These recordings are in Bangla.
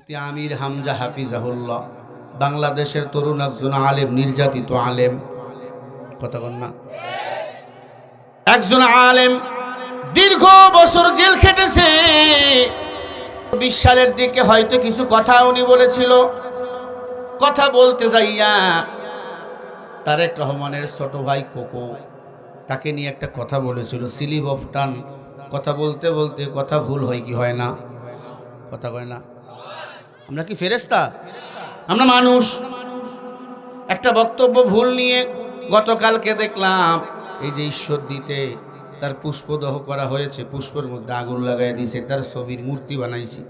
মুফতি আমির হামজা হাফিজাহুল্লাহ বাংলাদেশের তরুণ একজন আলেম, নির্যাতিত আলেম, কথা বল না, একজন আলেম দীর্ঘ বছর জেল খেটেছে। 20 সালের দিকে হয়তো কিছু কথা উনি বলেছিল। কথা বলতে যাইয়া তারেক রহমানের ছোট ভাই কোকো তাকে নিয়ে একটা কথা বলেছিল, স্লিপ অফ টান। কথা বলতে বলতে কথা ভুল হয় কি হয় না? কথা কয় না? আমরা কি ফেরেশতা? আমরা মানুষ। একটা বক্তব্য ভুল নিয়ে গতকালকে দেখলাম এই যে ঈশ্বর দিতে তার পুষ্পদহ করা হয়েছে, পুষ্পের মধ্যে আগুন লাগাই দিয়েছে, তার ছবির মূর্তি বানাইছে,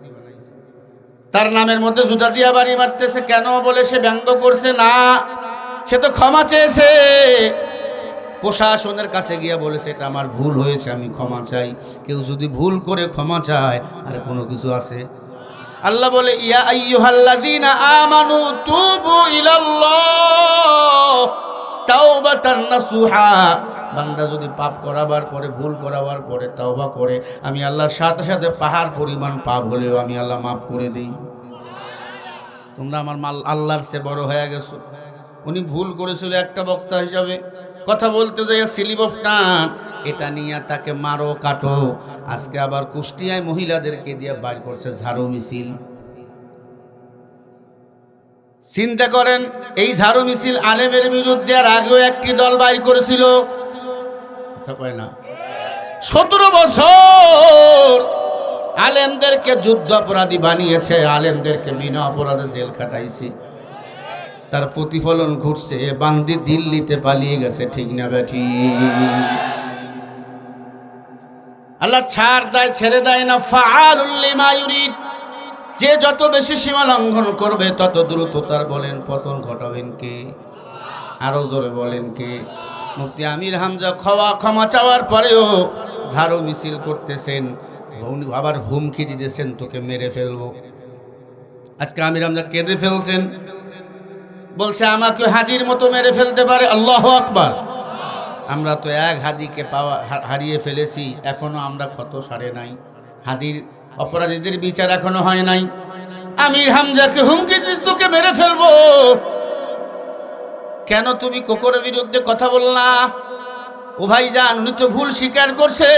তার নামের মধ্যে জুতা দিয়া বাড়ি মারতেছে। কেন বলে সে ব্যঙ্গ করছে না, সে তো ক্ষমা চেয়েছে। প্রশাসনের কাছে গিয়া বলেছে এটা আমার ভুল হয়েছে, আমি ক্ষমা চাই। কেউ যদি ভুল করে ক্ষমা চায় আর কোনো কিছু আছে? আল্লাহ বলে ইয়া আইয়ুহাল্লাযীনা আমানু তুবু ইলাল্লাহ তাওবাতান নাসুহা। বান্দা যদি পাপ করাবার পরে, ভুল করাবার পরে তওবা করে, আমি আল্লাহর সাথে সাথে পাহাড় পরিমাণ পাপ হলেও আমি আল্লাহ মাফ করে দেই। তোমরা আমার আল্লাহর চেয়ে বড় হয়ে গেছো। উনি ভুল করেছিল একটা বক্তা হিসাবে, কথা বলতে যাই স্লিপ অফ টান, এটা নিয়ে তাকে মারো কাটো। আজকে আবার কুষ্টিয়ায় মহিলাদেরকে দিয়ে বাইর করছে ঝাড়ু মিছিল। চিন্তা করেন, এই ঝাড়ু মিছিল আলেমের বিরুদ্ধে আর আগেও একটি দল বাইর করেছিল, কথা কয় না? 17 বছর আলেমদেরকে যুদ্ধ অপরাধী বানিয়েছে, আলেমদেরকে বিনা অপরাধে জেল খাটাইছে। তার প্রতিফলন ঘটছে, বান্দি দিল্লিতে পালিয়ে গেছে, ঠিক না বেঠি? আল্লাহ ছাড় দেয়, ছেড়ে দেয় না। ফাআলুল লিমা ইউরিদ, যে যত বেশি সীমা লঙ্ঘন করবে তত দ্রুত তার বলেন পতন ঘটাবেন কে? আরো জোরে বলেন কে? মুফতি আমির হামজা ক্ষমা চাওয়ার পরেও ঝাড়ু মিছিল করতেছেন, আবার হুমকি দিতেছেন তোকে মেরে ফেলবো। আজকে আমির হামজা কেঁদে ফেলছেন, বলছে আমাকে হাদির মতো মেরে ফেলতে পারে। আল্লাহু আকবার। আমরা তো এক হাদিকে হারিয়ে ফেলেছি, এখনো আমরা ক্ষত সারে নাই। হাদির অপরাধীদের বিচার এখনো হয় নাই। আমির হামজাকে হুমকি দিস তোকে মেরে ফেলবো। কেন তুমি কোকোর বিরুদ্ধে কথা বললা? ও ভাইজান, উনি তো ভুল স্বীকার করছে।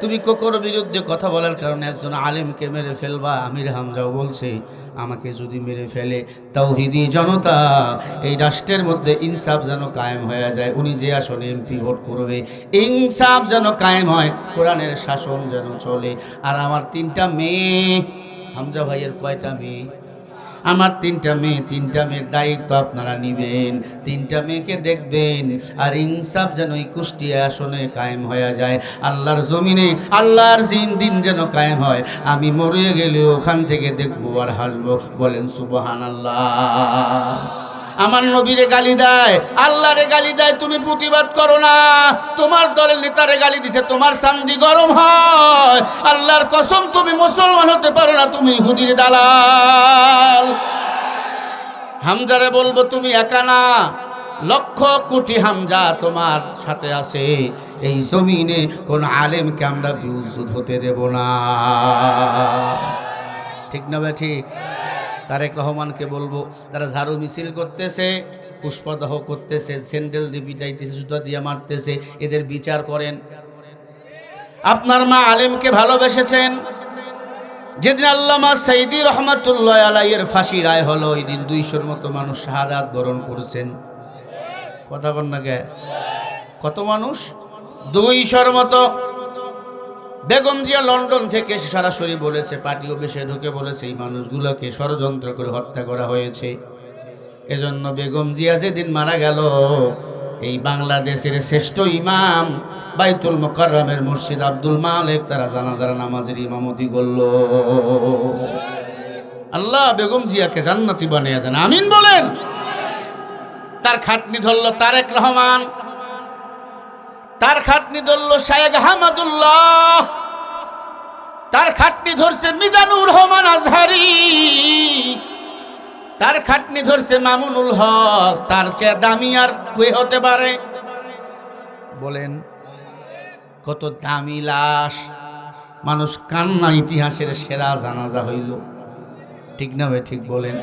তুমি কোকোর বিরুদ্ধে কথা বলার কারণে একজন আলেমকে মেরে ফেলবা। আমির হামজাও বলছে আমাকে যদি মেরে ফেলে তাওহীদি জনতা, এই রাষ্ট্রের মধ্যে ইনসাফ যেন কায়েম হয়ে যায়। উনি যে আসনে এমপি ভোট করবে, ইনসাফ যেন কায়েম হয়, কোরআনের শাসন যেন চলে। আর আমার 3টা মেয়ে, হামজা ভাইয়ের কয়টা মেয়ে? আমার 3টা মেয়ে, 3টা মেয়ের দায়িত্ব আপনারা নিবেন, 3টা মেয়েকে দেখবেন। আর ইনসাফ যেন এই কুষ্টিয়া আসনে কায়েম হয়ে যায়, আল্লাহর জমিনে আল্লাহর দিন যেন কায়েম হয়। আমি মরে গেলে ওখান থেকে দেখবো আর হাসবো। বলেন সুবহানাল্লাহ। আমার নবীরে গালি দেয়, আল্লাহরে গালি দেয়, তুমি প্রতিবাদ করো না। তোমার দলের নেতারে গালি দিছে, তোমার চান্দি গরম হয়। আল্লাহর কসম, তুমি মুসলমান হতে পারো না, তুমি ইহুদির দালাল। হামজারে বলবো তুমি একা না, লক্ষ কোটি হামজা তোমার সাথে আছে। এই জমিনে কোন আলেমকে আমরা বিউজুদ হতে দেব না, ঠিক না ভাই? ঠিক। তারেক রহমানকে বলবো, তারা ঝাড়ু মিছিল করতেছে, পুষ্পদাহ করতেছে, স্যান্ডেল দিয়ে পিটাইতেছে, জুতা দিয়ে মারতেছে, এদের বিচার করেন। আপনার মা আলেমকে ভালোবেসেছেন। যেদিন আল্লামা সাইদি রহমাতুল্লাহ আলাইহির ফাঁসি রায় হলো, ওই দিন 200-র মতো মানুষ শাহাদাত বরণ করছেন। কথা বল না কে? কত মানুষ? 200-র মতো। বেগম জিয়া লন্ডন থেকে সরাসরি বলেছে, পার্টি অফিসে ঢুকে বলেছে এই মানুষগুলোকে ষড়যন্ত্র করে হত্যা করা হয়েছে। এজন্য বেগম জিয়া যেদিন মারা গেল, এই বাংলাদেশের শ্রেষ্ঠ ইমাম বাইতুল মুকাররমের মুর্শিদ আব্দুল মালিক তারা জানাজার নামাজের ইমামতি করল। আল্লাহ বেগম জিয়াকে জান্নাতি বানিয়ে দেন, আমিন বলেন। তার খাটনি ধরল তারেক রহমান, তার খাটনি ধরল শায়েখ আহমদুল্লাহ, তার খাটনি ধরছে মিজানুর রহমান আজহারি, তার খাটনি ধরছে মামুনুল হক। তার চেয়ে দামি আর কে হতে পারে? বলেন। কত দামি লাশ, মানুষ কান্না। ইতিহাসের সেরা জানাজা হইল। ঠিক না ভাই? ঠিক বলেন।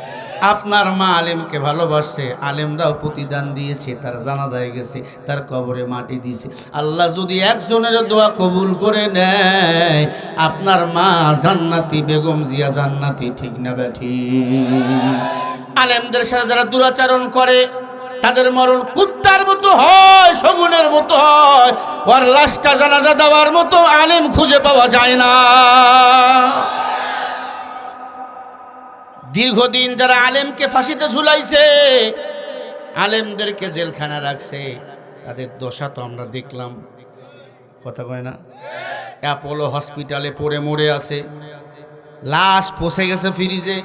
আপনার মা আলেমকে ভালোবাসছে, আলেমরাও প্রতিদান দিয়েছে, তার জানাজায় গেছে, তার কবরে মাটি দিয়েছে। আল্লাহ যদি একজনের দোয়া কবুল করে নেয়, আপনার মা জান্নাতি, বেগম জিয়া জান্নাতি। ঠিক না ভাই? ঠিক। আলেমদের সাথে যারা দুরাচরণ করে তাদের মরণ কুত্তার মতো হয়, শগুনের মতো হয়। ওর লাশটা জানাজা দেওয়ার মতো আলেম খুঁজে পাওয়া যায় না। দীর্ঘদিন যারা আলেমকে ফাঁসিতে ঝুলাইছে, আলেমদেরকে জেলখানা রাখছে, তাদের দশা তো আমরা দেখলাম। কথা কয় না? অ্যাপোলো হসপিটালে পড়ে মরে আছে, লাশ পচে গেছে ফ্রিজে।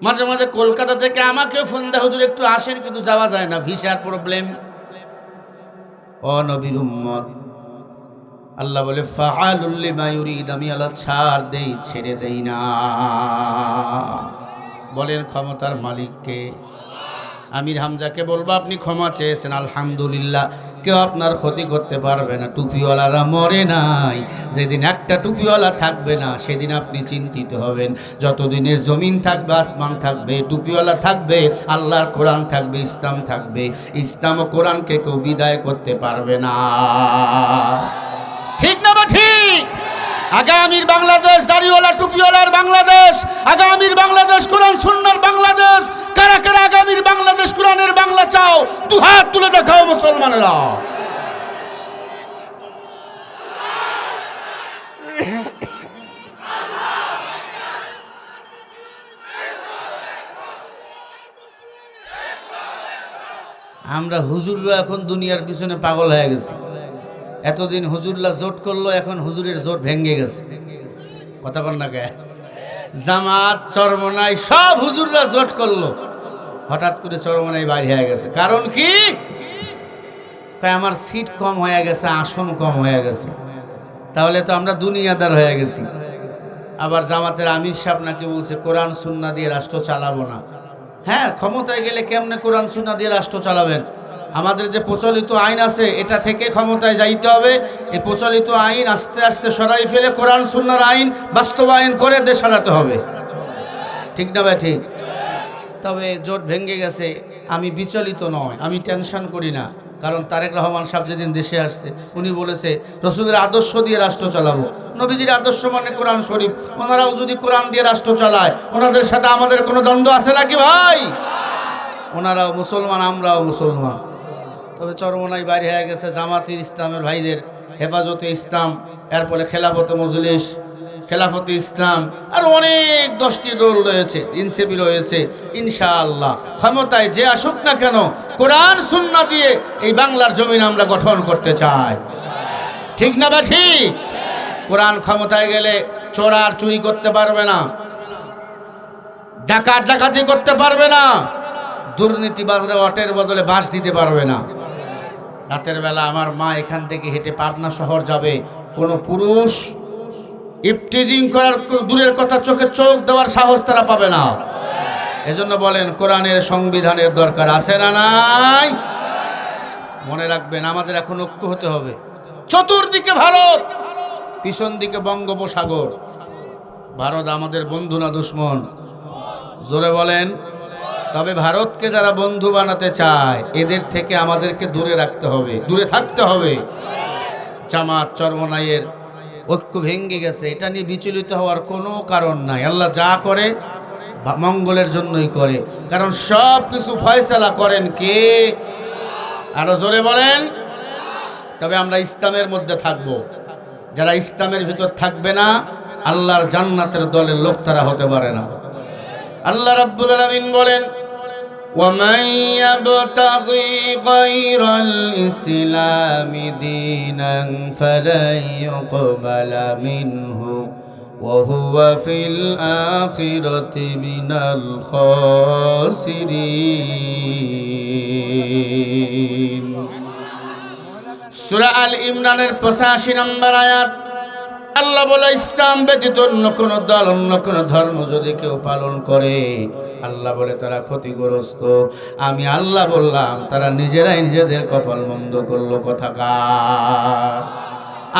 মাঝে মাঝে কলকাতা থেকে আমাকে ফোন দেয়, হুজুর একটু আসেন, কিন্তু যাওয়া যায় না, ভিসার প্রবলেম। ও নবীর উম্মত, আল্লাহ বলে ফাআলুল লিমা ইউরিদ, আমি আল্লাহ ছাড় দেই, ছেড়ে দেই না। বলেন ক্ষমতার মালিককে? আমির হামজাকে বলবো আপনি ক্ষমা চেয়েছেন, আলহামদুলিল্লাহ, কেউ আপনার ক্ষতি করতে পারবে না। টুপিওয়ালারা মরে নাই, যেদিন একটা টুপিওয়ালা থাকবে না সেদিন আপনি চিন্তিত হবেন। যতদিনে জমিন থাকবে, আসমান থাকবে, টুপিওয়ালা থাকবে, আল্লাহর কোরআন থাকবে, ইসলাম থাকবে। ইসলাম ও কোরআনকে কেউ বিদায় করতে পারবে না। ঠিক না বা ঠিক? আগামীর বাংলাদেশ দাড়িওয়ালা টুপিওয়ালার বাংলাদেশ, আগামীর বাংলাদেশ কোরআন সুন্নাহর বাংলাদেশ। কারা কারা আগামীর বাংলাদেশ কোরআনের বাংলা চাও? দুহাত তুলে দেখাও মুসলমানেরা। আমরা হুজুররা এখন দুনিয়ার পিছনে পাগল হয়ে গেছি। এতদিন হুজুররা জোট করলো, এখন হুজুরের জোট ভেঙে গেছে। কথা বল না কে? জামাত, চরমনাই সব হুজুররা জোট করলো, হঠাৎ করে চরমনাই বাইরে হয়ে গেছে। কারণ কি? আমার সিট কম হয়ে গেছে, আসন কম হয়ে গেছে। তাহলে তো আমরা দুনিয়াদার হয়ে গেছি। আবার জামাতের আমির সাহেব নাকি বলছে কোরআন সুন্নাহ দিয়ে রাষ্ট্র চালাবো না। হ্যাঁ, ক্ষমতায় গেলে কেমনে কোরআন সুন্নাহ দিয়ে রাষ্ট্র চালাবেন? আমাদের যে প্রচলিত আইন আছে, এটা থেকে ক্ষমতায় যাইতে হবে। এই প্রচলিত আইন আস্তে আস্তে সরাই ফেলে কোরআন সুন্নাহর আইন বাস্তবায়ন করে দেশ চালাতে হবে। ঠিক না ভাই? ঠিক। তবে জোট ভেঙে গেছে, আমি বিচলিত নয়, আমি টেনশন করি না। কারণ তারেক রহমান সাহেব যেদিন দেশে আসছে, উনি বলেছে রসুলের আদর্শ দিয়ে রাষ্ট্র চালাবো। নবীজির আদর্শ মানে কোরআন শরীফ। ওনারাও যদি কোরআন দিয়ে রাষ্ট্র চালায়, ওনাদের সাথে আমাদের কোনো দ্বন্দ্ব আছে নাকি ভাই? ওনারাও মুসলমান, আমরাও মুসলমান। তবে চরমনাই বাইরে হয়ে গেছে জামাতের ইসলামের ভাইদের, হেফাজতে ইসলাম, এরপরে খেলাফতে মজলিস, খেলাফতে ইসলাম, আর অনেক 10টি রোল রয়েছে, ইনসেপি রয়েছে। ইনশাআল্লাহ ক্ষমতায় যে আসুক না কেন, কোরআন সুন্নাহ দিয়ে এই বাংলার জমিন আমরা গঠন করতে চাই। ঠিক না বা ঠিক? কোরআন ক্ষমতায় গেলে চোর আর চুরি করতে পারবে না, ডাকাত ডাকাতি করতে পারবে না, দুর্নীতিবাজরা অটের বদলে বাঁশ দিতে পারবে না। রাতের বেলা আমার মা এখান থেকে হেঁটে পাবনা শহর যাবে, কোনো পুরুষ ইফটিজিং করার দূরের কথা, চোখে চোখ দেওয়ার সাহস তারা পাবে না। এজন্য বলেন কোরআনের সংবিধানের দরকার আছে না নাই? মনে রাখবেন, আমাদের এখন ঐক্য হতে হবে। চতুর্দিকে ভারত, পিছন দিকে বঙ্গোপসাগর। ভারত আমাদের বন্ধু না দুশ্মন? জোরে বলেন। তবে ভারতকে যারা বন্ধু বানাতে চায়, এদের থেকে আমাদেরকে দূরে রাখতে হবে, দূরে থাকতে হবে। জামাত চরমনাইয়ের ঐক্য ভেঙে গেছে, এটা নিয়ে বিচলিত হওয়ার কোনো কারণ নাই। আল্লাহ যা করে মঙ্গলের জন্যই করে, কারণ সব কিছু ফয়সালা করেন কে? আরো জোরে বলেন। তবে আমরা ইসলামের মধ্যে থাকব। যারা ইসলামের ভিতর থাকবে না, আল্লাহর জান্নাতের দলের লোক তারা হতে পারে না। আল্লাহ রাব্বুল আলামিন বলেন, وَمَن يَبْتَغِي غَيْرَ الْإِسْلَامِ دِينًا فَلَن يُقْبَلَ مِنْهُ وَهُوَ فِي الْآخِرَةِ مِنَ الْخَاسِرِينَ। সূরা আল ইমরানের 85 নম্বর আয়াত। আল্লাহ বলে, ইসলাম ব্যতীত অন্য কোনো দল, অন্য কোনো ধর্ম যদি কেউ পালন করে, আল্লাহ বলে তারা ক্ষতিগ্রস্ত। আমি আল্লাহ বললাম, তারা নিজেরাই নিজেদের কপাল মন্দ করলো। কথাকার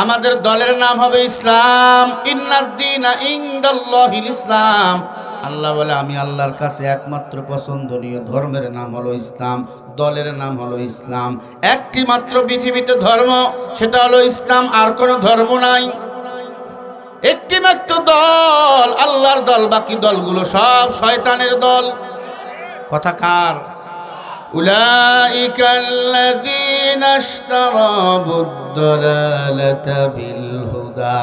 আমাদের দলের নাম হবে ইসলাম। ইন্নাদ-দীনা ইনদাল্লাহিল ইসলাম। আল্লাহ বলে আমি আল্লাহর কাছে একমাত্র পছন্দনীয় ধর্মের নাম হলো ইসলাম, দলের নাম হলো ইসলাম। একটি মাত্র পৃথিবীতে ধর্ম, সেটা হলো ইসলাম, আর কোনো ধর্ম নাই। একটি মাত্র দল, আল্লাহর দল, বাকি দলগুলো সব শয়তানের দল। কথা কার? উলাইকাল্লাযীনা ইশতারাবুদ-দালালাতা বিল-হুদা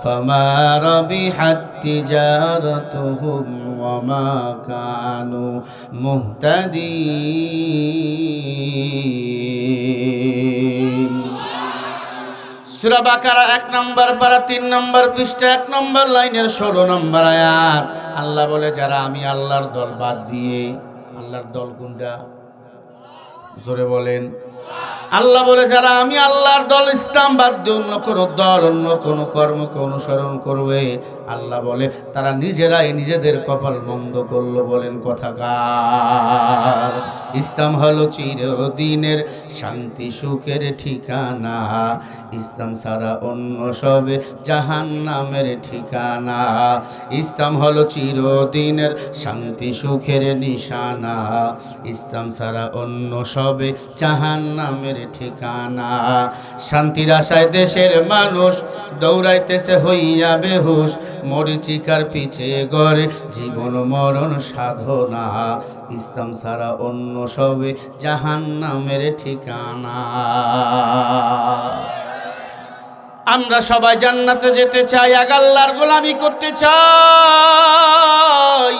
ফামা রাবিহাত তিজারাতুহুম ওয়া মা কানু মুহতাদিন। সূরা বাকারা 1 নম্বর পারা 3 নম্বর পৃষ্ঠা 1 নম্বর লাইনের 16 নম্বর আয়াত। আল্লাহ বলে যারা আমি আল্লাহর দল বাদ দিয়ে, আল্লাহর দল কোনটা? জোরে বলেন। আল্লাহ বলে যারা আমি আল্লাহর দল ইসলাম বাদ দিয়ে অন্য কোনো দল, অন্য কোনো কর্মকে অনুসরণ করবে, আল্লাহ বলে তারা নিজেরাই নিজেদের কপাল বন্ধ করলো। বলেন কথাকার? ইসলাম হলো চিরদিনের শান্তি সুখের ঠিকানা, ইসলাম ছাড়া অন্য সবে জাহান্নামের ঠিকানা। ইসলাম হলো চিরদিনের শান্তি সুখের নিশানা, ইসলাম ছাড়া অন্য সবে জাহান্নামের ঠিকানা। শান্তির আশায় দেশের মানুষ দৌড়াইতেছে হইয়া বেহুশ, মরিচিকার পিছে গড়ে জীবন মরণ সাধনা, ইসলাম ছাড়া অন্য সবে জাহান্নামের ঠিকানা। আমরা সবাই জান্নাতে যেতে চাই, এক আল্লাহর গোলামি করতে চাই।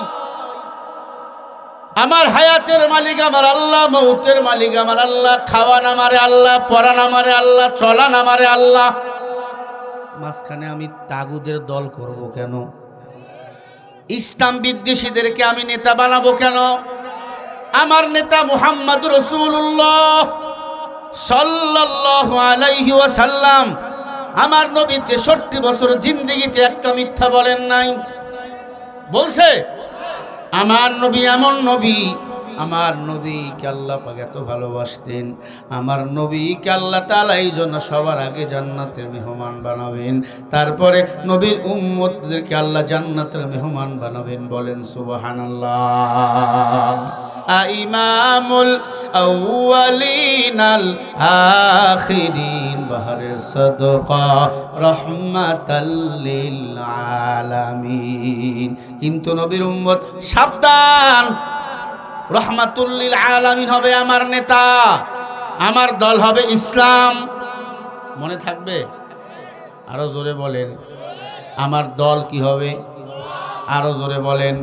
আমার হায়াতের মালিক আমার আল্লাহ, মৌতের মালিক আমার আল্লাহ, খাওয়ান আমারে আল্লাহ, পরান আমারে আল্লাহ, চলান আমারে আল্লাহ। মাঝখানে আমি তাগুদের দল করব কেন? ইসলাম বিদ্বেষীদেরকে আমি নেতা বানাবো কেন? আমার নেতা মুহাম্মদুর রাসূলুল্লাহ সাল্লাল্লাহু আলাইহি ওয়াসাল্লাম, আমার নবী 63 বছর জিন্দেগিতে একটা মিথ্যা বলেন নাই। বলছে আমার নবী এমন নবী, আমার নবীকে আল্লাহ পাক এত ভালোবাসতেন, আমার নবীকে আল্লাহ তাআলা এই জন্য সবার আগে জান্নাতের মেহমান বানাবেন, তারপরে নবীর উম্মতদেরকে আল্লাহ জান্নাতের মেহমান বানাবেন। বলেন সুবহানাল্লাহ। ইমামুল আউয়ালিনাল আখিরিন বাহরে সাদকা রাহমাতাল লিল আলামিন। কিন্তু নবীর উম্মত সাবধান, রহমাতুল লিল আলামিন হবে আমার নেতা, আমার দল হবে ইসলাম। মনে থাকবে? আরো জোরে বলেন। আমার দল কি হবে? আরো জোরে বলেন।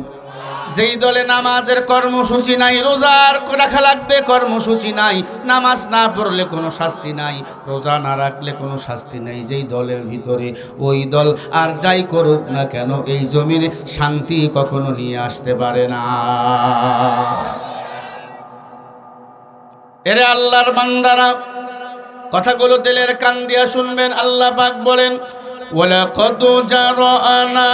যেই দলে নামাজের কর্মসূচি নাই, রোজার রাখা লাগবে কর্মসূচি নাই, নামাজ না পড়লে কোনো শাস্তি নাই, রোজা না রাখলে কোনো শাস্তি নাই, যেই দলের ভিতরে ওই দল আর যাই করুক না কেন এই জমিনে শান্তি কখনো নিয়ে আসতে পারে না। এরে আল্লাহর বান্দারা, কথাগুলো দিলের কান দিয়া শুনবেন। আল্লাহ পাক বলেন ওয়ালাকাদ জারানা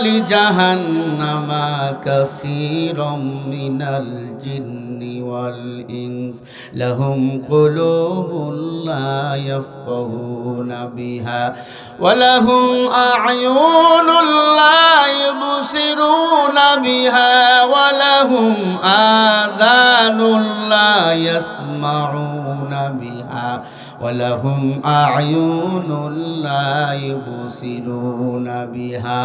লিজাহান্নামা কাসীরাম মিনাল জিন্নি ওয়াল ইনস লাহুম কুলুবুন লা ইয়াফকাহুনা বিহা ওয়া লাহুম আ'য়ুনুন লা ইবসিরুনা বিহা ওয়া লাহুম আযানুন লা ইয়াসমাউনা বিহা ওয়া লাহুম আ'য়ুনুন লা يبصرون بها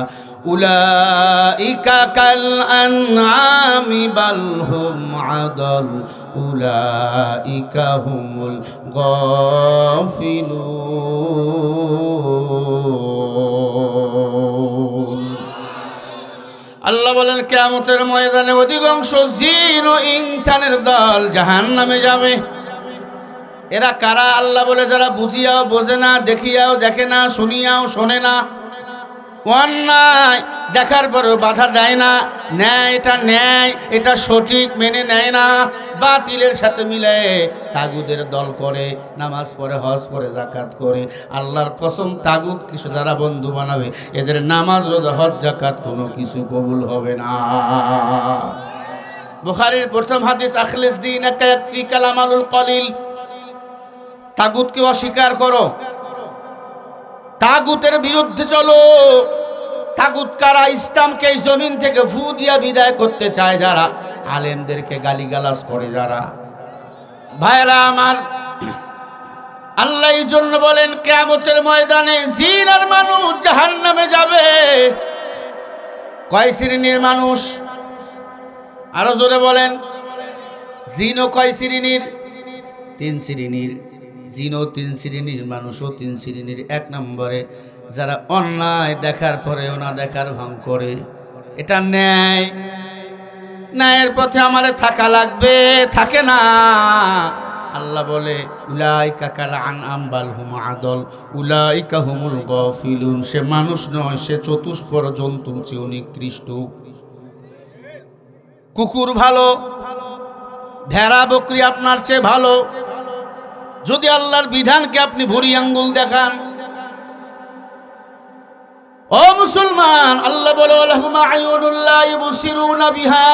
أولئك كالأنعام بل هم عضل أولئك هم الغافلون। আল্লাহ বলেন কিয়ামতের ময়দানে অধিকাংশ জিন ও ইনসানের দল জাহান্নামে যাবে। এরা কারা? আল্লাহ বলে যারা বুঝিয়াও বোঝে না, দেখিয়াও দেখে না, শুনিয়াও শোনে না, অন্যায় দেখার পরেও বাধা দেয় না, ন্যায় এটা ন্যায় এটা সঠিক মেনে নেয় না, বাতিলের সাথে মিলে তাগুদের দল করে, নামাজ পড়ে, হজ পড়ে, যাকাত করে। আল্লাহর কসম, তাগুত কিছু যারা বন্ধু বানাবে এদের নামাজ, রোজা, হজ, যাকাত কোনো কিছু কবুল হবে না। বুখারীর প্রথম হাদিস, আখলিস দীনাকা ইয়াকফিকাল আমালুল কলিল। তাগুতকে অস্বীকার করো, তাগুতের বিরুদ্ধে চলো। তাগুত কারা? ইসলামকে এই জমিন থেকে ফু দিয়া বিদায় করতে চায় যারা, আলেমদেরকে গালিগালাজ করে যারা। ভাইরা আমার, আল্লাহ এই জন্য বলেন কিয়ামতের ময়দানে জিন আর মানুষ জাহান্নামে যাবে। কয় শ্রেণীর মানুষ? আরো জোরে বলেন। জিনও কয় শ্রেণীর? 3 শ্রেণীর। জিনও 3 শ্রেণীর, মানুষও 3 শ্রেণীর। 1 নম্বরে যারা অন্যায় দেখার পরেও না দেখার ভান করে। এটা ন্যায়, ন্যায়ের পথে আমারে থাকা লাগবে, থাকে না। আল্লাহ বলে উলাইকা কাল আনআম বাল হুম আদল উলাইকা হুমুল গাফিলুন। সে মানুষ নয়, সে চতুষ্পর জন্তুর চেয়ে নিকৃষ্ট। কুকুর ভালো, ভেড়া বকরি আপনার চেয়ে ভালো। যদি আল্লাহর বিধানকে আপনি ভুরি আঙ্গুল দেখান। ও মুসলমান, আল্লাহ বলে ওয়ালাহুম আয়ুনুল লা ইবসিরুনা বিহা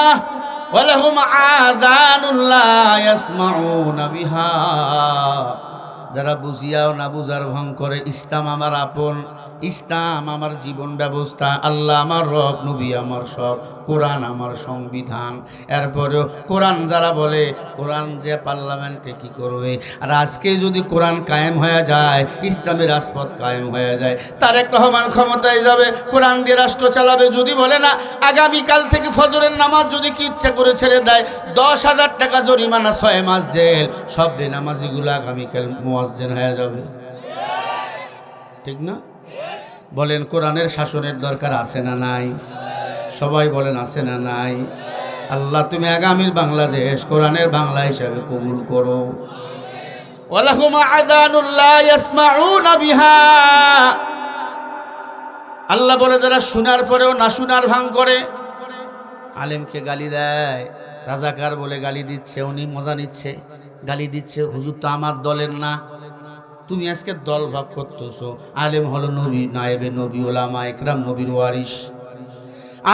ওয়ালাহুম আযানুল লা ইয়াসমাউনা বিহা। যারা বুঝিয়াও না বুঝার ভং করে। ইসলাম আমার আপন, ইসলাম আমার জীবন ব্যবস্থা, আল্লাহ আমার রব, নবী আমার সব, কোরআন আমার সংবিধান। এরপরেও কোরআন যারা বলে, কোরআন যে পার্লামেন্টে কি করবে। আর আজকে যদি কোরআন কায়েম হয়ে যায়, ইসলামের রাজপথ কায়েম হয়ে যায়, তারেক রহমান ক্ষমতায় যাবে, কোরআন দিয়ে রাষ্ট্র চালাবে। যদি বলে না আগামীকাল থেকে ফজরের নামাজ যদি কি ইচ্ছা করে ছেড়ে দেয়, 10,000 টাকা জরিমানা, 6 মাস জেল। সব বেনামাজিগুলো আগামীকাল মুয়াজ্জিন হয়ে যাবে। ঠিক না? বলেন কোরআনের শাসনের দরকার আছে না নাই? সবাই বলেন আছে না নাই? আল্লাহ তুমি আগামীর বাংলাদেশ কোরআনের বাংলা হিসাবে কবুল করো। ওয়ালাহুম আযানুল লা ইয়াসমাউনা বিহা। আল্লাহ বলে যারা শোনার পরেও না শোনার ভান করে। আলেমকে গালি দেয়, রাজাকার বলে গালি দিচ্ছে, উনি মজা নিচ্ছে, গালি দিচ্ছে। হুজুর তো আমার দলের না। তুমি আজকে দল ভাব করতেছো। আলেম হলো নবী, নায়েবে নবী, ওলামা ইকরাম, নবীর ওয়ারিস।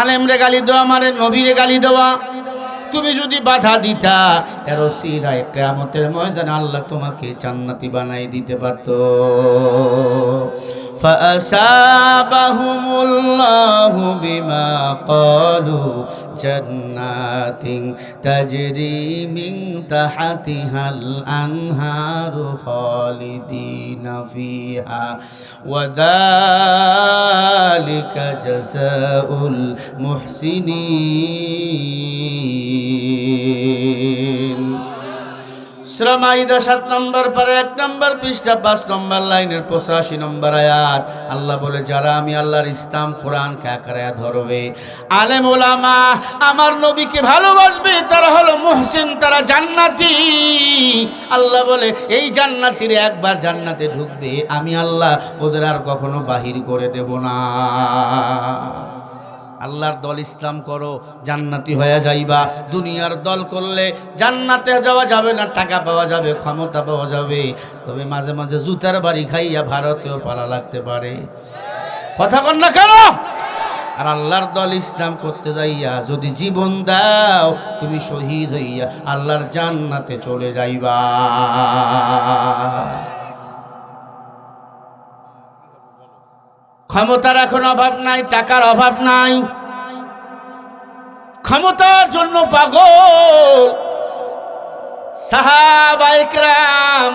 আলেমরে গালি দেওয়া মানে নবীরে গালি দেওয়া। তুমি যদি বাধা দিতা, এর ওসিলায় কিয়ামতের ময়দানে আল্লাহ তোমাকে জান্নাতি বানাই দিতে পারত। ফাআসাবাহুমুল্লাহু বিমা ক্বালু জান্নাতিন তাজরি মিন তাহতিহাল আনহারু খালিদিনা ফিহা ওয়া যালিকা জাযাউল মুহসিনিন। সূরা মাইদা 7 নম্বর পারা 1 নম্বর পৃষ্ঠা 5 নম্বর লাইনের 85 নম্বর আয়াত। আল্লাহ বলে যারা আমি আল্লাহর ইসলাম কোরআন কাকড়া ধরবে, আলেম ওলামা আমার নবীকে ভালোবাসবে, তারা হলো মুহসিন, তারা জান্নাতি। আল্লাহ বলে এই জান্নাতীরা একবার জান্নাতে ঢুকবে, আমি আল্লাহ ওদের আর কখনো বাহির করে দেব না। আল্লাহর দল ইসলাম করো, জান্নাতি হয়ে যাইবা। দুনিয়ার দল করলে জান্নাতে যাওয়া যাবে না, টাকা পাওয়া যাবে, ক্ষমতা পাওয়া যাবে, তবে মাঝে মাঝে জুতার বাড়ি খাইয়া ভারতেও পালা লাগতে পারে। কথা বল না কেন? আর আল্লাহর দল ইসলাম করতে যাইয়া যদি জীবন দাও, তুমি শহীদ হইয়া আল্লাহর জান্নাতে চলে যাইবা। ক্ষমতার এখন অভাব নাই, টাকার অভাব নাই, ক্ষমতার জন্য পাগল। সাহাবায়ে কেরাম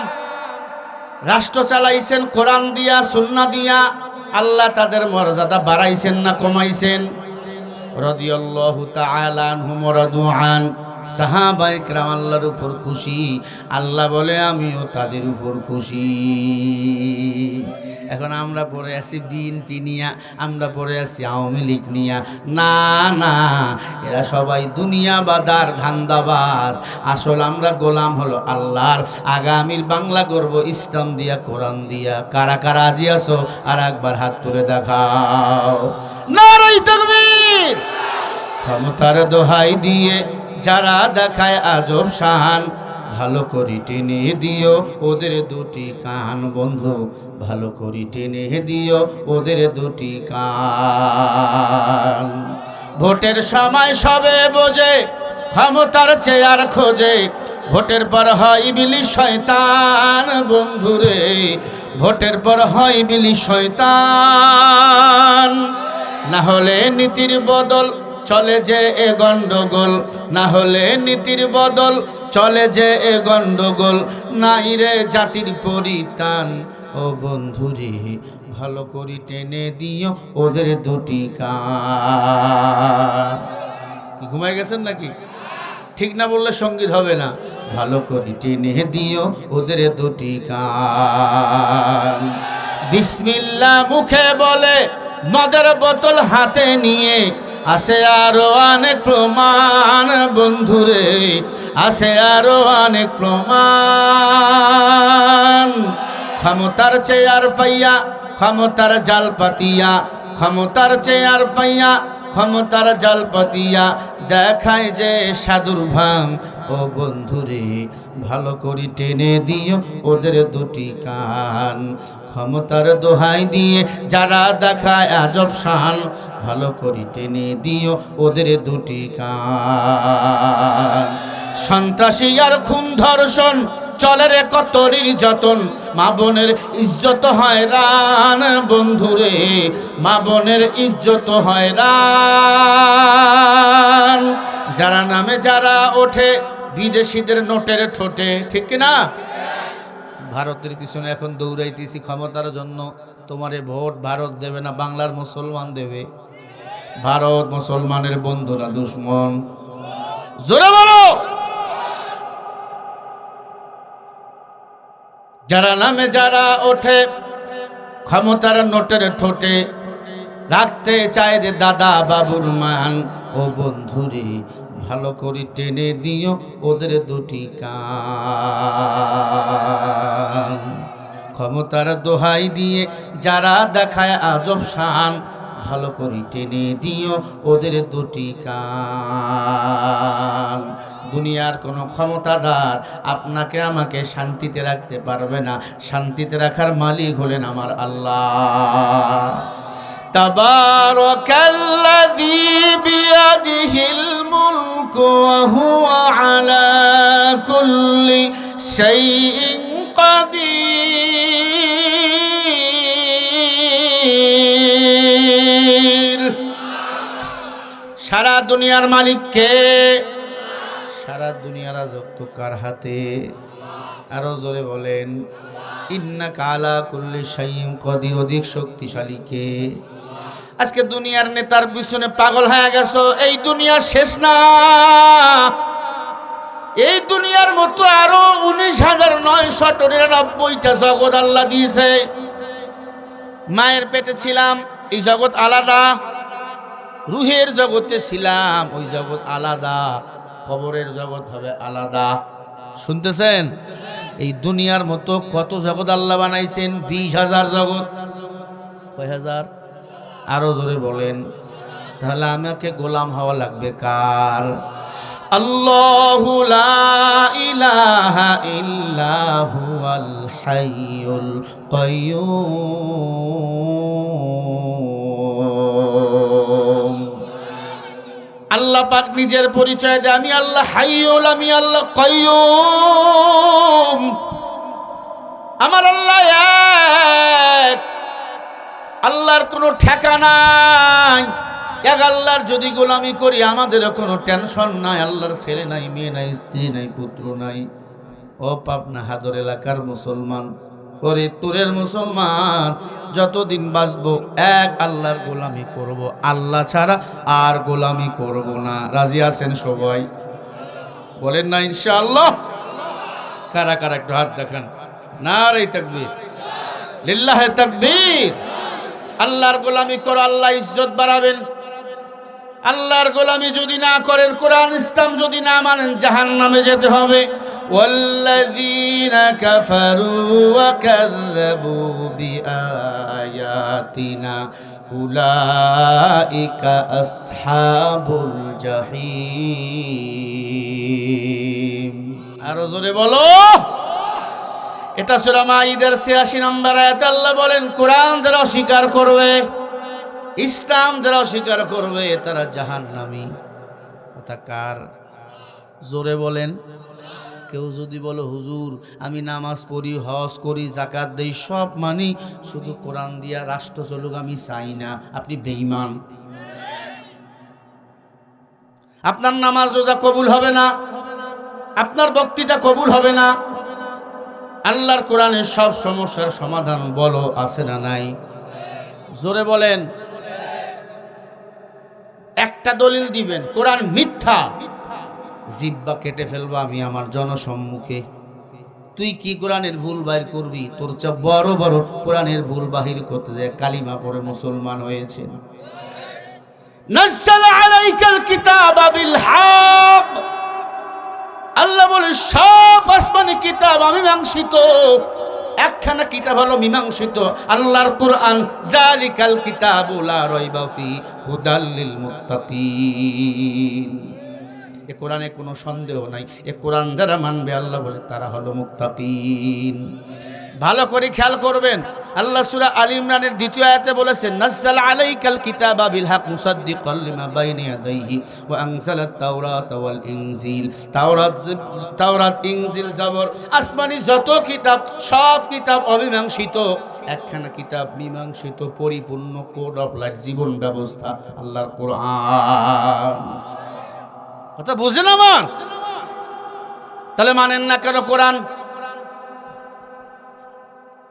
রাষ্ট্র চালাইছেন কোরআন দিয়া, সুন্নাহ দিয়া। আল্লাহ তাদের মর্যাদা বাড়াইছেন না কমাইছেন? রাদিয়াল্লাহু তাআলা আনহুম ওয়া রাদু আন। সাহাবায়ে কেরাম আল্লাহর উপর খুশি। আল্লাহ বলে আমিও তাদের উপর খুশি। এখন আমরা পড়ে আছি বিএনপি নিয়া, আমরা পড়ে আছি আওয়ামী লীগ নিয়া। না না, এরা সবাই দুনিয়াবাদার ধান্দাবাজ। আসল আমরা গোলাম হলো আল্লাহর। আগামীর বাংলা করব ইসলাম দিয়া, কোরআন দিয়া। কারা কারা আজি আছো আর একবার হাত তুলে দেখাও। নারায়ে তাকবীর। ক্ষমতার দোহাই দিয়ে যারা দেখায় আজব শান, ভালো করি টেনে দিও ওদের দুটি কান। বন্ধু ভালো করি টেনে দিও ওদের দুটি কান। ভোটের সময় সবে বোঝে, ক্ষমতার চেয়ার খোঁজে, ভোটের পর হয় ইবলিস শয়তান। বন্ধুরে ভোটের পর হয় বিলি শয়তান, না হলে নীতির বদল চলে যে এ গন্ডগোল, না হলে নীতির বদল চলে যে এ গন্ডগোল, নাই রে জাতির পরিত্রাণ। ও বন্ধুরে ভালো করে টেনে দিও ওদের দুটি কান। কি ঘুমায় গেছেন নাকি? ঠিক না বললে সঙ্গীত হবে না। ভালো করে টেনে দিও ওদের দুটি কান। বিসমিল্লাহ মুখে বলে মদের বোতল হাতে নিয়ে আসে আরো অনেক প্রমাণ বন্ধুরে, আসে আরো অনেক প্রমাণ। ক্ষমতার চেয়ার পাইয়া ক্ষমতার জাল পাতিয়া, ক্ষমতার চেয়ার পাইয়া ক্ষমতার জাল পাতিয়া দেখায় যে সাধুর ভাঙ। ও বন্ধুরে ভালো করে টেনে দিও ওদের দুটি কান। ক্ষমতার দোহাই দিয়ে যারা দেখায় আজব শান, ভালো করে টেনে দিও ওদের দুটি কান। সন্ত্রাসী আর খুন ধর্ষণ চলে রে কতরির যতন, মা বোনের ইজ্জত হয়রান বন্ধুরে, মা বোনের ইজ্জত হয়রান। যারা নামে যারা ওঠে বিদেশিদের নোটের ঠোঁটে, ঠিক না? ভারতের পিছনে এখন দৌড়াইতেছি ক্ষমতার জন্য। তোমারে ভোট ভারত দেবে না, বাংলার মুসলমান দেবে। ভারত মুসলমানের বন্ধু না দুশ্মন? জোরে বলো। যারা নামে যারা ওঠে ক্ষমতার নোটের ঠোঁটে, রাখতে চায় রে দাদা বাবুর মান। ও বন্ধুরে ভালো করে টেনে দিও ওদের দুটি কান। ক্ষমতার দোহাই দিয়ে যারা দেখায় আজব শান, ভালো করে টেনে দিও ওদের দুটি কান। দুনিয়ার কোনো ক্ষমতাদার আপনাকে আমাকে শান্তিতে রাখতে পারবে না, শান্তিতে রাখার মালিক হলেন আমার আল্লাহ। তাবারাকাল্লাযী বিয়াদিহিল মুলকু ওয়া হুয়া আলা কুল্লি শাইইন কাদির। সারা দুনিয়ার মালিক কে? সারা দুনিয়ার রাজত্ব কার হাতে? আরো জোরে বলেন। ইন্নাকা আলা কুল্লি শাইইন কাদির, অধিক শক্তিশালী কে? আজকে দুনিয়ার নেতার পিছনে পাগল হয়ে গেছো। এই দুনিয়া শেষ না। এই দুনিয়ার মতো আরো 19,999টা জগৎ আল্লাহ দিয়েছে। মায়ের পেটে ছিলাম, এই জগৎ আলাদা। রুহের জগতে ছিলাম, ওই জগৎ আলাদা। কবরের জগৎ হবে আলাদা। শুনতেছেন? এই দুনিয়ার মতো কত জগৎ আল্লাহ বানাইছেন? 20,000 জগৎ। কয় হাজার? আরো জোরে বলেন। তাহলে আমাকে গোলাম হওয়া লাগবে কার? আল্লাহু লা ইলাহা ইল্লা হুয়াল হাইয়ুল কাইয়্যুম। আল্লাহ পাক নিজের পরিচয় দেয়, আমি আল্লাহ হাইয়ুল, আমি আল্লাহ কাইয়্যুম। আমার আল্লাহ এক, আল্লাহর কোনো ঠিকানা নাই। এক আল্লাহর যদি গোলামি করি আমাদের কোনো টেনশন নাই। আল্লাহর ছেলে নাই, মেয়ে নাই, স্ত্রী নাই, পুত্র নাই। ও পাবনা হাদর এলাকার মুসলমান, ফরিদপুরের মুসলমান, যতদিন বাঁচবো এক আল্লাহর গোলামি করব, আল্লাহ ছাড়া আর গোলামি করব না। রাজি আছেন সবাই? বলেন না ইনশাআল্লাহ। কারা কারা একটু হাত দেখান। নারে তাকবীর, লিল্লাহে তাকবীর। আল্লাহর গোলামি করো, আল্লাহ ইজ্জত বাড়াবেন। আল্লাহর গোলামি যদি না করেন, কোরআন ইসলাম যদি না মানেন, জাহান্নামে যেতে হবে। ওয়াল্লাযীনা কাফারু ওয়া কাযযাবু বিআয়াতিনা উলাইকা আসহাবুল জাহিম। আরো জোরে বলো। এটা সূরা মাঈদার ৮৬ নম্বর আয়াতে আল্লাহ বলেন, কোরআন যারা অস্বীকার করবে, ইসলাম যারা অস্বীকার করবে, তারা জাহান্নামী। কথা কার? জোরে বলেন। কেউ যদি বলো হুজুর আমি নামাজ পড়ি, হজ করি, যাকাত দেই, সব মানি, শুধু কোরআন দিয়া রাষ্ট্র চলুক আমি চাই না, আপনি বেঈমান। আপনার নামাজ রোজা কবুল হবে না, আপনার বক্তৃতা কবুল হবে না। আল্লাহর কোরআনের সব সমস্যার সমাধান বলো আছে না নাই? জোরে বলেন। একটা দলিল দিবেন কোরআন মিথ্যা, জিহ্বা কেটে ফেলবো আমি আমার জনসম্মুখে। তুই কি কোরআনের ভুল বাইর করবি? তোর চেয়ে বড় বড় কোরআনের ভুল বাহির করতে যায় কালিমা পড়ে মুসলমান হয়েছেন। নাযালা আলাইকাল কিতাবা বিল হক, আল্লাহ বলে সব আসমানি কিতাব আমি মীমাংসিত, একখানা কিতাব হলো মীমাংসিত, আল্লাহর কোরআন। যালিকাল কিতাবু লা রাইবা ফি হুদাল লিল মুত্তাকিন, এ কোরআনে কোনো সন্দেহ নাই, এ কোরআন যারা মানবে আল্লাহ বলে তারা হলো মুত্তাকিন। ভালো করে খেয়াল করবেন, আল্লাহ সূরা আল ইমরানের ২য় আয়াতে বলেছেন নাযালা আলাইকাল কিতাবা বিল হক মুসাদ্দিকাল লিমা বাইনা ইয়াদাইহি ওয়া আনজালাত তাওরাতা ওয়াল ইনজিল। তাওরাত ইনজিল জাবর আসমানি যত কিতাব সব কিতাব অমীমাংসিত, একখানা কিতাব মীমাংসিত পরিপূর্ণ কোড অফ লাইফ জীবন ব্যবস্থা আল্লাহর কোরআন। কথা বুঝেন আমার? তাহলে মানেন না কেন কোরআন?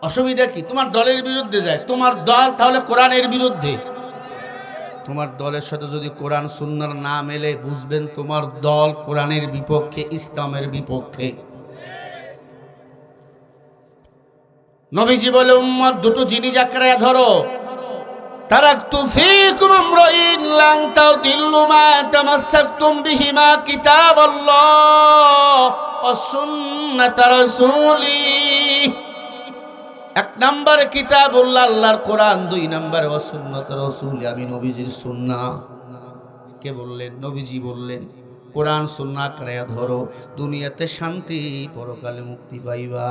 অসুবিধা কি? তোমার দলের বিরুদ্ধে যায়, তোমার দল তাহলে কোরআনের বিরুদ্ধে। তোমার দলের সাথে যদি কোরআন সুন্নাহর না মেলে, বুঝবেন তোমার দল কোরআনের বিপক্ষে, ইসলামের বিপক্ষে। নবীজি বলে উম্মত দুটো জিনিস আঁকড়ায় ধরো, তারাকতু ফীকুম আমরাইন লান তাদিল্লু মা তামাসসাকতুম বিহিমা কিতাবাল্লাহ ওয়া সুন্নাত রাসূলি। এক নম্বরে কিতাবুল্লাহ আল্লাহর কোরআন, ২ নম্বরে ওয়া সুন্নাত রাসূলি আমি নবীজির সুন্নাহ। কে বললেন? নবীজি বললেন কোরআন সুন্নাহ আঁকড়ায়া ধরো, দুনিয়াতে শান্তি, পরকালে মুক্তি পাইবা।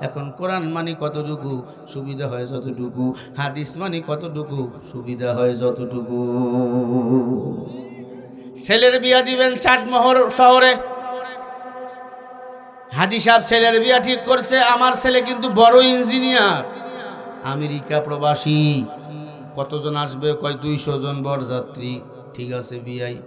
এখন কোরআন মানে কতটুকু সুবিধা হয় যতটুকু, হাদিস মানে কতটুকু সুবিধা হয় যতটুকু। ছেলের বিয়া দিবেন চাটমোহর শহরে, হাজি সাহেব ছেলের বিয়া ঠিক করছে, আমার ছেলে কিন্তু বড় ইঞ্জিনিয়ার, আমেরিকা প্রবাসী। কতজন আসবে? কয় ২০০ জন বরযাত্রী। ঠিক আছে, বিয়াই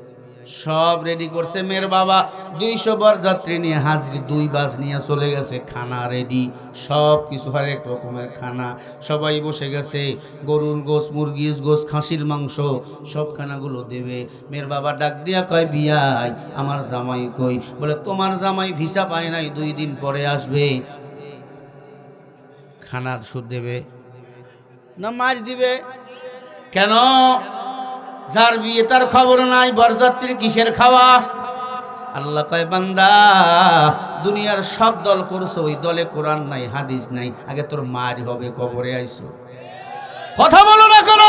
সব রেডি করছে। মেয়ের বাবা ২০০ বরযাত্রী নিয়ে হাজির ২ বাস নিয়ে চলে গেছে, খানা রেডি, সব কিছু হরেক রকমের খানা, সবাই বসে গেছে। গরুর গোস, মুরগির গোস, খাসির মাংস, সব খানাগুলো দেবে। মেয়ের বাবা ডাক দিয়া কয় বিয়াই আমার জামাই কই? বলে তোমার জামাই ভিসা পায় নাই, 2 দিন পরে আসবে। খানার সুদ দেবে না মার দিবে? কেন? যার বিয়ে তার খবর নাই, বরযাত্রীর কিসের খাওয়া? আল্লাহ কয় বান্দা দুনিয়ার সব দল করছো, ওই দলে কোরআন নাই, হাদিস নাই, আগে তোর মার হবে, কবরে আইছো। কথা বলো না কেন?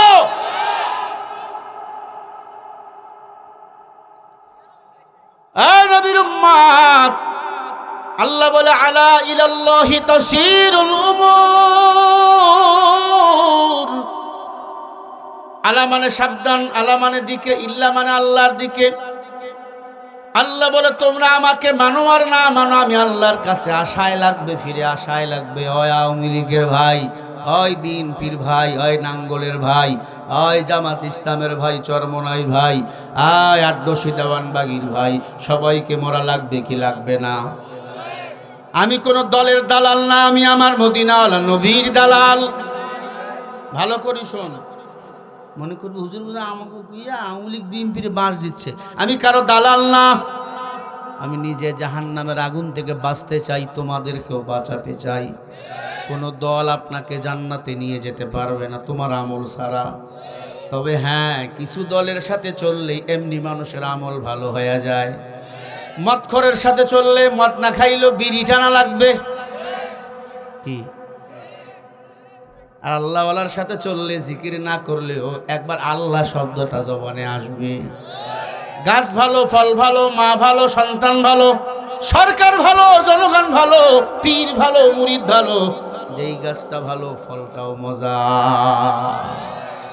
এই নবীর উম্মত, আল্লাহ বলে আলা ইলাল্লাহি তাসিরুল উমুর। আলা মানে সাবধান, আলা মানে দিকে, ইল্লা মানে আল্লাহর দিকে। আল্লাহ বলে তোমরা আমাকে মানো আর না মানো, আমি আল্লাহর কাছে আশায় লাগবে, ফিরে আশায় লাগবে। হয় আওয়ামী লীগের ভাই, হয় বিএনপির ভাই, হয় নাঙ্গলের ভাই, হয় জামাত ইসলামের ভাই, চরমনাই ভাই, আয় আড্ডসি দেওয়ানবাগির ভাই, সবাইকে মরা লাগবে কি লাগবে না? আমি কোন দলের দালাল না, আমি আমার মদিনাওয়ালা নবীর দালাল। ভালো করে শোন, মনে করবো হুজুর বুঝা আমাকে আওয়ামী লীগ বিএনপির বাঁশ দিচ্ছে, আমি কারো দালাল না। আমি নিজে জাহান্নামের আগুন থেকে বাঁচতে চাই, তোমাদেরকেও বাঁচাতে চাই। কোনো দল আপনাকে জান্নাতে নিয়ে যেতে পারবে না তোমার আমল ছাড়া। তবে হ্যাঁ, কিছু দলের সাথে চললে এমনি মানুষের আমল ভালো হয়ে যায়। মদখোরের সাথে চললে মদ না খাইলেও বিড়ি টানা লাগবে কি? আর আল্লাহওয়ালার সাথে চললে জিকির না করলেও একবার আল্লাহ শব্দটা জবানে আসবে। গাছ ভালো, ফল ভালো, মা ভালো, সন্তান ভালো, সরকার ভালো, জনগণ ভালো, পীর ভালো, মুরিদ ভালো, যেই গাছটা ভালো ফলটাও মজা।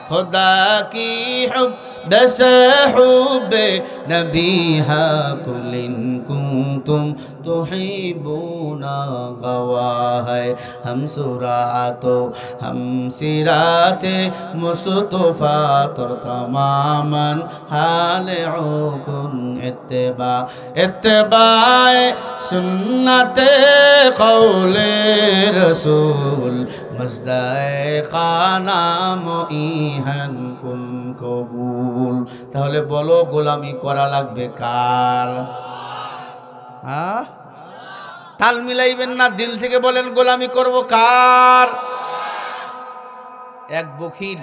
खुदा की हुब्ब से हुब्बे नबी है कुल इन कुंतुम तुहिब्बूना गवाह है हम सुरातो हम सिराते मुस्तफा तुर तमामन हाल उकुन इत्तिबा इत्तिबाए सुन्नते कौले रसूल मजदाए खानाम ইহান কুন কবুল। তাহলে বলো গোলামি করা লাগবে কার? হ্যাঁ, তাল মিলাইবেন না, দিল থেকে বলেন গোলামি করব কার? এক বখিল,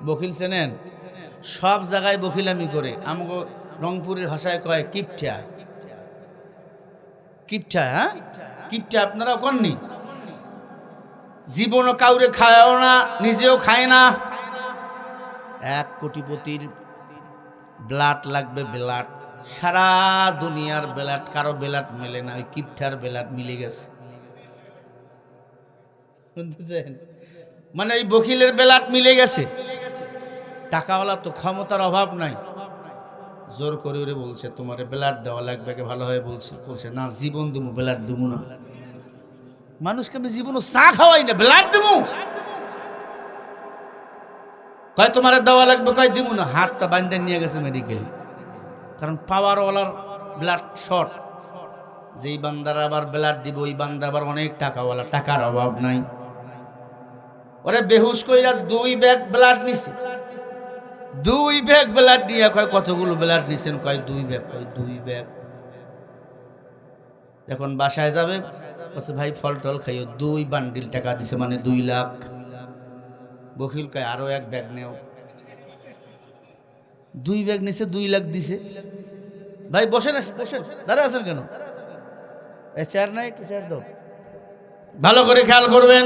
বখিল চেনেন? সব জায়গায় বখিলামি করে। আমাকে রংপুরের ভাষায় কয় কিপটা। কিপটা, হ্যাঁ কিপটা আপনারা কননি? জীবনও কাউরে খায়ও না, নিজেও খায় না। 1 কোটিপতির ব্লাড লাগবে, ব্লাড। সারা দুনিয়ার ব্লাড, কারো ব্লাড মেলে না, ওই কিপটার ব্লাড মিলে গেছে। বুঝতেছেন? মানে এই বকিলের ব্লাড মিলে গেছে। টাকাওয়ালা তো ক্ষমতার অভাব নাই, জোর করে ওরে বলছে তোমার ব্লাড দেওয়া লাগবে, ভালো হয়ে বলছে না জীবন দেবো, ব্লাড দেবো না। মানুষকে আমি জীবনও চা খাওয়াই না, ব্লাড দেবো। কয় তোমার দেওয়া লাগবে, কয় দিব না। হাতটা বান্ধে নিয়ে গেছে মেডিকেলে, কারণ পাওয়ারওয়ালার ব্লাড শর্ট। যেই বান্দার আবার ব্লাড দিব, ওই বান্দা আবার অনেক টাকাওয়ালা, টাকার অভাব নাই। ওরে বেহুশ কইরা 2 ব্যাগ ব্লাড নিছে। 2 ব্যাগ ব্লাড নিয়ে কয় কতগুলো ব্লাড নিছেন, কয় 2 ব্যাগ। কয় 2 ব্যাগ। যখন বাসায় যাবে বলছে ভাই ফল টল খাইও। 2 বান্ডিল টাকা দিছে, মানে 2 লাখ। বকিল কয় আরো 1 ব্যাগ নেও। 2 ব্যাগ নিছে, 2 লাখ দিছে। ভাই বসেন, বসেন, দাঁড়া আছেন কেন? এই চেয়ার নাই, একটু চেয়ার দাও। ভালো করে খেয়াল করবেন।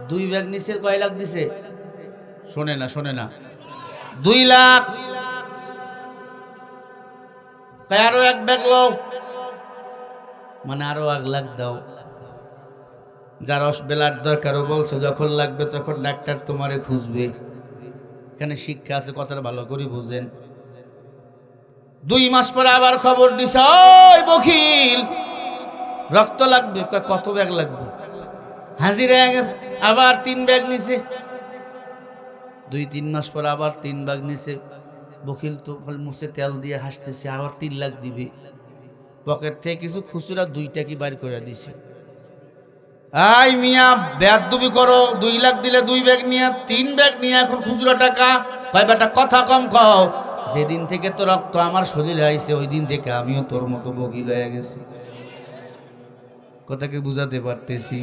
2 ব্যাগ নিছে, কয় লাখ দিছে? শোনে না, শোনে না। 2 লাখ। কয় আরো 1 ব্যাগ লও, মানে আরো 1 লাখ দাও। যার ব্লাড দরকারও বলছে যখন লাগবে তখন ডাক্তার তোমারে খুঁজবে। এখানে শিক্ষা আছে, কথাটা ভালো করে বুঝেন। 2 মাস পরে আবার খবর দিছে, ওই বকিল রক্ত লাগবে। কত ব্যাগ লাগবে? হাজির হয়ে গেছে, আবার 3 ব্যাগ নিছে। 2-3 মাস পর আবার 3 ব্যাগ নিছে। বকিল তো মুছে তেল দিয়ে হাসতেছে, আবার 3 লাখ দিবে। পকেট থেকে কিছু খুচরা 2 টাকা বাইর করে দিছে। আই মিয়া বেয়াদবি করো, 2 লাখ দিলে 2 ব্যাগ নিয়ে, 3 ব্যাগ নিয়ে এখন খুচরা টাকা। ভাই বেটা কথা কম কও। যেদিন থেকে তো রক্ত আমার শরীরে আইছে, ওই দিন থেকে আমিও তোর মতো বকিল হয়ে গেছি। কথাকে বুঝাতে পারতেছি?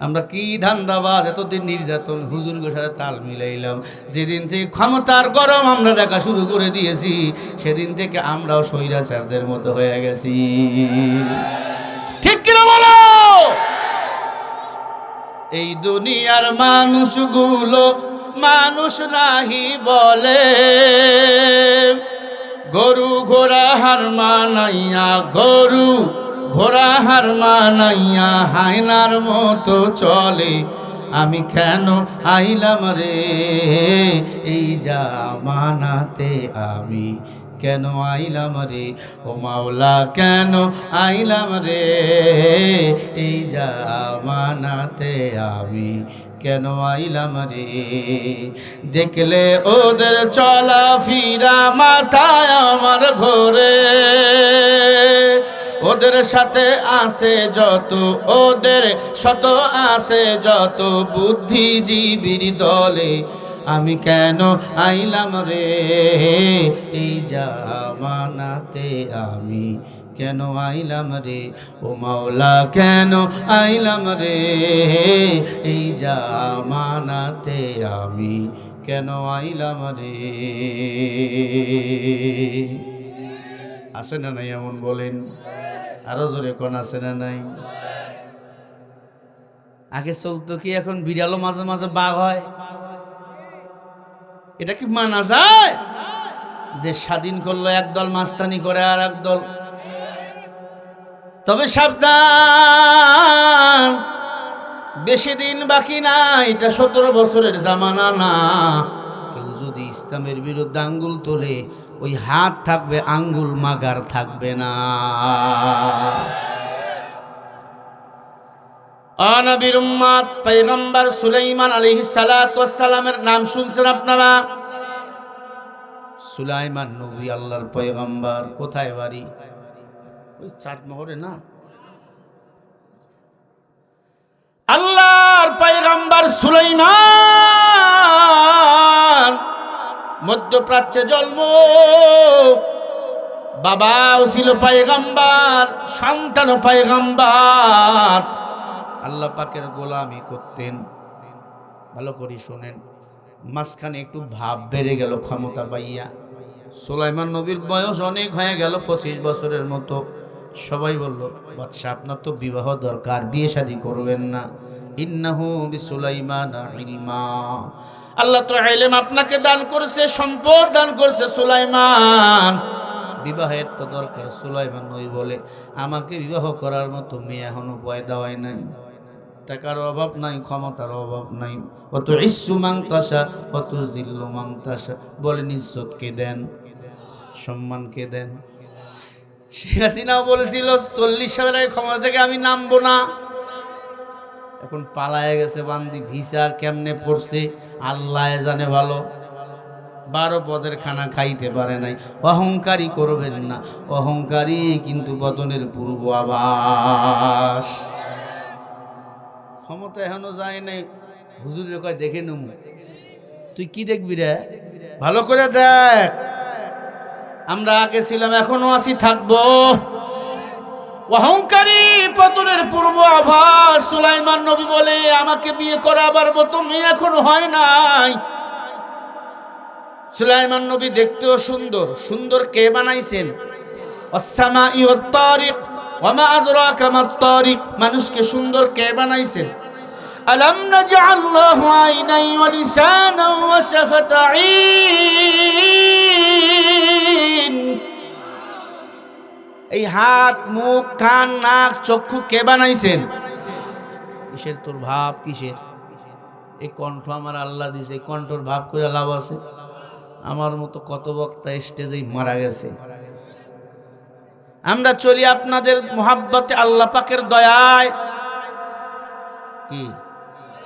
আমরা কি ধান্দাবাজ, এতদিন নির্যাতন হুজুরদের সাথে তাল মিলাইলাম। যেদিন থেকে ক্ষমতার গরম আমরা দেখা শুরু করে দিয়েছি, সেদিন থেকে আমরাও স্বৈরাচারদের মতো হয়ে গেছি। ঠিক কিনা বলো? এই দুনিয়ার মানুষগুলো মানুষ নাহি বলে, গরু ঘোড়া হার মানাইয়া, গরু ঘোড়া হার মানাইয়া হায়নার মতো চলে। আমি কেন আইলাম রে এই জামানাতে, আমি কেন আইলাম রে ও মাওলা, কেন আইলাম রে এই জামানাতে, আমি কেন আইলাম রে। দেখলে ওদের চলা ফিরা মাথায় আমার ঘোরে, ওদের সাথে আসে যত, ওদের শত আসে যত বুদ্ধিজীবীর দলে। আমি কেন আইলাম রে এই জামানাতে, আমি কেন আইলাম রে ও মাওলা, কেন আইলাম রে এই জামানাতে, আমি কেন আইলাম রে। আছে না নাই এমন বলেন? আরো জোরে কোন আছে না নাই? আগে চলতো কি, এখন বিড়ালও মাঝে মাঝে বাঘ হয়। এটা কি মানা যায়? দেশ স্বাধীন করলো একদল মাস্তানি করে আর একদল। তবে সাবধান, বেশি দিন বাকি না, এটা 17 বছরের জামানা না। কেউ যদি ইসলামের বিরুদ্ধে আঙ্গুল তোলে, ওই হাত থাকবে, আঙ্গুল মাগার থাকবে না। নবীর উম্মত পয়গম্বর সুলাইমান আলাইহিস সালাতু ওয়াস সালামের নাম শুনছেন আপনারা? সুলাইমান নবী আল্লাহর পয়গম্বর। কোথায় বাড়ি? ওই চাটমোহরে না। আল্লাহর পয়গম্বর সুলাইমান মধ্যপ্রাচ্যে জন্ম। বাবাও ছিল পয়গম্বর, সন্তানও পয়গম্বর। আল্লাহ পাকের গোলামি করতেন। ভালো করে শোনেন, মাঝখানে একটু ভাব বেড়ে গেল ক্ষমতা পাইয়া। সুলাইমান নবীর বয়স অনেক হয়ে গেল, 25 বছরের মতো। সবাই বলল, বাদশা আপনার তো বিবাহ দরকার, বিয়ে শাদী করবেন না? ইন্নাহু বিসুলাইমান ইলমা, আল্লাহ তো ইলম আপনাকে দান করেছে, সম্পদ দান করেছে সুলাইমান, বিবাহের তো দরকার। সুলাইমান নবী বলে, আমাকে বিবাহ করার মতো মেয়ে এখনো পয়দা হয় নাই। টাকার অভাব নাই, ক্ষমতার অভাব নাই। অত ইসু মাংতাসা, অত জিল্লু মাংতাসা। বলেন ইজ্জতকে দেন, সম্মানকে দেন। শেখ হাসিনাও বলেছিল 40 সালের আগে ক্ষমতা থেকে আমি নামবো না। এখন পালায় গেছে বান্দি, ভিসা কেমনে পড়ছে আল্লাহ জানে ভালো। 12 পদের খানা খাইতে পারে নাই। অহংকারী করবেন না, অহংকারী কিন্তু পতনের পূর্ব আভাস। ক্ষমতা এখনো যায় নাই, হুজুরের কয় দেখে নেবো। তুই কি দেখবি রে? ভালো করে দেখ। আমরা আগে ছিলাম, এখনো আছি, থাকবো। অহংকারী পতনের পূর্ব আভাস। সুলাইমান নবী বলে, আমাকে বিয়ে করাবার মতো মেয়ে এখনো হয় নাই। সুলাইমান নবী দেখতেও সুন্দর। সুন্দর কে বানাইছেন? আস-সামাই ওয়াত তারিক ওয়া মা আদরাকা মাত তারিক। মানুষকে সুন্দর কে বানাইছেন? আলাম নাজআল লাহু আইনাই ওয়া লিসানান ওয়া শাফাতাইন। এই হাত, মুখ, কান, নাক, চক্ষু কে বানাইছেন? কিসের তোর ভাব? কিসের? এই কণ্ঠ আমার আল্লাহ দিছে, কণ্ঠর ভাব করে লাভ আছে? আমার মতো কত বক্তা স্টেজেই মারা গেছে। আমরা চলি আপনাদের মোহাব্বতে, আল্লাহ পাকের দয়ায়। কি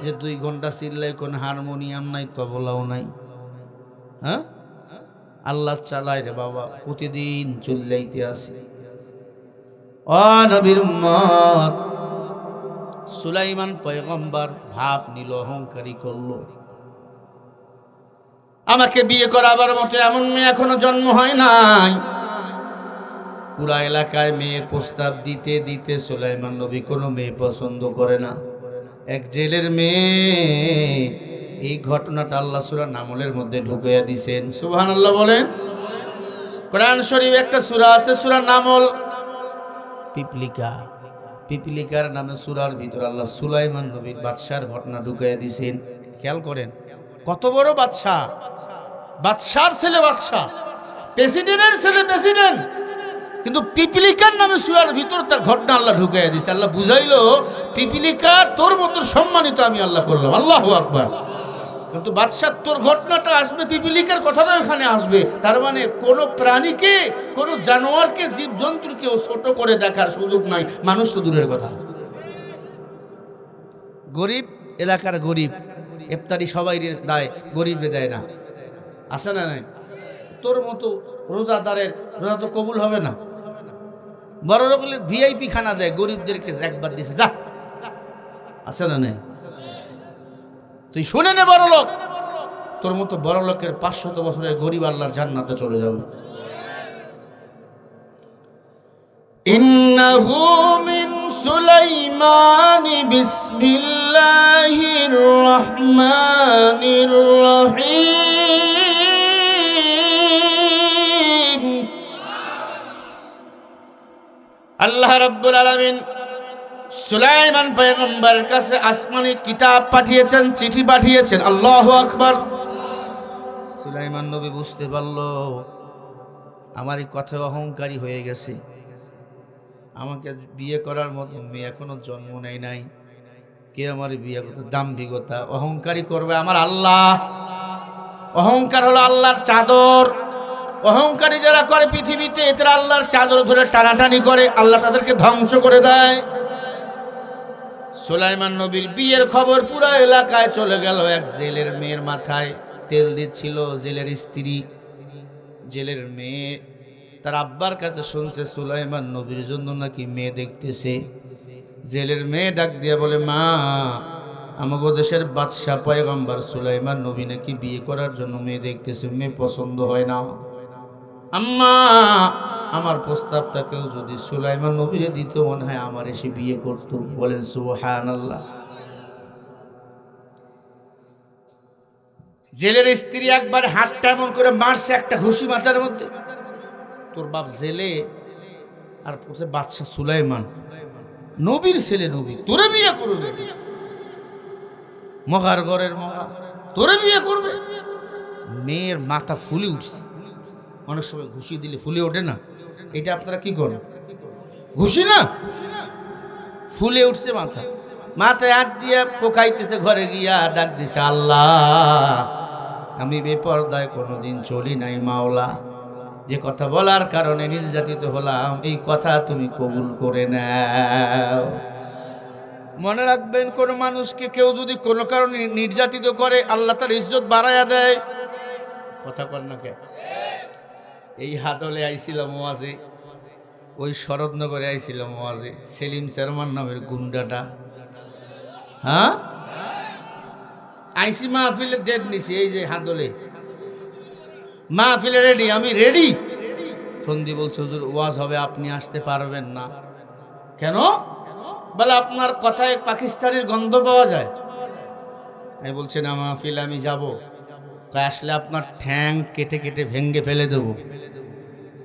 যে 2 ঘন্টা চিল্লাই, কোন হারমোনিয়াম নাই, তবলাও নাই। হ্যাঁ, আল্লাহ চালায় রে বাবা, প্রতিদিন চিল্লাইতে আসি। ও নবীর উম্মত, সুলাইমান পয়গম্বর ভাব নিল, অহংকারী করলো। আমাকে বিয়ে করাবার মতো এমন মেয়ে এখনো জন্ম হয় নাই। পুরা এলাকায় মেয়ের প্রস্তাব দিতে দিতে সুলাইমান নবী কোনো মেয়ে পছন্দ করে না। এক জেলের মেয়ে। এই ঘটনাটা আল্লাহ সূরা নামলের মধ্যে ঢুকাইয়া দিয়েছেন। সুবহানাল্লাহ বলেন। কোরআন শরীফ একটা সূরা আছে, সূরা নামল। পিপলিকা, পিপলিকার নামে সূরার ভিতর আল্লাহ সুলাইমান নবীর বাদশার ঘটনা ঢুকাইয়া দিয়েছেন। খেয়াল করেন, কত বড় বাদশা, বাদশার ছেলে বাদশা, প্রেসিডেন্টের ছেলে প্রেসিডেন্ট, কিন্তু পিপিলিকার নামে সূরার ভিতর তার ঘটনা আল্লাহ ঢুকাইয়া দিয়েছে। আল্লাহ বুঝাইলো, পিপিলিকা তোর মতো সম্মানিত আমি আল্লাহ করলাম। আল্লাহু আকবার। কিন্তু বাদশাহ তোর ঘটনাটা আসবে, পিপিলিকার কথাটা ওখানে আসবে। তার মানে কোন প্রাণীকে, কোন জানোয়ারকে, জীবজন্তুকে ও ছোট করে দেখার সুযোগ নাই, মানুষ তো দূরের কথা। গরিব, এলাকার গরিব, ইফতারি সবাই দেয়, গরিবরে দেয় না। আছে না নাই? তোর মতো রোজাদারের রোজা তো কবুল হবে না। বড় লোকের ভিআইপি খানা দেয়, গরিবদেরকে একবার দিছে, যা। আছে না নাই? তুই শুনে নে, বড় লোক, তোর মতো বড় লোকের 500 বছরের গরিব আল্লাহর জান্নাতে চলে যাবে। ইন্নাহু মিন সুলাইমান বিসমিল্লাহির রহমানির রহিম। আল্লাহ রাব্বুল আলামিন সুলাইমান পয়গম্বরের কাছে আসমানি কিতাব পাঠিয়েছেন, চিঠি পাঠিয়েছেন। আল্লাহু আকবার। সুলাইমান নবী বুঝতে পারল, আমার এই কথা অহংকারী হয়ে গেছে, আমাকে বিয়ে করার মতো মেয়ে এখনো জন্ম নেয় নাই, কে আমার বিয়ে করতে? দাম্ভিকতা, অহংকারী করবে আমার আল্লাহ। অহংকার হলো আল্লাহর চাদর। অহংকারী যারা করে পৃথিবীতে, এরা আল্লাহর চাদর ধরে টানাটানি করে, আল্লাহ তাদেরকে ধ্বংস করে দেয়। সুলাইমান নবীর বিয়ের খবর পুরো এলাকায় চলে গেল। এক জেলের মেয়ের মাথায় তেল দিচ্ছিল জেলের স্ত্রী। জেলের মেয়ে তার আব্বার কাছে শুনছে সুলাইমান নবীর জন্য নাকি মেয়ে দেখতেছে। জেলের মেয়ে ডাক দিয়ে বলে, মা, আমাদের দেশের বাদশাহ পয়গম্বর সুলাইমান নবী নাকি বিয়ে করার জন্য মেয়ে দেখতেছে, মেয়ে পছন্দ হয় না। আম্মা, আমার প্রস্তাবটা কেউ যদি সুলাইমান নবীরে দিত, মনে হয় আমার এসে বিয়ে করত। বলেন সুবহানাল্লাহ। জেলের স্ত্রী একবার হাতটা এমন করে মারছে, একটা ঘুষি মাথার মধ্যে। তোর বাপ জেলে আর বাদশাহ সুলাইমান, নবীর ছেলে, নবী, তোরে বিয়ে করবে? মগার ঘরের মগা তোরে বিয়ে করবে? মেয়ের মাথা ফুলে উঠছে। অনেক সময় ঘুষি দিলে ফুলে ওঠে না, এটা আপনারা কি করেন? ঘুষি না, ফুলে উঠছে মাথা। মাথায় হাত দিয়ে কোকাইতেছে। ঘরে গিয়া ডাক দিছে, আল্লাহ, আমি বেপরদায় কোনোদিন চলি নাই মাওলা। যে কথা বলার কারণে নির্যাতিত হলাম, এই কথা তুমি কবুল করে নাও। মনে রাখবেন, কোন মানুষকে কেউ যদি কোনো কারণে নির্যাতিত করে, আল্লাহ তার ইজ্জত বাড়াইয়া দেয়। কথা কর না কে? এই হাদলে আইছিলাম ওয়াজে, ওই শরৎনগরে আইছিলাম ওয়াজে। সেলিম শর্মার নামের গুন্ডাটা, হ্যাঁ, আইসি মাহফিলে ডেট নিছি। এই যে হাদলে মাহফিলে রেডি, আমি রেডি। ফোন দিয়ে বলছে, হুজুর ওয়াজ হবে, আপনি আসতে পারবেন না। কেন? বলে আপনার কথায় পাকিস্তানের গন্ধ পাওয়া যায়। আমি বলছি না মাহফিলে আমি যাব, আসলে আপনার ঠ্যাং কেটে কেটে ভেঙ্গে ফেলে দেবো।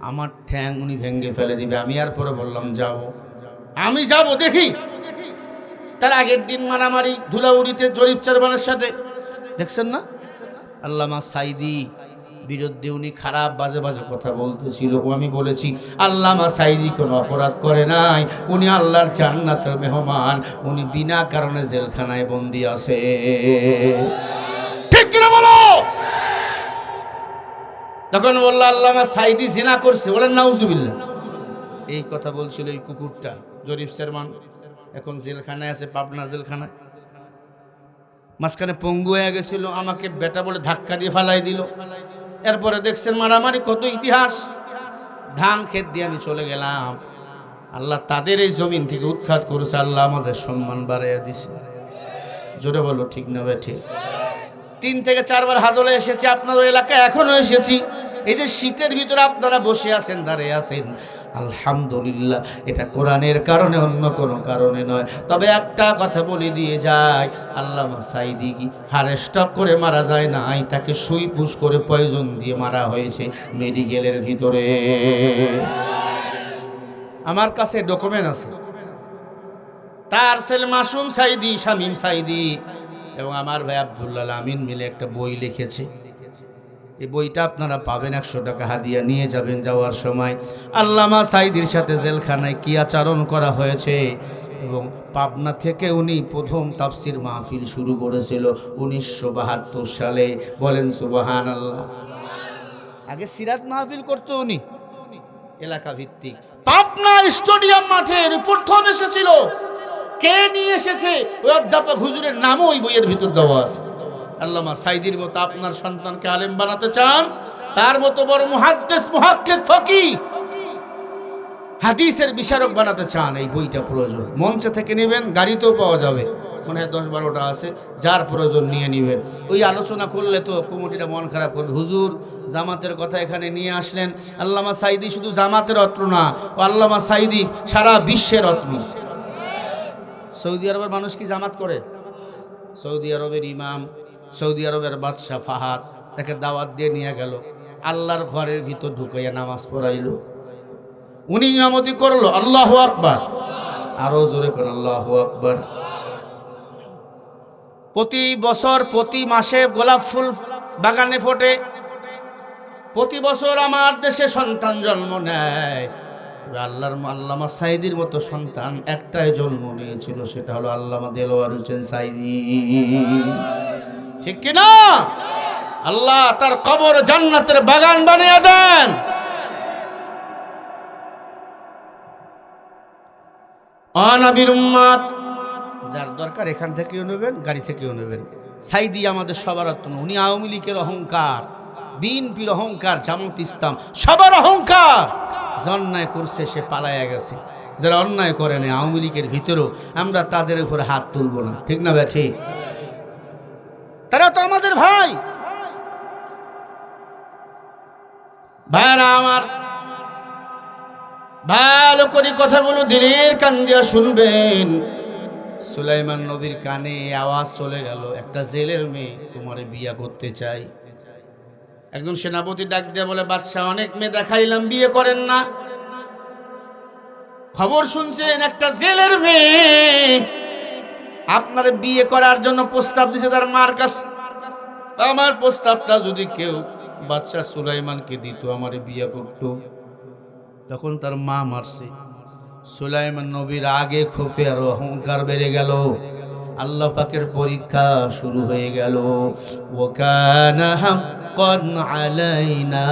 আমার ঠ্যাং উনি ভেঙ্গে ফেলে দিবে। আমি আর পরে বললাম যাব, আমি যাব, দেখি। তার আগের দিন মারামারি ধুলাউড়িতে জরিপ চেয়ারম্যানের সাথে, দেখছেন না? আল্লামা সাইদি বিরুদ্ধে উনি খারাপ বাজে বাজে কথা বলতেছিল। আমি বলেছি, আল্লামা সাইদি কোনো অপরাধ করে নাই, উনি আল্লাহর জান্নাতের মেহমান, উনি বিনা কারণে জেলখানায় বন্দী আছে। ঠিক কিনা বলো? তখন বললো, আল্লামা সাইদি জিনা করছে। বলেন নাউজুবিল্লাহ। এই কথা বলছিল এই কুকুরটা, জরিপ চেয়ারম্যান, এখন জেলখানায় আছে, পাবনা জেলখানায়। মাঝখানে পঙ্গু হয়ে গেছিল, আমাকে বেটা বলে ধাক্কা দিয়ে ফালাই দিল। এরপরে দেখছেন মারামারি, কত ইতিহাস। ধান ক্ষেত দিয়ে আমি চলে গেলাম। আল্লাহ তাদের এই জমিন থেকে উৎখাত করেছে, আল্লাহ আমাদের সম্মান বাড়াইয়া দিছে। জোরে বলো ঠিক না ভাই? ঠিক। 3 থেকে 4 বার হাদলে এসেছি, আপনাদের এলাকায় এখনো এসেছি। এই যে শীতের ভিতরে আপনারা বসে আছেন, দাঁড়িয়ে আছেন, আলহামদুলিল্লাহ, এটা কোরআনের কারণে, অন্য কোনো কারণে নয়। তবে একটা কথা বলে দিয়ে যায়, আল্লামা সাইদি কি হাড়ে স্টক করে মারা যায় নাই, তাকে সুই পুশ করে পয়জন দিয়ে মারা হয়েছে মেডিকেলের ভিতরে। আমার কাছে ডকুমেন্ট আছে। তার ছেলে মাসুম সাইদি, শামীম সাইদি এবং আমার ভাই আব্দুল্লাহ আমিন মিলে একটা বই লিখেছে। এই বইটা আপনারা পাবেন, 100 টাকা হাদিয়া নিয়ে যাবেন যাওয়ার সময়। আল্লামা সাইদির সাথে জেলখানায় কি আচরণ করা হয়েছে, এবং পাবনা থেকে উনি প্রথম তাফসির মাহফিল শুরু করেছিল 1972 সালে। বলেন সুবহানাল্লাহ। আগে সিরাত মাহফিল করতো উনি, এলাকা ভিত্তিক। পাবনা স্টেডিয়াম মাঠের প্রথম এসেছিল। কে নিয়ে এসেছে? ওই অধ্যাপক হুজুরের নামও ওই বইয়ের ভিতর দেওয়া আছে। আল্লামা সাইদির মতো আপনার সন্তানকে আলেম বানাতে চান, তার মতো বড় মুহাদ্দিস, মুহাক্কিক, ফকিহ, হাদিসের বিশারক বানাতে চান, এই বইটা প্রয়োজন। মঞ্চে থেকে নেবেন, গাড়িতেও পাওয়া যাবে, মনে হয় 10-12টা আছে, যার প্রয়োজন নিয়ে নেবেন। ওই আলোচনা করলে তো কমিটিটা মন খারাপ করবে, হুজুর জামাতের কথা এখানে নিয়ে আসলেন। আল্লামা সাইদি শুধু জামাতের রত্ন না, ও আল্লামা সাইদি সারা বিশ্বের রত্ন। সৌদি আরবের মানুষ কি জামাত করে? সৌদি আরবের ইমাম, সৌদি আরবের বাদশাহ ফাহাদ তাকে দাওয়াত দিয়ে নিয়ে গেল, আল্লাহর ঘরের ভিতর ঢুকাইয়া নামাজ পড়াইল। উনি ইমামতি করলো, আল্লাহু আকবার, আরো জোরে করে আল্লাহু আকবার। প্রতি বছর প্রতি মাসে গোলাপ ফুল বাগানে ফোটে। প্রতি বছর আমার দেশে সন্তান জন্ম নেয়। তবে আল্লামা সাইদির মতো সন্তান একটাই জন্ম নিয়েছিল, সেটা হলো আল্লামা দেলোয়ার হোসেন সাইদি। ঠিক কিনা? আল্লাহ তার কবর জান্নাতের বাগান বানিয়ে দেন। নবীর উম্মত, যার দরকার এখান থেকেও নেবেন, গাড়ি থেকেও নেবেন। সাইদি আমাদের সবার আত্ম, উনি আওয়ামী লীগের অহংকার, বিএনপির অহংকার, জামাত ইসলাম সবার অহংকার। যে অন্যায় করছে সে পালাইয়া গেছে, যারা অন্যায় করে না আওয়ামী লীগের ভিতরেও আমরা তাদের উপরে হাত তুলব না। ঠিক না ভাই? ঠিক। তারা তো আমাদের ভাই। ভাইরা আমার, ভালো করে কথাগুলো দিলের কান দিয়া শুনবেন। সুলাইমান নবীর কানে আওয়াজ চলে গেল, একটা জেলের মেয়ে তোমারে বিয়ে করতে চাই। একজন সেনাপতি ডাক দিয়ে বলে, বাদশাহ অনেক মেয়ে দেখাইলাম, বিয়ে করেন না। খবর শুনছেন একটা জেলের মেয়ে আপনার বিয়ে করার জন্য প্রস্তাব দিছে তার মার কাছে। আমার প্রস্তাবটা যদি কেউ বাদশাহ সুলাইমানকে দিত, আমারে বিয়ে করত। তখন তার মা মারছে। সুলাইমান নবীর আগে ক্ষোভে আর অহংকার বেড়ে গেল। আল্লাহ পাকের পরীক্ষা শুরু হয়ে গেল। ওয়াকানা হাক্কান আলাইনা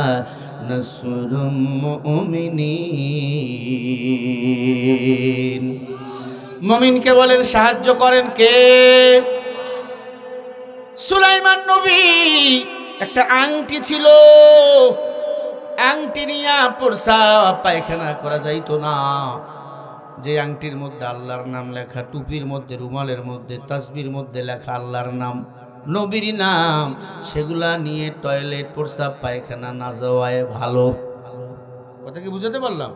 নাসরুল মুমিনিন। মুমিনকে বলেন সাহায্য করেন কে? সুলাইমান নবী একটা আংটি ছিল, আংটি নিয়ে প্রস্রাব পায়খানা করা যাইতো না। যে আংটির মধ্যে আল্লাহর নাম লেখা, টুপির মধ্যে, রুমালের মধ্যে, তাসবির মধ্যে লেখা আল্লাহর নাম, নবীর নাম, সেগুলা নিয়ে টয়লেট, প্রস্রাব পায়খানা না যাওয়ায় ভালো। কথা কি বুঝাতে পারলাম?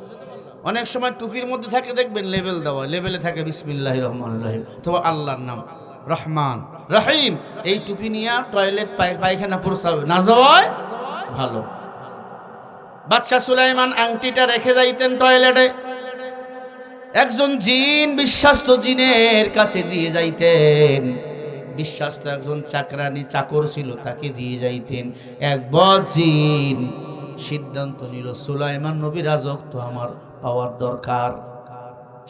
অনেক সময় টুপির মধ্যে থাকে দেখবেন লেবেল দেওয়া, লেবেলে থাকে বিসমিল্লাহির রহমানির রহিম অথবা আল্লাহর নাম রহমান রহিম। এই টুপি নিয়ে টয়লেট, পায়খানা, প্রস্রাব না যাওয়ায় ভালো। বাদশাহ সুলাইমান আংটিটা রেখে যাইতেন টয়লেটে। একজন জিন, বিশ্বাস্ত জিনের কাছে দিয়ে যাইতেন। বিশ্বাস্ত একজন চাকরানি চাকর ছিল, তাকে দিয়ে যাইতেন। এক বদ জিন সিদ্ধান্ত নিল, সুলাইমান নবী রাজত্ব আমার পাওয়ার দরকার,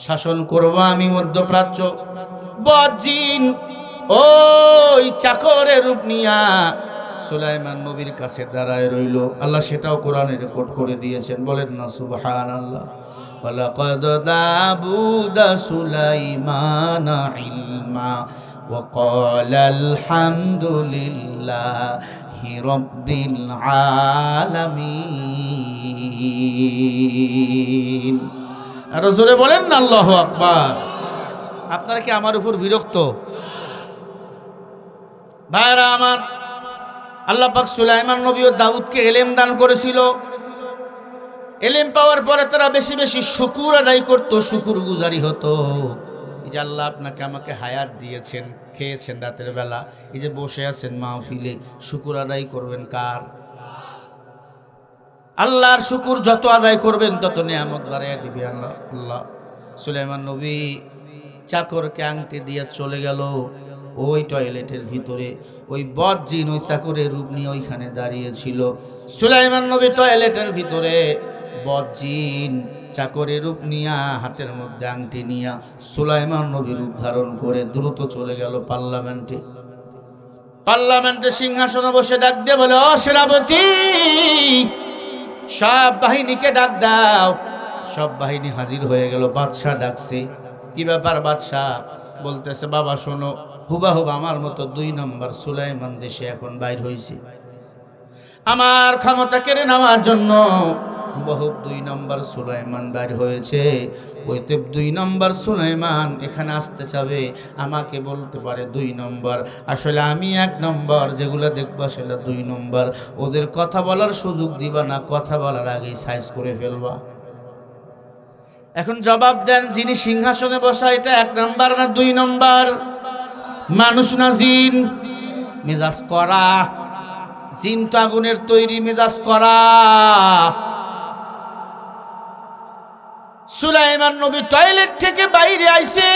শাসন করব আমি মধ্যপ্রাচ্য। বদ জিন ওই চাকরের রূপ নিয়া সুলাইমান নবীর কাছে দাঁড়ায় রইল। আল্লাহ সেটাও কোরআনে রেকর্ড করে দিয়েছেন, বলেন না সুবহানাল্লাহ। ওয়ালাকাদ দাবুদা সুলাইমানা ইলমা ওয়া ক্বালা আলহামদুলিল্লাহি রাব্বিল আলামিন। আর জোরে বলেন না আল্লাহু আকবার। আপনারা কি আমার উপর বিরক্ত? ভাইরা আমার, আল্লাহ পাক সুলাইমান নবী ও দাউদকে ইলম দান করেছিল। ইলম পাওয়ার পরে তারা বেশি বেশি শুকর আদায় করত, শুকর গুজারি হতো। এই যে আল্লাহ আপনাকে আমাকে হায়াত দিয়েছেন, খেয়েছেন রাতের বেলা, এই যে বসে আছেন মাহফিলে, শুকর আদায় করবেন কার? আল্লাহর শুকর যত আদায় করবেন তত নিয়ামত বাড়াইয়া দিবে আল্লাহ। আল্লাহ সুলাইমান নবী চাকরকে আংটি দিয়ে চলে গেল ওই টয়লেটের ভিতরে। ওই বদ জিন ওই চাকরের রূপ নিয়ে ওইখানে দাঁড়িয়েছিল। সুলাইমান নবী টয়লেটের ভিতরে, বদ জিন চাকরের রূপ নিয়া, হাতের মধ্যে আংটি নিয়া সুলাইমান নবীর রূপ ধারণ করে দ্রুত চলে গেল পার্লামেন্টে। পার্লামেন্টে সিংহাসনে বসে ডাক দিয়ে বলে, ও সেনাপতি, সব বাহিনীকে ডাক দাও। সব বাহিনী হাজির হয়ে গেল। বাদশাহ ডাকছে। কি ব্যাপার বাদশাহ? বলতেছে, বাবা শোনো, হুবাহুব আমার মতো 2 নম্বর সুলাইমান দেশে এখন বাইর হয়েছে আমার ক্ষমতা কেড়ে নেওয়ার জন্য। হুবাহুব 2 নম্বর সুলাইমান বাইর হয়েছে। ওইতে 2 নম্বর সুলাইমান এখানে আসতে চাবে, আমাকে বলতে পারে 2 নম্বর, আসলে আমি 1 নম্বর, যেগুলো দেখবা সেটা 2 নম্বর। ওদের কথা বলার সুযোগ দিবা না, কথা বলার আগেই সাইজ করে ফেলবা। এখন জবাব দেন, যিনি সিংহাসনে বসা এটা 1 নম্বর না 2 নম্বর? মানুষ না জিন? মেজাজ করা। জিন তো আগুনের তৈরি, মেজাজ করা। সুলাইমান নবী টয়লেট থেকে বাইরে আইছে,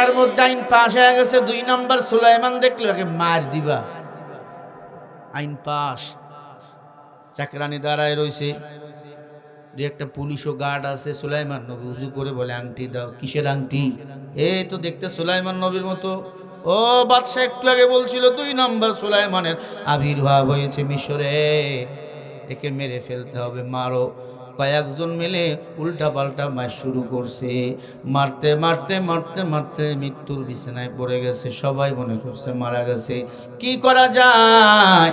এর মধ্যে আইন পাশ হয়ে গেছে। 2 নম্বর সুলাইমান দেখলো, একে মার দিবা। আইন পাশ। চাকরানি দাঁড়ায় রইছে। দুই একটা পুলিশও গার্ড আছে। সুলাইমান নবী উজু করে বলে আংটি দাও। কিসের আংটি? এই তো দেখতে সুলাইমান নবীর মতো। ও বাদশা একটু আগে বলছিল 2 নম্বর সুলাইমানের আবির্ভাব হয়েছে মিশরে, একে মেরে ফেলতে হবে, মারো। কয়েকজন মিলে উল্টা পাল্টা মার শুরু করছে। মারতে মারতে মারতে মারতে মৃত্যুর বিছানায় পড়ে গেছে। সবাই মনে করছে মারা গেছে। কি করা যায়?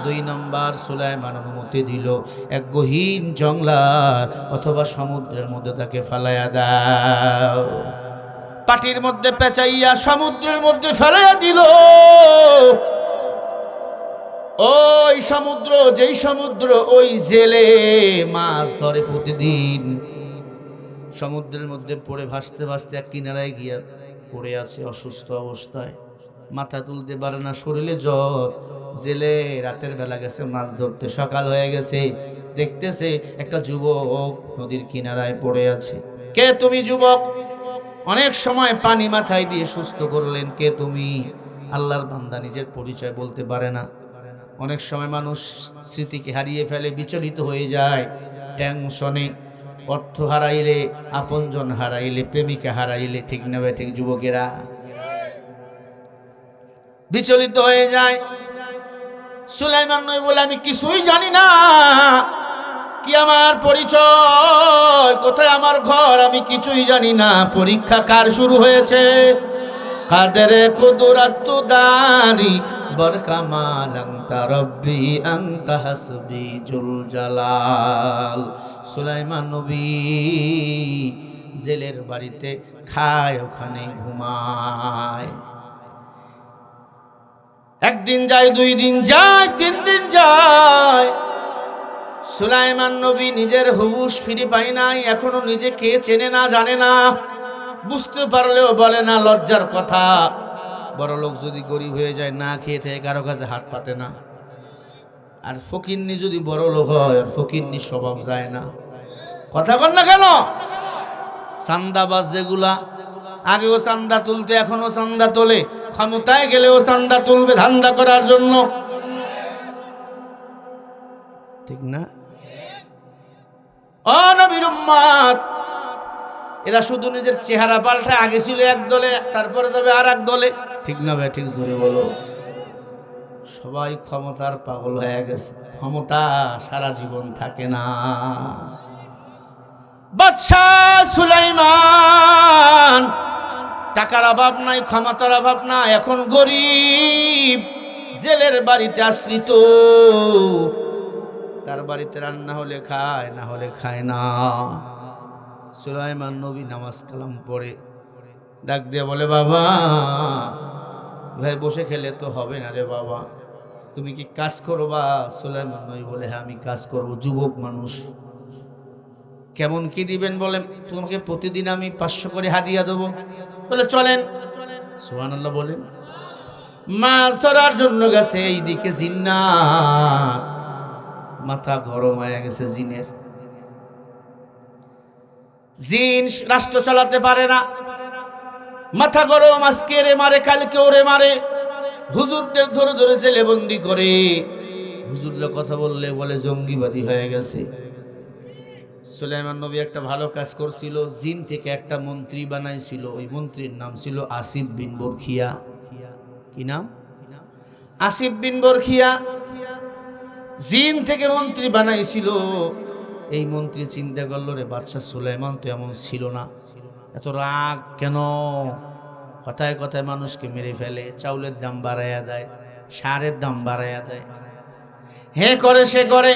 2 নম্বর সুলাইমান অনুমতি দিল, এক গহীন জঙ্গলার অথবা সমুদ্রের মধ্যে তাকে ফালাইয়া দাও। পাটির মধ্যে পেঁচাইয়া সমুদ্রের মধ্যে ফেলাইয়া দিল। ওই সমুদ্র, যেই সমুদ্র ওই জেলে মাছ ধরে প্রতিদিন, সমুদ্রের মধ্যে পড়ে ভাসতে ভাসতে এক কিনারায় গিয়া পড়ে আছে অসুস্থ অবস্থায়, মাথা তুলতে পারে না, শরীরে জ্বর। জেলে রাতের বেলা গেছে মাছ ধরতে, সকাল হয়ে গেছে, দেখতেছে একটা যুবক নদীর কিনারায় পড়ে আছে। কে তুমি যুবক? অনেক সময় পানি মাথায় দিয়ে সুস্থ করলেন, কে তুমি? আল্লাহর বান্দা নিজের পরিচয় বলতে পারে না। অনেক সময় মানুষ স্মৃতিকে হারিয়ে ফেলে, বিচলিত হয়ে যায় টেনশনে। অর্থ হারাইলে, আপনজন হারাইলে, প্রেমিকা হারাইলে, ঠিক না ভাই? ঠিক যুবকেরা বিচলিত হয়ে যায়। সুলাইমান নবী বলে আমি কিছুই জানি না, কি আমার পরিচয়, কোথায় আমার ঘর, আমি কিছুই জানি না। পরীক্ষা কার শুরু হয়েছে? কাদের কুদরত দারি বরকামাল আনতা রব্বি আনতা হাসবি জুল জালাল। সুলাইমান নবী জেলের বাড়িতে খায়, ওখানে ঘুমায়। একদিন যায়, 2 দিন যায়, 3 দিন যায়, সুলাইমান নবী নিজের হুঁশ ফিরে পায় নাই। এখনো নিজে কে চেনে না, জানে না, বুঝতে পারলেও বলে না, লজ্জার কথা। বড় লোক যদি গরিব হয়ে যায়, না খেয়ে থেকে কারো কাছে হাত পাতে না। আর ফকিন্নি যদি বড় লোক হয়, আর ফকিন্নি স্বভাব যায় না। কথা বল না কেন? চান্দাবাজ যেগুলা, আগেও চান্দা তুলতে, এখনো চান্দা তোলে, ক্ষমতায় গেলেও চান্দা তুলবে ধান্দা করার জন্য, ঠিক না? ও নবীর উম্মত, এরা শুধু নিজের চেহারা পাল্টায়। আগে ছিল এক দলে, তারপরে যাবে আর এক দলে, ঠিক না ভাই? ঠিক জোরে বলো। সবাই ক্ষমতার পাগল হয়ে গেছে। ক্ষমতা সারা জীবন থাকে না। বাদশাহ সুলাইমান টাকার অভাব নাই, ক্ষমতার অভাব না, এখন গরিব, জেলের বাড়িতে আশ্রিত। তার বাড়িতে রান্না হলে খায়, না হলে খায় না। সুলাইমান নবী নামাজ কালাম পড়ে ডাক দিয়ে বলে, বাবা ভাই, বসে খেলে তো হবে না রে বাবা, তুমি কি কাজ করবা? সুলাইমান নবী বলে, হ্যাঁ আমি কাজ করব। যুবক মানুষ, কেমন কি দিবেন? বলে, তোমাকে প্রতিদিন আমি 500 করে হাদিয়া দেবো। বলে চলেন। সুবহানাল্লাহ বলেন। মাছ ধরার জন্য গেছে, এইদিকে জিন্নাত, মাথা গরম হয়ে গেছে জিনের। জিন রাষ্ট্র চালাতে পারে না, মাথা গরম, আজকে রে মারে, কালকে ওরে মারে। হুজুরদের ধরে ধরে জেলে বন্দি করে। হুজুররা কথা বললে বলে জঙ্গিবাদী হয়ে গেছে। সুলাইমান নবী একটা ভালো কাজ করছিল, জিন থেকে একটা মন্ত্রী বানাইছিল। ওই মন্ত্রীর নাম ছিল আসিফ বিন বরখিয়া। কি নাম? আসিফ বিন বরখিয়া। জিন থেকে মন্ত্রী বানাইছিল। এই মন্ত্রী চিন্তা করলো, রে বাদশাহ সুলাইমান তো এমন ছিল না, এত রাগ কেন? কথায় কথায় মানুষকে মেরে ফেলে, চাউলের দাম বাড়াইয়া দেয়, সারের দাম বাড়াইয়া দেয়, হে করে সে করে,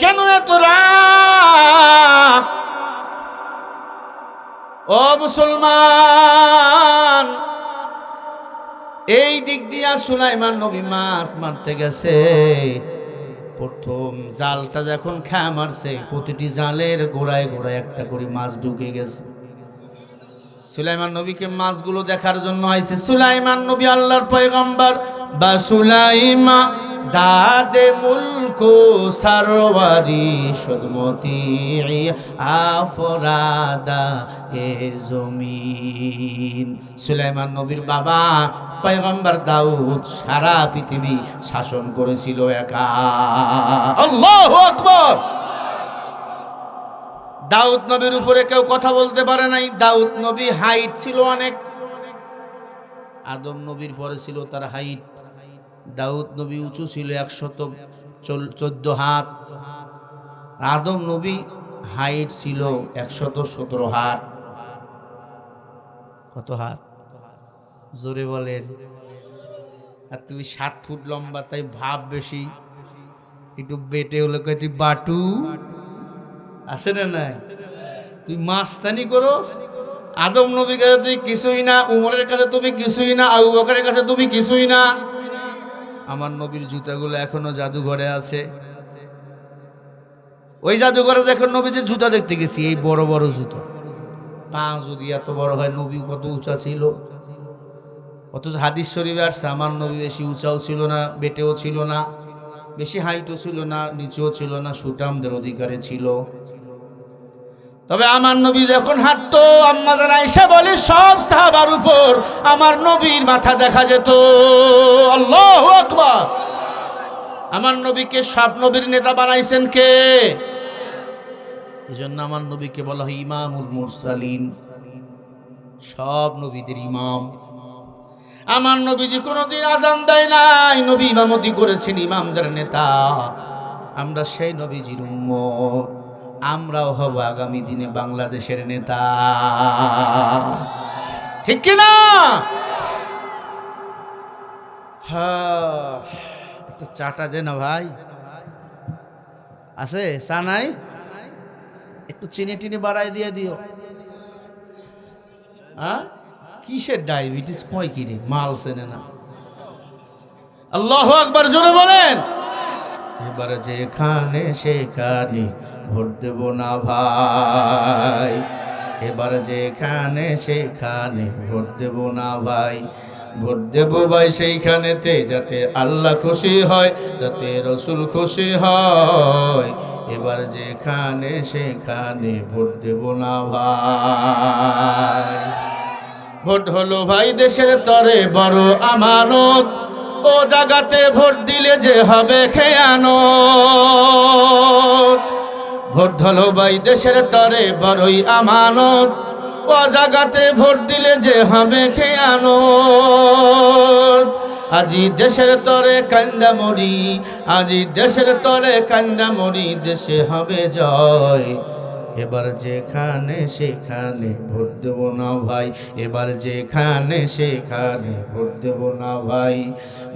কেন এত রাগ? ও মুসলমান, এই দিক দিয়া সুলাইমান নবী মাছ মারতে গেছে। প্রথম জালটা যখন খা মারছে, প্রতিটি জালের গোড়ায় গোড়ায় একটা করে মাছ ঢুকে গেছে। সুলাইমান নবীকে মাছগুলো দেখার জন্য আইছে। সুলাইমান নবী আল্লাহর পয়গম্বর। বা সুলাইমা দাদে মুলকো সারওয়ারি সুদমতি আফরাদা এ জমিন। সুলাইমান নবীর বাবা পয়গম্বর দাউদ সারা পৃথিবী শাসন করেছিল একা। আল্লাহু আকবার। দাউদ নবীর উপরে কেউ কথা বলতে পারে নাই। দাউদ নবী হাইট ছিল অনেক, আদম নবীর পরে ছিল তার হাইট। দাউদ নবী উঁচু ছিল 114 হাত, আদম নবী হাইট ছিল 117 হাত। কত হাত জোরে বলেন? আর তুমি 7 ফুট লম্বা, তাই ভাব বেশি, একটু বেটে হলে কয় তুই বাটু আছে না নাই? তুই মাস্তানি করস। আদম নবীর কাছে তুই কিছুই না, উমরের কাছে তুমি কিছুই না, আবু বকরের কাছে তুমি কিছুই না। আমার নবীর জুতাগুলো এখনো জাদুঘরে আছে। ওই জাদুঘরে দেখো নবীজির জুতা দেখতে গেছি, এই বড় বড় জুতা। পা যদি এত বড় হয়, নবী কত উঁচা ছিল। অথচ হাদিস শরীফে আসছে আমার নবী বেশি উঁচাও ছিল না, বেটেও ছিল না, বেশি হাইটও ছিল না, নিচেও ছিল না, সুঠামদের অধিকারে ছিল। তবে আমার নবী যখন হাঁটতো, আম্মা জান আয়েশা বলে সব সাহাবার উপর আমার নবীর মাথা দেখা যেত। আল্লাহু আকবার। আমার নবীকে সব নবীর নেতা বানাইছেন কে? এজন্য আমার নবীকে বলা হয় ইমামুল মুরসালিন, সব নবীদের ইমাম। আমার নবীজি কোনোদিন আজান দেয় নাই, নবী ইমামতি করেছেন, ইমামদের নেতা। আমরা সেই নবীজির উম্মত, আমরাও হব আগামী দিনে বাংলাদেশের নেতা, ঠিক কিনা? হ্যাঁ, একটা চাটা দে না ভাই, আছে চা নাই? একটু চিনি টিনি বাড়াই দিয়ে দিও। হ্যাঁ, কিসের ডায়াবেটিস কয় কিরে, মাল চেনে না। আল্লাহু আকবার, জোরে বলেন। এবার যেখানে সেখানে ভোট দেব না ভাই, এবার যেখানে সেখানে ভোট দেব না ভাই। ভোট দেব ভাই সেইখানেতে যাতে আল্লাহ খুশি হয়, যাতে রসুল খুশি হয়। এবার যেখানে সেখানে ভোট দেব না ভাই। ভোট হলো ভাই দেশের তরে বড় আমানত, ও জায়গাতে ভোট দিলে যে হবে খেয়ানত। ভোট হলো ভাই দেশের তরে বড়ই আমানত, ও জায়গাতে ভোট দিলে যে হবে খেয়ানত। আজি দেশের তরে কান্দা মরি, আজি দেশের তরে কান্দা মরি, দেশে হবে জয়। এবার যেখানে সেখানে ভোট দেব না ভাই, এবার যেখানে সেখানে ভোট দেব না ভাই।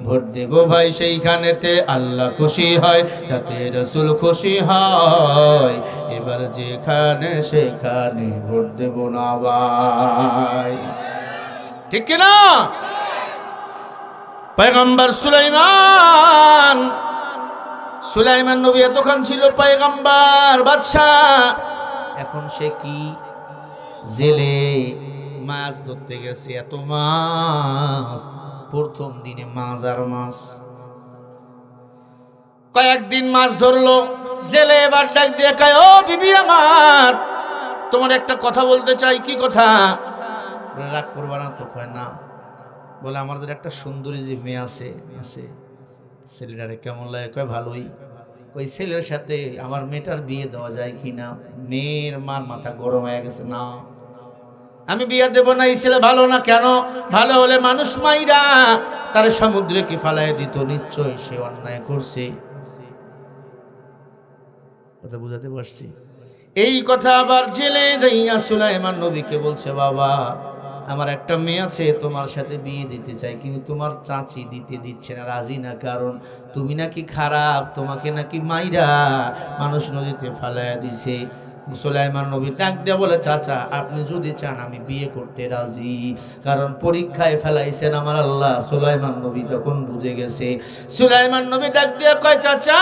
ভোট দেব ভাই সেইখানেতে আল্লাহ খুশি হয়, যাতে রসুল খুশি হয়। এবার যেখানে সেখানে ভোট দেব না ভাই, ঠিক কিনা? পয়গম্বর সুলাইমান নবী এতক্ষণ ছিল পয়গম্বর বাদশাহ, এখন সে কি জেলে মাছ ধরতে গেছে। এত মাছ, প্রথম দিনে মাছ আর মাছ, কয়েকদিন মাছ ধরলো। জেলে এবার ডাক দিয়ে কয়, ও বিবি আমার, তোমার একটা কথা বলতে চাই। কি কথা? রাগ করবা না তো? কয় না। বলে আমাদের একটা সুন্দরী যে মেয়ে আছে, ছেলেটারে কেমন লাগে? কয় ভালোই। ওই ছেলের সাথে আমার মেয়েটার বিয়ে দেওয়া যায় কিনা? মেয়ের মার মাথা গরম হয়ে গেছে, না আমি বিয়ে দেব না, এই ছেলে ভালো না। কেন? ভালো হলে মানুষ মাইরা তার সমুদ্রে কি ফালায় দিত, নিশ্চয় সে অন্যায় করছে। কথা বুঝাতে পারছি? এই কথা আবার জেলে যাইয়া সুলাইমান নবীকে বলছে, বাবা আমার একটা মেয়ে আছে, তোমার সাথে বিয়ে দিতে চাই, কিন্তু তোমার চাচি দিতে দিচ্ছে না, রাজি না। কারণ তুমি নাকি খারাপ, তোমাকে নাকি মাইরা মানুষ নদীতে ফালাইয়া দিছে। সুলাইমান নবী ডাক দিয়া বলে, চাচা আপনি যদি চান আমি বিয়ে করতে রাজি, কারণ পরীক্ষায় ফেলাইছেন আমার আল্লাহ। সুলাইমান নবী তখন বুঝে গেছে। সুলাইমান নবী ডাক দিয়া কয়, চাচা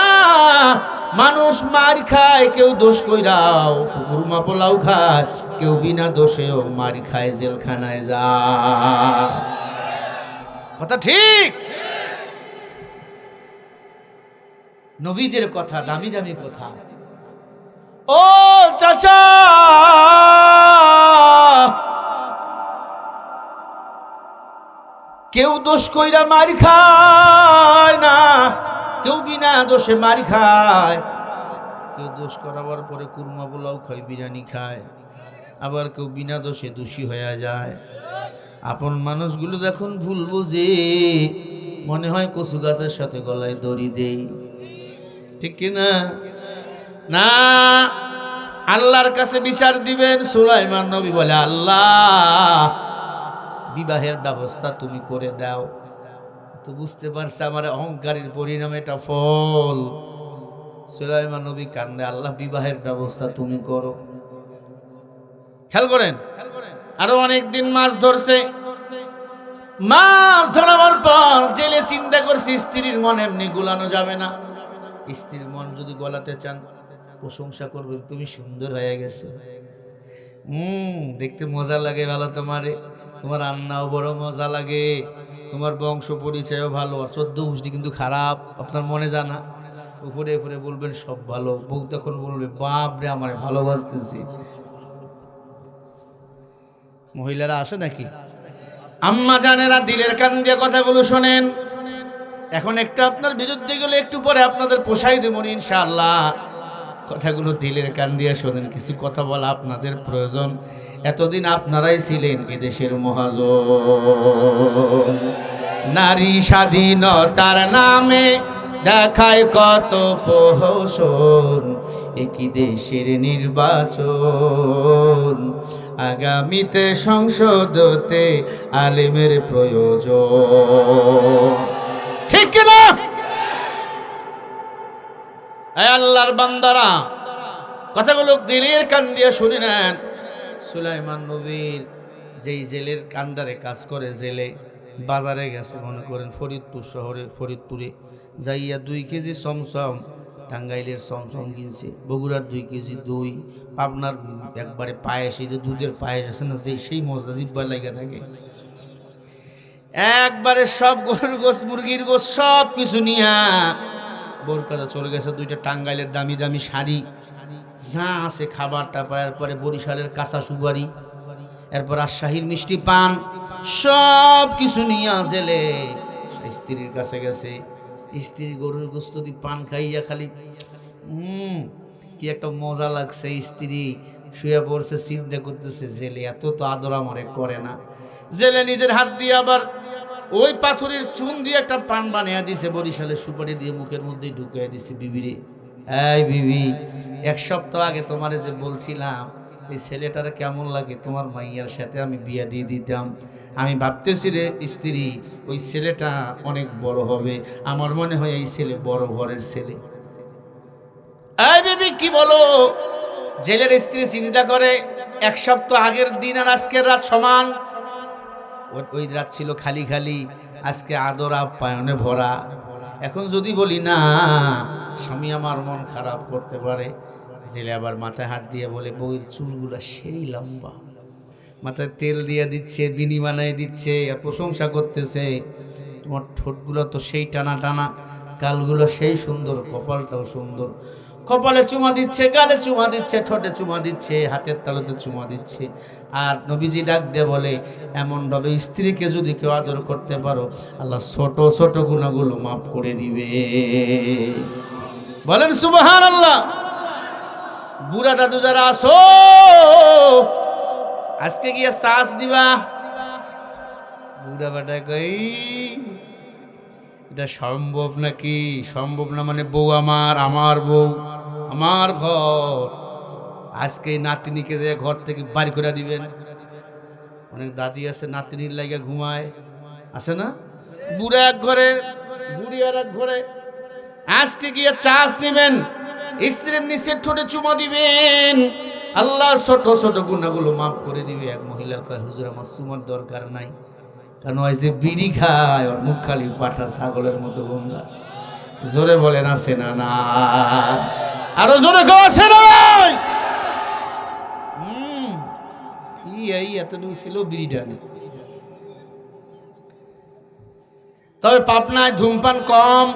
মানুষ মার খায়, কেউ দোষ কইরাও কুকুর মাপলাও খায়, কেউ বিনা দোষেও মার খায়, জেলখানায় যা। কথা ঠিক? নবীদের কথা দামি দামি কথা। ও চাচা, কেউ দোষ কইরা মার খায় না, কেউ বিনা দোষে মার খায়। কেউ দোষ করাবার পরে কুরমা পোলাও খায়, বিরিয়ানি খায়, আবার কেউ বিনা দোষে দোষী হয়ে যায়। আপন মানুষগুলো যখন ভুল বুঝে মনে হয় কচু গাছের সাথে গলায় দড়ি দেই, ঠিক কিনা? না, আল্লাহর কাছে বিচার দিবেন। সুলাইমান নবী বলে, আল্লাহ বিবাহের ব্যবস্থা তুমি করে দাও। তো বুঝতে পারছে আমার অহংকারের পরিণামে এটা ফল। সুলাইমান নবী কান্দে, আল্লাহ বিবাহের ব্যবস্থা তুমি করো। খেয়াল করেন, আরো অনেকদিন মাছ ধরছে। মাছ ধরার পর জেলে চিন্তা করছে স্ত্রীর মন এমনি গোলানো যাবে না। স্ত্রীর মন যদি গলাতে চান প্রশংসা করবেন, তুমি সুন্দর হয়ে গেছো, দেখতে মজা লাগে ভালো, তোমার রান্নাও বড় মজা লাগে, তোমার বংশ পরিচয়ও ভালো, 14 গোষ্ঠী কিন্তু খারাপ আপনার মনে জানা। উপরে উপরে বলবেন সব ভালো, বউ তখন বলবে বাপ রে আমার ভালোবাসতেছি। মহিলারা আসে নাকি? আম্মা জানেরা দিলের কান দিয়ে কথাগুলো শোনেন। এখন একটা আপনার বিরুদ্ধে গেলে একটু পরে আপনাদের পোষাই দেব ইনশাআল্লাহ। কথাগুলো দিলের কান দিয়ে শোনেন, কিছু কথা বলা আপনাদের প্রয়োজন। এতদিন আপনারাই ছিলেন এদেশের মহাজন। নারী স্বাধীনতার নামে দেখায় কত প্রহসন, একই দেশের নির্বাচন, আগামীতে সংসদতে আলেমের প্রয়োজন, ঠিক কিনা? আল্লাহর বান্দারা কথাগুলো দিলের কান দিয়ে শুনে নেন। সুলাইমান নবীর যেই জেলের কান্ডারে কাজ করে, জেলে বাজারে গেছে, মনে করেন ফরিদপুর শহরে, ফরিদপুরে যাইয়া 2 কেজি চমচম, টাঙ্গাইলের চমচম কিনছে, বগুড়ার 2 কেজি দই, পাবনার একবারে পায়েস, এই যে দুধের পায়েস আছে না, সেই মজা জিব্বার লাগা থাকে। একবারে সব গরুর গোস, মুরগির গোস সব কিছু নিয়া বোরকাটা চলে গেছে। 2টা টাঙ্গাইলের দামি দামি শাড়ি, যা আছে খাবার টাবার, এরপরে বরিশালের কাঁচা সুপারি, এরপর রাজশাহীর মিষ্টি পান, সব কিছু নিয়ে জেলে স্ত্রীর কাছে গেছে। স্ত্রী গরুর গোস্ত দিয়ে পান খাইয়া খালি কি একটা মজা লাগছে। স্ত্রী শুয়ে পড়ছে, চিন্তা করতেছে জেলে এত তো আদর আমারে করে না। জেলে নিজের হাত দিয়ে আবার ওই পাথরের চুন দিয়ে একটা পান বানিয়ে দিছে, বরিশালের সুপারি দিয়ে মুখের মধ্যে ঢুকিয়ে দিছে। বিবিরে, এই বিবি, 1 সপ্তাহ আগে তোমারে যে বলছিলাম এই ছেলেটার কেমন লাগে, তোমার মাইয়ার সাথে আমি বিয়া দিয়ে দিতাম। আমি ভাবতেছি রে স্ত্রী, ওই ছেলেটা অনেক বড় হবে, আমার মনে হয় এই ছেলে বড় ঘরের ছেলে। এই বিবি কি বলো? জেলের স্ত্রী চিন্তা করে 1 সপ্তাহ আগের দিন আর আজকের রাত সমান। ওই রাত ছিল খালি খালি, আজকে আদর আপ্যায়নে ভরা। এখন যদি বলি না, স্বামী আমার মন খারাপ করতে পারে। জেলে আবার মাথায় হাত দিয়ে বলে, বউয়ের চুলগুলা সেই লম্বা, মাথায় তেল দিয়ে দিচ্ছে, বিনি বানাই দিচ্ছে, আর প্রশংসা করতেছে, তোমার ঠোঁটগুলো তো সেই টানা টানা, গালগুলো সেই সুন্দর, কপালটাও সুন্দর। কপালে চুমা দিচ্ছে, গালে চুমা দিচ্ছে, ঠোঁটে চুমা দিচ্ছে, হাতের তালুতে চুমা দিচ্ছে। আর নবীজি ডাক দিয়ে বলে, এমনভাবে স্ত্রীকে যদি কেউ আদর করতে পারো, আল্লাহ ছোট ছোট গুনাহগুলো মাফ করে দিবে। বলেন সুবহানাল্লাহ। বুড়া দাদু যারা আসো, আজকে গিয়া শ্বাস দিবা। বুড়া বেটা কই, এটা সম্ভব নাকি? সম্ভব না মানে বউ আমার বউ, আমার ঘর। আজকে নাতিনিকে যে ঘর থেকে বাড়ি করে দিবেন। অনেক দাদি আছে নাতিনির লাগা ঘুমায়, আছে না? বুড়া এক ঘরে, বুড়ি আর এক ঘরে। আজকে গিয়ে চাষ নিবেন, স্ত্রীর নিচের ঠোঁটে চুমা দিবেন, আল্লাহ ছোট ছোট গুনাহগুলো মাফ করে দিবে। এক মহিলা কয়, হুজুর আমার চুমার দরকার নাই, কারণ ওই যে বিড়ি খায়, ওর মুখ খালি পাঠা ছাগলের মতো গন্ধা। জোরে বলেন আছে না? না, আরো জোরে আছে না? এই এতটুকু ছিল বিড়িটা। তবে পাবনায় ধূমপান কম।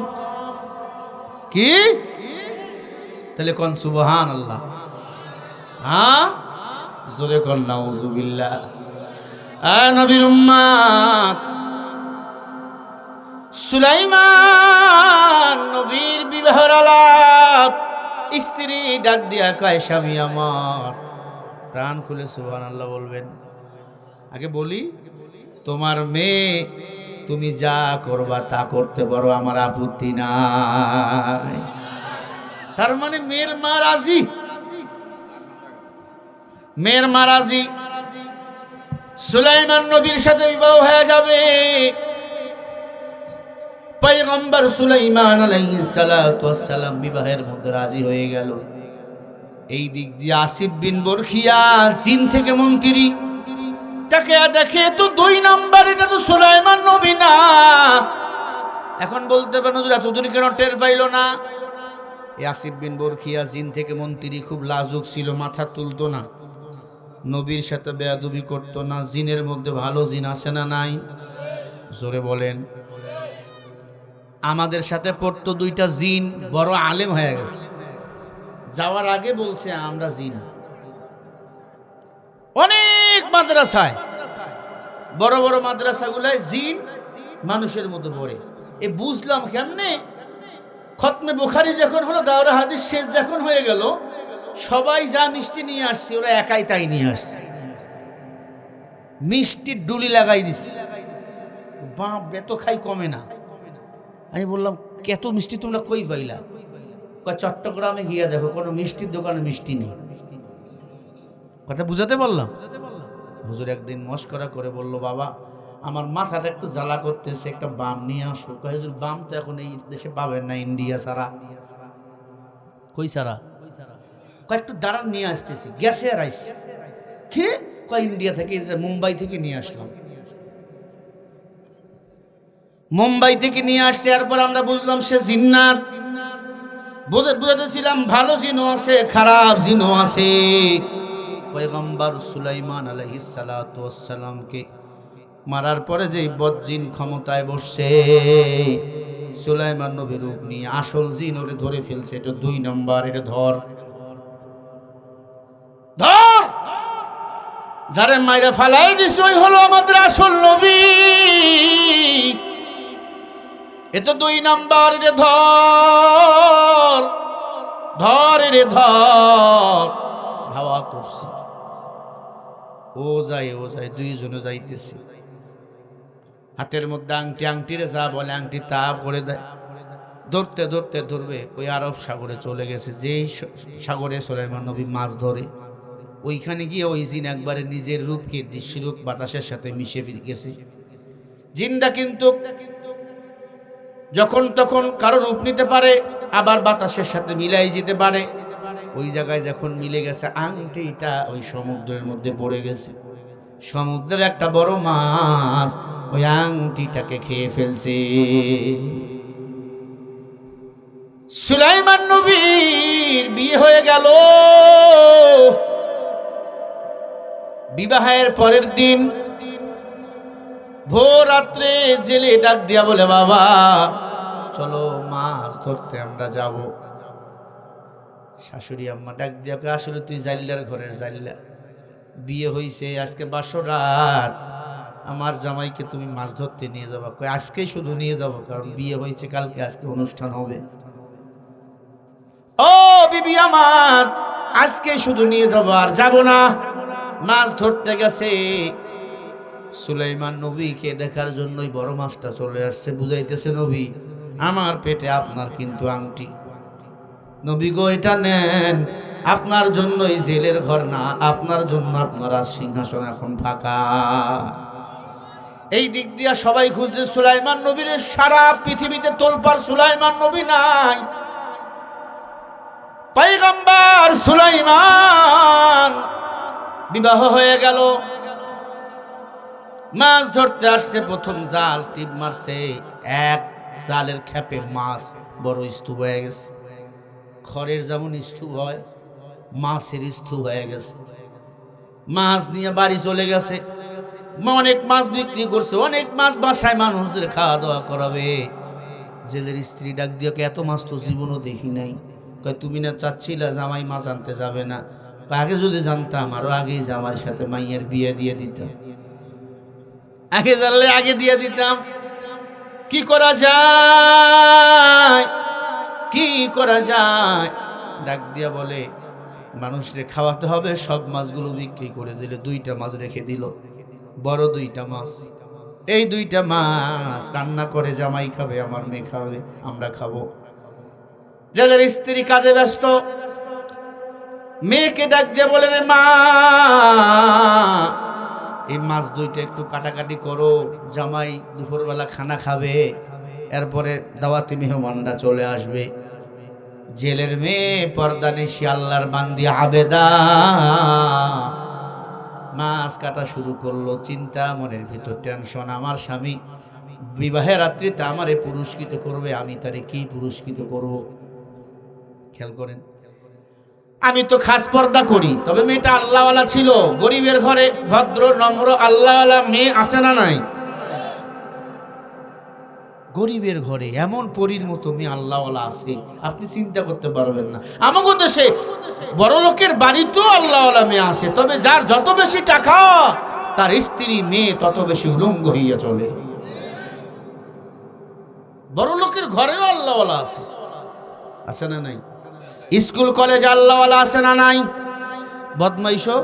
কি? তাহলে কোন সুবহানাল্লাহ। হ্যাঁ, জোরে কোন নাউজুবিল্লাহ। নবীর উম্মত সুলাইমান নবীর বিবাহের আলাপ স্ত্রী ডাক দিয়া কয়, স্বামী আমার, প্রাণ খুলে সুবহানাল্লাহ বলবেন। আগে বলি, তোমার মেয়ে, তুমি যা করবা তা করতে পারো, আমার আপত্তি নাই। তার মানে মেয়ের মা রাজি, মেয়ের মা রাজি। সুলাইমান নবীর সাথে বিবাহ হয়ে যাবে। পয়গম্বর সুলাইমান আলাইহিস সালাতু ওয়াস সালাম বিবাহের মধ্যে রাজি হয়ে গেল। এই দিক দিয়ে আসিফ বিন বরখিয়া জিন থেকে মন্ত্রী, তাকে দেখে তো 2 নাম্বার, এটা তো সুলাইমান নবী না। এখন বলতে পারেন হুজুর এতদূর কেন টের পাইল না? এই আসিফ বিন বরখিয়া জিন থেকে মন্ত্রী খুব লাজুক ছিল, মাথা তুলতো না, নবীর সাথে বেয়াদবি করতো না। জিনের মধ্যে ভালো জিন আছে না নাই? জোরে বলেন। আমাদের সাথে পড়তো 2টা জিন, বড় আলেম হয়ে গেছে। যাওয়ার আগে বলছে আমরা জিন। অনেক মাদ্রাসায়, বড় বড় মাদ্রাসাগুলায় জিন মানুষের মতো পড়ে। এ বুঝলাম কেমনে? খতমে বুখারী যখন হলো, দাওরা হাদিস শেষ যখন হয়ে গেল, সবাই যা মিষ্টি নিয়ে আসছে ওরা একাই তাই নিয়ে আসছে, মিষ্টির ডুলি লাগাই দিছে। বাপ এত খাই কমে না। আমি বললাম, কত মিষ্টি তোমরা কই পাইলা? কয় চট্টগ্রামে গিয়া দেখো, কোনো মিষ্টির দোকানে মিষ্টি নেই। কথা বুঝাতে পারলাম? হুজুর একদিন মস্করা করে বলল, বাবা আমার মাথাটা একটু জ্বালা করতেছে, একটা বাম নিয়ে আসো। কয় হুজুর বাম তো এখন এই দেশে পাবেন না, ইন্ডিয়া ছাড়া। কই ছাড়া? কয় একটু দাঁড়ান নিয়ে আসতেছি। গ্যাসে আর আইসি। কিরে? কয় ইন্ডিয়া থেকে, মুম্বাই থেকে নিয়ে আসলাম। মুম্বাই থেকে নিয়ে আসছে। এরপর আমরা বুঝলাম সে জিন্নাত। বুঝাতেছিলাম ভালো জিনও আছে, খারাপ জিনও আছে। পয়গম্বর সুলাইমান আলাইহিস সালাতু ওয়াস সালামকে মারার পরে যে বদজিন ক্ষমতায় বসছে, সুলাইমান নবীর রূপ নিয়ে আসল জিন ওরে ধরে ফেলছে। এটা 2 নাম্বার। এটা ধর ধর, যারে মাইরা ফালাই দিছে ওই হলো আমাদের আসল নবী। এ তো 2 নাম্বার। রে ধর ধর, রে ধর। ধাওয়া করছে, ও যায় 2জনে যাইতেছে। হাতের মধ্যে আংটি, আংটিরে যা বলে আংটি তা করে দেয়। ধরতে ধরতে ধরবে ওই আরব সাগরে চলে গেছে। যেই সাগরে সুলাইমান নবী মাছ ধরে, ওইখানে গিয়ে ওই জিন একবারে নিজের রূপকে দৃশ্যরূপ বাতাসের সাথে মিশে গেছে। জিনটা কিন্তু যখন তখন কারো রূপ নিতে পারে, আবার বাতাসের সাথে মিলাই যেতে পারে। ওই জায়গায় যখন মিলে গেছে, আংটিটা ওই সমুদ্রের মধ্যে পড়ে গেছে। সমুদ্রের একটা বড় মাছ ওই আংটিটাকে খেয়ে ফেলছে। সুলাইমান নবীর বিয়ে হয়ে গেল। বিবাহের পরের দিন ভোর রাত্রে জেলে ডাক দিয়া বলে, বাবা চলো মাছ ধরতে আমরা যাব। শাশুড়ি আম্মা ডাক দিয়া, আসলে তুই জাইল্লার ঘরের জাইল্লা, বিয়ে হইছে আজকে 12 রাত, আমার জামাইকে তুমি মাছ ধরতে নিয়ে যাবা। কই আজকেই শুধু নিয়ে যাব, কারণ বিয়ে হয়েছে কালকে, আজকে অনুষ্ঠান হবে। ও বিবি আমার, আজকে শুধু নিয়ে যাব, আর যাব না। মাছ ধরতে গেছে। সুলাইমান নবীকে দেখার জন্যই বড় মাছটা চলে আসছে। বুঝাইতেছে, নবী আমার পেটে আপনার কিন্তু আংটি। নবী গো এটা নেন, আপনার জন্যই জেলের ঘর না, আপনার জন্য আপনার সিংহাসন এখন ফাঁকা। এই দিক দিয়া সবাই খুঁজতে সুলাইমান নবীর, সারা পৃথিবীতে তোলপাড়, সুলাইমান নবী নাই। পয়গম্বর সুলাইমান বিবাহ হয়ে গেল। মাছ ধরতে আসছে, প্রথম জাল টিপ মারছে, এক জালের খেপে মাছ বড় স্তূপ হয়ে গেছে। খড়ের যেমন স্তূপ হয়, মাছের স্তূপ হয়ে গেছে। মাছ নিয়ে বাড়ি চলে গেছে। অনেক মাছ বিক্রি করছে, অনেক মাছ বাসায় মানুষদের খাওয়া দাওয়া করাবে। জেলের স্ত্রী ডাক দিয়ে, এত মাছ তো জীবনও দেখি নাই। কয় তুমি না চাচ্ছিলা জামাই মাছ আনতে যাবে না? আগে যদি জানতাম আরো আগেই জামার সাথে মাইয়ের বিয়ে দিয়ে দিতাম। আগে জানলে আগে দিয়ে দিতাম। কি করা যায়, কি করা যায়? ডাক দিয়া বলে মানুষকে খাওয়াতে হবে, সব মাছগুলো বিক্রি করে দিলে 2টা মাছ রেখে দিল, বড় 2টা মাছ। এই 2টা মাছ রান্না করে জামাই খাবে, আমার মেয়ে খাবে, আমরা খাবো। যাদের স্ত্রী কাজে ব্যস্ত, মেয়েকে ডাক দিয়ে বলে রে মা, এই মাছ 2টা একটু কাটাকাটি করো, জামাই দুপুরবেলা খানা খাবে, এরপরে দাওয়াতি মেহমানরা চলে আসবে। জেলের মেয়ে পর্দানিশী আল্লাহর বান্দি আবেদা মাছ কাটা শুরু করলো। চিন্তা মনের ভিতর, টেনশন, আমার স্বামী বিবাহের রাত্রিতে আমারে পুরস্কৃত করবে, আমি তারে কি পুরস্কৃত করব? খেয়াল করেন, আমি তো খাস পর্দা করি, তবে মেয়েটা আল্লাহওয়ালা ছিল, গরিবের ঘরে ভদ্র নম্র আল্লাহওয়ালা মেয়ে আছে না নাই? গরিবের ঘরে এমন পরীর মতো মেয়ে আল্লাহওয়ালা আছে, আপনি চিন্তা করতে পারবেন না। আমাদের দেশে বড় লোকের বাড়িতেও আল্লাহওয়ালা মেয়ে আছে, তবে যার যত বেশি টাকা তার স্ত্রী মেয়ে তত বেশি উলঙ্গ হইয়া চলে। বড় লোকের ঘরেও আল্লাহওয়ালা আছে, আছে না নাই? স্কুল কলেজে আল্লাহওয়ালা আছে না নাই? বদমাইশও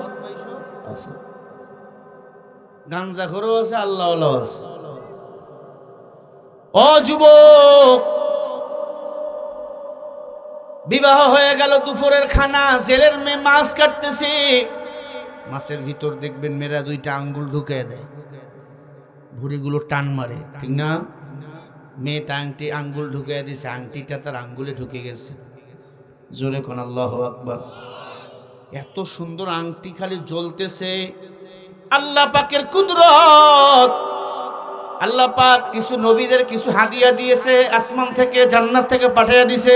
আছে, গাঞ্জাখোরও আছে, আল্লাহওয়ালা আছে। ও যুবক, বিবাহ হয়ে গেল, দুপুরের খানা, জেলের মেয়ে মাছ কাটতেছে, মাছের ভিতর দেখবেন মেয়েরা 2টা আঙ্গুল ঢুকে দেয়, ভুড়িগুলো টান মারে, ঠিক না? মেয়েটা আংটি আঙ্গুল ঢুকে দিছে, আংটিটা তার আঙ্গুলে ঢুকে গেছে। জোরে কোন আল্লাহু আকবার। এত সুন্দর আংটি খালি জ্বলতেছে, আল্লাহ পাকের কুদরত। আল্লাহ পাক কিছু নবীদের কিছু হাদিয়া দিয়েছে, আসমান থেকে, জান্নাত থেকে পাঠিয়ে দিয়েছে।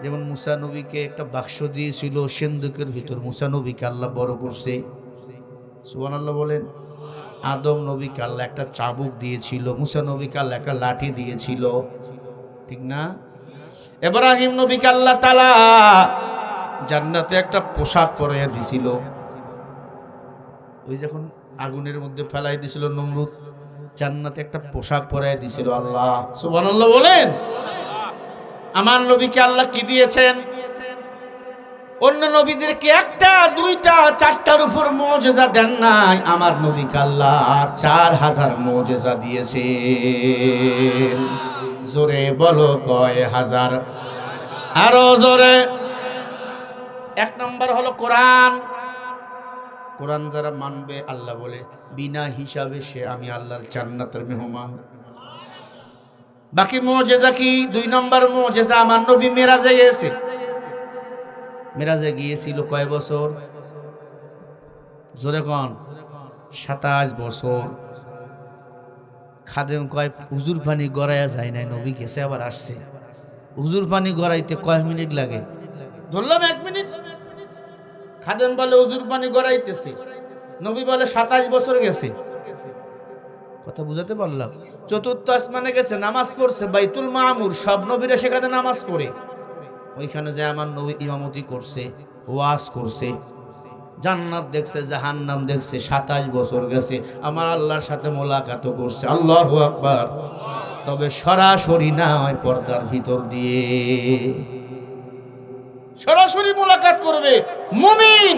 যেমন মুসা নবীকে একটা বাক্স দিয়েছিল সিন্ধুকের ভিতর, মুসা নবীকে আল্লাহ বড় করছে, সুবহানাল্লাহ বলেন। আদম নবীকে আল্লাহ একটা চাবুক দিয়েছিল, মুসা নবীকে আল্লাহ একটা লাঠি দিয়েছিল, ঠিক না? ইব্রাহিম নবীকে আল্লাহ তাআলা জান্নাতে একটা পোশাক পরাইয়া দিছিল, ওই যখন আগুনের মধ্যে ফেলাই দিছিল নমরুদ, জান্নাতে একটা পোশাক পরাইয়া দিছিল আল্লাহ, সুবহানাল্লাহ বলেন। আমার নবীকে আল্লাহ কি দিয়েছেন? অন্য নবীদেরকে 1টা 2টা 4টার উপর মুজিজা দেন নাই, আমার নবীকে আল্লাহ 4000 মুজিজা দিয়েছে। জোরে বলো কয় হাজার? আরো জোরে। 1 নম্বর হলো কোরআন। কোরআন যারা মানবে, আল্লাহ বলে বিনা হিসাবে সে আমি আল্লাহর জান্নাতের মেহমান। বাকি মুজিজা কি? 2 নম্বর মুজিজা, আমার নবী মেরাজে গেছে। মেরাজে গিয়েছিল কয় বছর? জোরে কোন? 27 বছর। খাদেম কয় হুজুর পানি গড়াইয়া যায় নাই, নবী গেছে আবার আসছে। হুজুর পানি গড়াইতে কয় মিনিট লাগে? ধরলাম 1 মিনিট। খাদেম বলে হুজুর পানি গড়াইতেছে, নবী বলে 27 বছর গেছে। কথা বুঝাতে পারলাম? 4র্থ আসমানে গেছে, নামাজ পড়ছে, বাইতুল মামুর, সব নবীরা সেখানে নামাজ পড়ে, ওইখানে যে আমার নবী ইমামতি করছে, ওয়াজ করছে, জান্নাত দেখছে, জাহান্নাম দেখছে। 27 বছর গেছে, আমার আল্লাহর সাথে মোলাকাত করছে। আল্লাহু আকবার। তবে সরাসরি নয়, পর্দার ভিতর দিয়ে সরাসরি মোলাকাত করবে মুমিন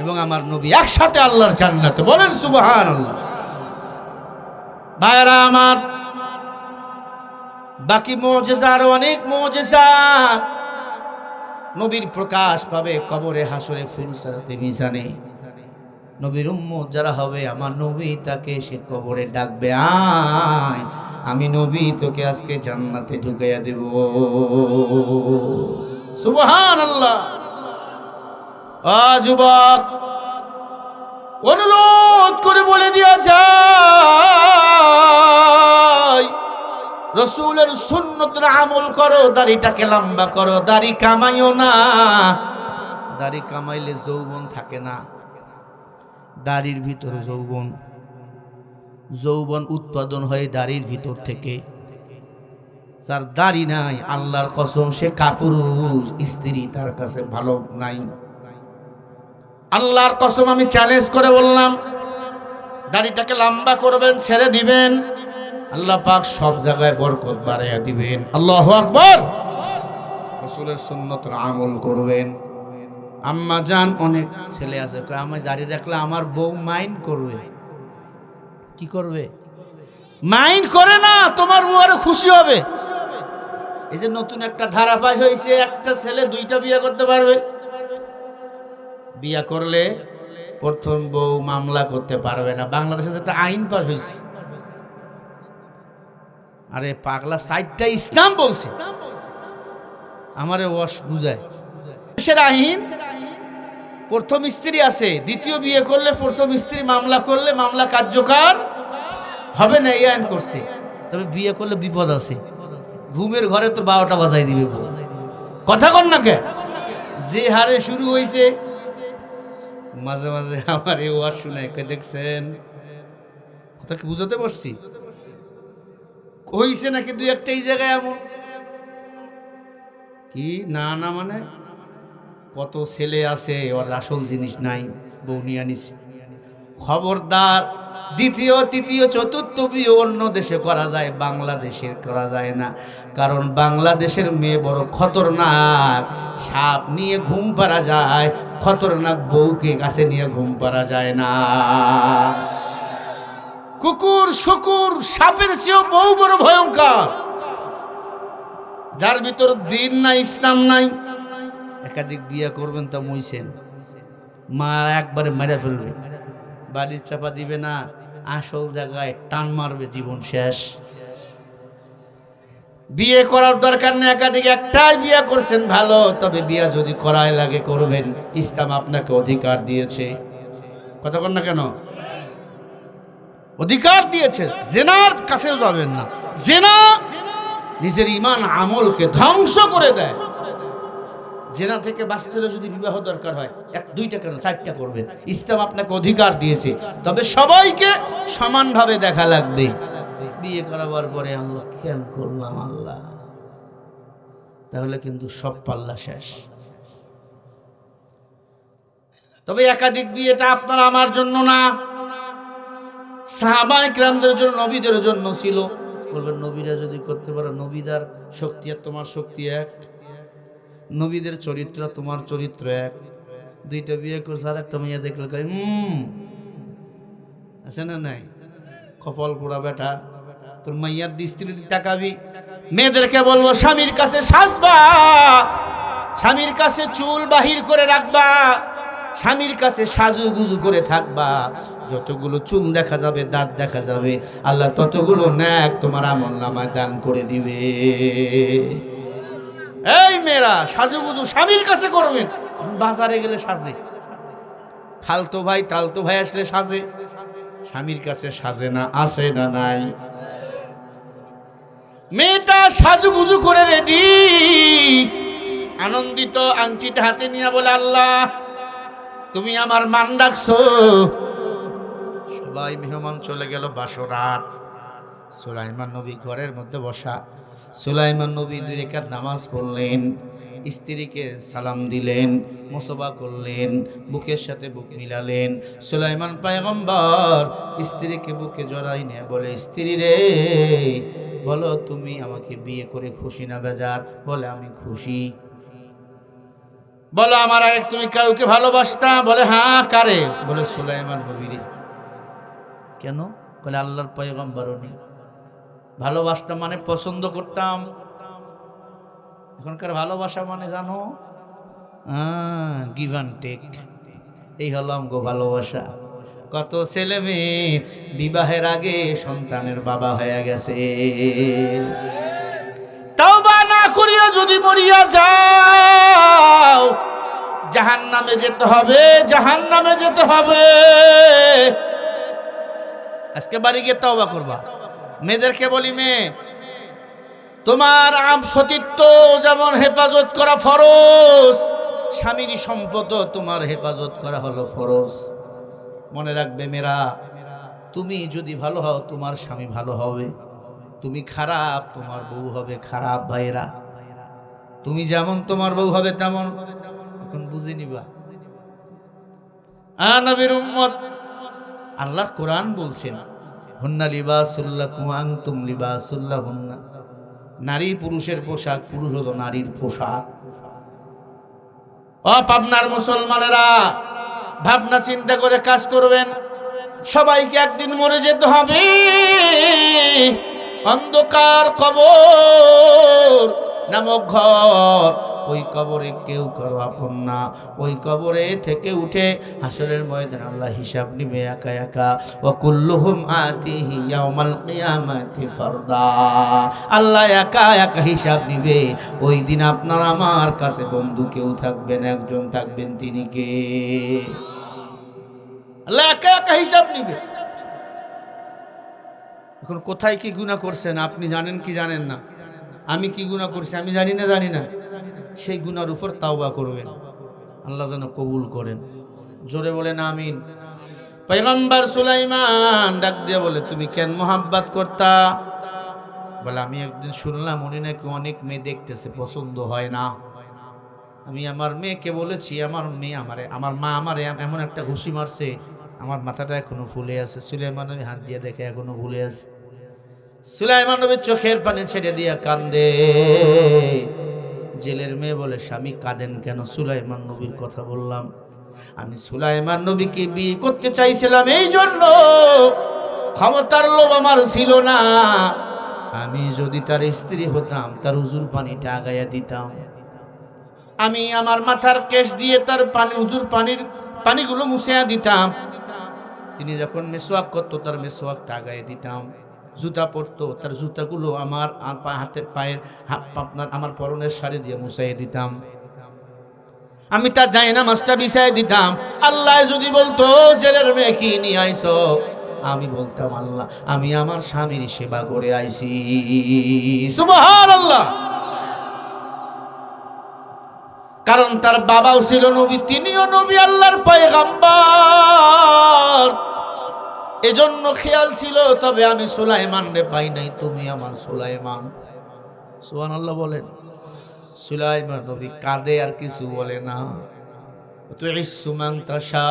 এবং আমার নবী একসাথে আল্লাহর জান্নাতে। বলেন সুবহানাল্লাহ। ভাইরা আমার, বাকি মুজিজা আরো অনেক মুজিজা। নবীর প্রকাশ পাবে কবরে, হাসরে, ফুলসারাতে, মিজানে। নবীর উম্মত যারা হবে, আমার নবী তাকে সে কবরে ডাকবে, আয় আমি নবী তোকে আজকে জান্নাতে ঢুকাইয়া দেব। সুবহানাল্লাহ। যুবক, অনুরোধ করে বলে দিয়া যায়, রসুলের সুন্নতের আমল করো, দাড়িটাকে লম্বা করো, দাড়ি কামাইও না। দাড়ি কামাইলে যৌবন থাকে না, দাড়ির ভিতর যৌবন। যৌবন উৎপাদন হয় দাড়ির ভিতর থেকে। যার দাড়ি নাই, আল্লাহর কসম সে কাপুরুষ, স্ত্রী তার কাছে ভালো নাই। আল্লাহর কসম আমি চ্যালেঞ্জ করে বললাম, দাড়িটাকে লম্বা করবেন, ছেড়ে দিবেন, আল্লাহ পাক সব জায়গায় বরকত বাড়াইয়া দিবেন। আল্লাহু আকবার। রাসূলের সুন্নতের আমল করবেন। আম্মা জান, অনেক ছেলে আছে কয় আমি দাঁড়িয়ে রাখলে আমার বউ মাইন্ড করবে। কি করবে? মাইন্ড করে না, তোমার বউ আরো খুশি হবে। এই যে নতুন একটা ধারা পাস হয়েছে, একটা ছেলে দুইটা বিয়ে করতে পারবে। বিয়ে করলে প্রথম বউ মামলা করতে পারবে না। বাংলাদেশে একটা আইন পাস হয়েছে। আরে পাগলা, সাইডটা ইসলাম বলছে, আমারে ওয়াশ বুঝায়। দেশের আইন, প্রথম স্ত্রী আছে, দ্বিতীয় বিয়ে করলে প্রথম স্ত্রী মামলা করলে মামলা কার্যকর হবে না, এই আইন করছে। তবে বিয়ে করলে বিপদ আছে, ঘুমের ঘরে তোর 12টা বাজাই দিবে। কথা কন না কে? যে হারে শুরু হয়েছে, মাঝে মাঝে আমার এই ওয়াজ শুনে দেখছেন, কথা কি বুঝাতে পারছি? হইছে নাকি দুই একটা এই জায়গায় এমন কি না না, মানে কত ছেলে আছে ওর আসল জিনিস নাই, বউ নিয়ে আনিছে। খবরদার, দ্বিতীয় তৃতীয় চতুর্থ বিয়ে অন্য দেশে করা যায়, বাংলাদেশের করা যায় না। কারণ বাংলাদেশের মেয়ে বড় খতরনাক। সাপ নিয়ে ঘুম পাড়া যায়, খতরনাক বউকে কাছে নিয়ে ঘুম পাড়া যায় না। কুকুর শুকুর সাপের চেয়েও বউ বড় ভয়ঙ্কর। যার ভিতর দিন নাই, ইসলাম নাই, একাধিক বিয়ে করবেন তা মইছেন, মা একবারে মেরে ফেলবে, বাড়ির চাপা দিবে না, আসল জায়গায় টান মারবে, জীবন শেষ। বিয়ে করার দরকার নেই, একাধিক একটাই বিয়ে করছেন ভালো, তবে বিয়ে যদি করাই লাগে করবেন। ইসলাম আপনাকে অধিকার দিয়েছে, কথা বল না কেন? অধিকার দিয়েছে, জেনার কাছেও যাবেন না। জেনা নিজের ঈমান আমলকে ধ্বংস করে দেয়। জেনা থেকে বাঁচতে হলে যদি বিবাহ দরকার হয়, এক দুইটা কেন 4টা করবেন। ইসলাম আপনাকে অধিকার দিয়েছে, তবে সবাইকে সমানভাবে দেখা লাগবে। বিয়ে করাবার পরে আল্লাহ খেয়াল করলাম আল্লাহ, তাহলে কিন্তু সব পাল্লা শেষ। তবে একাধিক বিয়েটা আপনার আমার জন্য না, সাহাবায়ে কেরামদের জন্য, নবীদের জন্য ছিল। বলবেন নবীরা যদি করতে পারে, নবীদের শক্তি আর তোমার শক্তি এক, নবীদের চরিত্র তোমার চরিত্র এক। দুইটা বিয়ে করছে, আর একটা মেয়ে দেখলে আছে না নাই, কপাল পোড়া বেটা, তোর মাইয়ার দৃষ্টির তাকাবি। মেয়েদেরকে বলবো স্বামীর কাছে সাজবা, স্বামীর কাছে চুল বাহির করে রাখবা, স্বামীর কাছে সাজু গুজু করে থাকবা। যতগুলো চুল দেখা যাবে, দাঁত দেখা যাবে, আল্লাহ ততগুলো নেক তোমার আমলনামায় দান করে দিবে। এই মেয়েরা সাজুগুজু স্বামীর কাছে করবেন। বাজারে গেলে সাজে, খালতো ভাই তালতো ভাই আসলে সাজে, স্বামীর কাছে সাজে না, আছে না নাই? মেয়েটা সাজুগুজু করে রেডি, আনন্দিত, আংটিটা হাতে নিয়ে বলে আল্লাহ তুমি আমার মান ডাকছো। সবাই মেহমান চলে গেল, বাসরাত। সুলাইমান নবী ঘরের মধ্যে বসা। সুলাইমান নবী 2 রাকাত নামাজ পড়লেন, স্ত্রীকে সালাম দিলেন, মুসাফা করলেন, বুকের সাথে বুক মিলালেন। সুলাইমান পয়গম্বর স্ত্রীকে বুকে জড়াই নিয়ে বলে, স্ত্রী রে বলো তুমি আমাকে বিয়ে করে খুশি না বেজার? বলে আমি খুশি। বলো আমার আগে তুমি কাউকে ভালোবাসতা? বলে হ্যাঁ। কারে? বলে সুলাইমান নবীরে। কেন? বলে আল্লাহর পয়গম্বর উনি। ভালোবাসতাম মানে পছন্দ করতাম। এখনকার ভালোবাসা মানে জানো, গিভ অ্যান্ড টেক। এই হলো আমগো ভালোবাসা। কত ছেলে মেয়ে বিবাহের আগে সন্তানের বাবা হয়ে গেছে। তওবা না করিয়া যদি মরিয়া যাও, জাহান্নামে যেতে হবে, জাহান্নামে যেতে হবে। আজকে বাড়ি গিয়ে তওবা করবা। মেয়েদেরকে বলি, মেয়ে তোমার সতীত্ব যেমন হেফাজত করা ফরজ, স্বামীর সম্পদ তোমার হেফাজত করা হলো ফরজ। মনে রাখবে মেয়েরা, তুমি যদি ভালো হও তোমার স্বামী ভালো হবে, তুমি খারাপ তোমার বউ হবে খারাপ। ভাইয়েরা, তুমি যেমন তোমার বউ হবে তেমন। এখন বুঝে নিবা। নবীর উম্মত, আল্লাহর কোরআন বলছেন, হুন্না লিবাসুল লাকুম আনতুম লিবাসুল লাহুন্না। নারী পুরুষের পোশাক, পুরুষ হলো নারীর পোশাক। ও পাবনার মুসলমানেরা, ভাবনা চিন্তা করে কাজ করবেন। সবাইকে একদিন মরে যেতে হবে। অন্ধকার কবর নামক ঘর, ওই কবরে কেউ কারো আপন না। ওই কবরে থেকে উঠে হাসরের ময়দানে আল্লাহ হিসাব নিবে একা একা। ওয়া কুল্লুহুম আতিহি ইয়াউমাল কিয়ামাতি ফারদা। আল্লাহ একা একা হিসাব নিবে। ওই দিন আপনার আমার কাছে বন্ধু কেউ থাকবেন, একজন থাকবেন, তিনি কে? আল্লাহ একা একা হিসাব নিবে। এখন কোথায় কি গুনাহ করছেন আপনি জানেন কি জানেন না? আমি কি গুনাহ করছি আমি জানি না। সেই গুনার উপর তাওবা করবেন, আল্লাহ যেন কবুল করেন। জোরে বলেন আমিন। পয়গম্বর সুলাইমান ডাক দিয়ে বলে, তুমি কেন মোহাব্বত করতা? বলে, আমি একদিন শুনলাম উনি নাকি অনেক মেয়ে দেখতেছে, পছন্দ হয় না। আমি আমার মেয়েকে বলেছি, আমার মা আমারে এমন একটা ঘুষি মারছে, আমার মাথাটা এখনো ফুলে আছে। সুলাইমান নবী হাত দিয়ে দেখে এখনো ফুলে আছে। সুলাইমান নবীর চোখের পানি ছেড়ে দিয়া কান্দে। জেলের মেয়ে বলে, স্বামী কাঁদেন কেন? সুলাইমান নবীর কথা বললাম। আমি সুলাইমান নবীকে বিয়ে করতে চাইছিলাম, এই জন্য ক্ষমতার লোভ আমার ছিল না। আমি যদি তার স্ত্রী হতাম, তার উজুর পানিটা আগাইয়া দিতাম। আমি আমার মাথার কেশ দিয়ে তার উজুর পানিগুলো মুছিয়া দিতাম। তিনি যখন মেসওয়াক করতো, তার মেসওয়াকটা আগাইয়া দিতাম। জুতা পরতো, তার জুতাগুলো আমার হাতের পায়ের আমার পরনের শাড়ি দিয়ে মুছাইয়ে দিতাম। আমি তার জায়নামাজটা বিছাই দিতাম। আল্লাহ যদি বলতো জেলের মেয়ে কি নিয়ে আইছো, আমি বলতাম, আল্লাহ আমি আমার স্বামীর সেবা করে আইছি। সুবহানাল্লাহ। কারণ তার বাবাও ছিল নবী, তিনিও নবী, আল্লাহর পয়গম্বর। এজন্য খেয়াল ছিল। তবে আমি সুলাইমান রে পাই নাই, তুমি আমার সুলাইমান। সুবহানাল্লাহ বলেন। সুলাইমান নবী কাঁদে আর কিছু বলে না। তুইসু মান তাশা,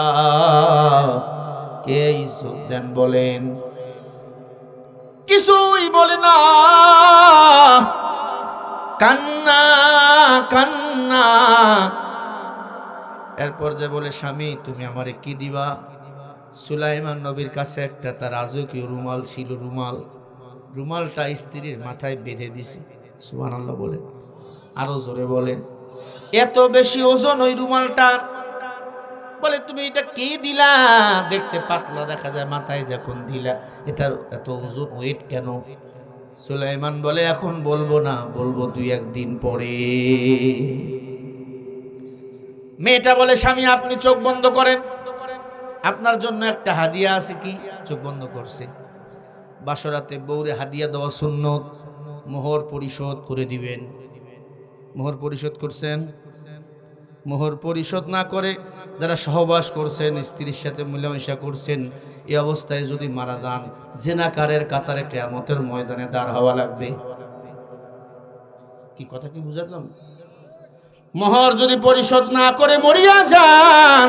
কে ইজ্জত দেন বলেন, কিছুই বলে না। কান্না কান্না। এরপর যে বলে, স্বামী তুমি আমারে কি দিবা? সুলাইমান নবীর কাছে একটা তার রাজকীয় রুমাল ছিল। রুমালটা স্ত্রীর মাথায় বেঁধে দিছে। সুবহানাল্লাহ বলেন, আরো জোরে বলেন। এত বেশি ওজন ওই রুমালটা। বলে, তুমি এটা কি দিলা? দেখতে পাতলা দেখা যায়, মাথায় যখন দিলা এটার এত ওজন, ওয়েট কেন? সুলাইমান বলে, এখন বলবো না, বলবো 2-1 দিন পরে। মেয়েটা বলে, স্বামী আপনি চোখ বন্ধ করেন, আপনার জন্য একটা হাদিয়া আছে। কি? চোখ বন্ধ করছে। বাসরাতে বউরে হাদিয়া দেওয়া সুন্নত। মোহর পরিশোধ করে দিবেন। মোহর পরিশোধ করছেন? মোহর পরিশোধ না করে যারা সহবাস করছেন, স্ত্রীর সাথে মিলামেশা করছেন, এই অবস্থায় যদি মারা যান, জিনাকারের কাতারে কিয়ামতের ময়দানে দাঁড় হওয়া লাগবে। কি কথা কি বুঝালাম? মোহর যদি পরিশোধ না করে মরিয়া যান,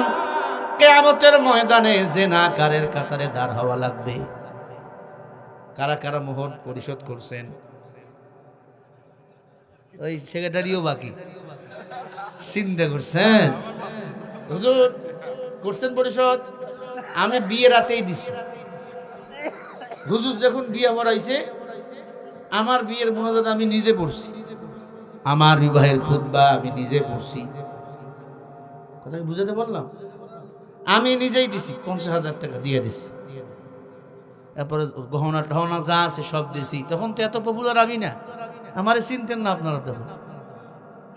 কিয়ামতের ময়দানে জিনাকারের কাতারে দাঁড় হওয়া লাগবে। কারা কারা মোহর পরিশোধ করছেন? ওই সেক্রেটারিও বাকি চিন্তা করছেন? হুজুর করছেন পরিশোধ? আমি বিয়ে রাতেই দিছি। হুজুর যখন বিয়ে পড়াইছে, আমার বিয়ের মোনাজাত আমি নিজে পড়ছি, আমার বিবাহের খুতবা আমি নিজে পড়ছি। কথা বুঝাতে পারলাম? আমি নিজেই দিছি, 50,000 টাকা দিয়ে দিছি। তারপরে গহনা টহনা যা আছে সব দিছি। তখন তো এত পপুলার আমি না, আমারে চিনতেন না আপনারা তখন।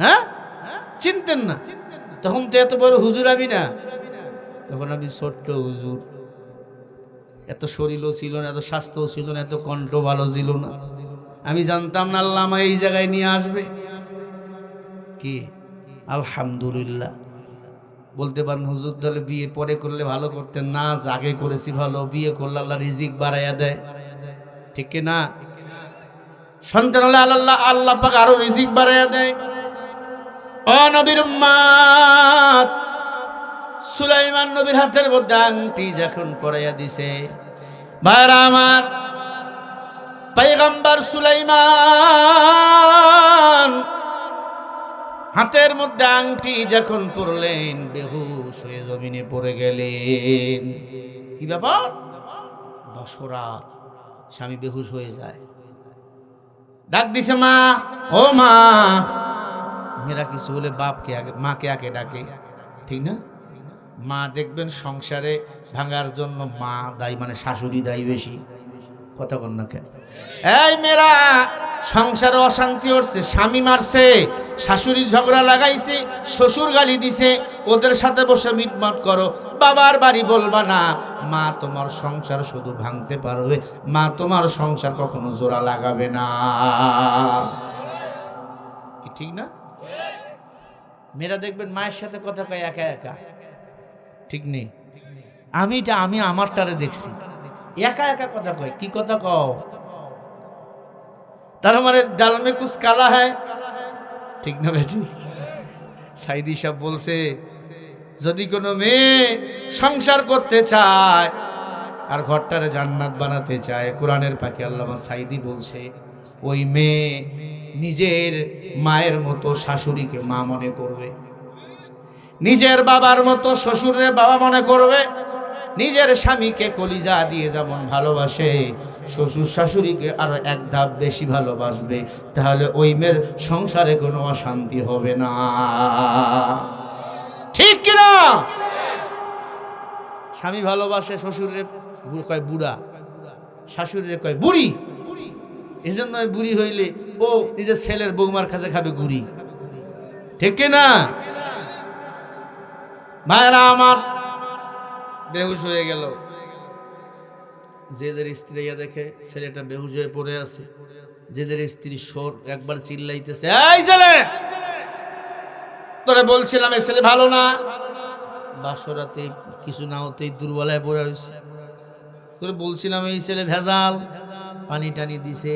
হ্যাঁ, চিনতেন না তখন তো এত বড় হুজুর আমি না। তখন আমি ছোট্ট হুজুর, এত শরীরও ছিল না, এত স্বাস্থ্যও ছিল না, এত কণ্ঠ ভালো ছিল না। আমি জানতাম না আল্লাহ আমায় এই জায়গায় নিয়ে আসবে। কি আলহামদুলিল্লাহ বলতে পারেন। হুজুর তাহলে বিয়ে পরে করলে ভালো করতেন না, আগে করেছি ভালো। বিয়ে করলে আল্লাহ রিজিক বাড়াইয়া দেয়, ঠিক না? সন্তান হলে আল্লাহ পাক আরো রিজিক বাড়াইয়া দেয়। ও নবীর উম্মত, সুলাইমান নবীর হাতের মধ্যে আংটি যখন পরাইয়া দিছে, ভাইরা আমার, পয়গম্বর সুলাইমান হাতের মধ্যে আংটি যখন পরলেন বেহুশ হয়ে জমিনে পড়ে গেলেন। কি ব্যাপার? বসরা স্বামী বেহুশ হয়ে যায়, ডাক দিছে মা, ও মা। মেয়েরা কিছু বলে বাপকে আগে, মাকে আগে ডাকে, ঠিক না? মা দেখবেন সংসারে ভাঙার জন্য মা দায়ী, মানে শাশুড়ি দায়ী বেশি। কথা কন না কেন? এই মেয়েরা, সংসারে অশান্তি হচ্ছে, স্বামী মারছে, শাশুড়ি ঝগড়া লাগাইছে, শ্বশুর গালি দিছে, ওদের সাথে বসে মিটমাট করো। বাবার বাড়ি বলবা না। মা তোমার সংসার শুধু ভাঙতে পারবে, মা তোমার সংসার কখনো জোড়া লাগাবে না। কি ঠিক না? মেয়েরা দেখবেন মায়ের সাথে কথা কয় একা একা, ঠিক নেই? আমি আমারটারে দেখছি একা একা কথা কয়। কি কথা কও? তার মানে ডাল মে কুছ কালা হ্যায়, ঠিক না বেটি? সাইদি সাহেব বলছে, যদি কোনো মেয়ে সংসার করতে চায় আর ঘরটারে জান্নাত বানাতে চায়, কোরআনের পাখি আল্লামা সাইদি বলছে, ওই মেয়ে নিজের মায়ের মতো শাশুড়িকে মা মনে করবে, নিজের বাবার মতো শ্বশুরে বাবা মনে করবে, নিজের স্বামীকে কলিজা দিয়ে যেমন ভালোবাসে শ্বশুর শাশুড়িকে আরো এক ধাপ বেশি ভালোবাসবে। তাহলে ওই মেয়ের সংসারে কোনো অশান্তি হবে না, ঠিক কিনা? স্বামী ভালোবাসে শ্বশুরে কয় বুড়া, শাশুড়িরে কয় বুড়ি। এই জন্য বুড়ি হইলে ও নিজের ছেলের বৌমার কাছে খাবে গুড়ি, ঠিক কিনা? ভাইরা আমার, বেহুশ হয়ে গেল। যেদের স্ত্রী দেখে ছেলেটা বেহুশ হয়ে পড়ে আছে, যেদের স্ত্রী সোর একবার চিল্লাইতেছে, এই ছেলে, তোরে বলছিলাম এই ছেলে ভালো না। বাসরাতে কিছু না হতেই দুর্বলায় পড়ে রয়েছে। তোরে বলছিলাম এই ছেলে ভেজাল, পানি টানি দিছে,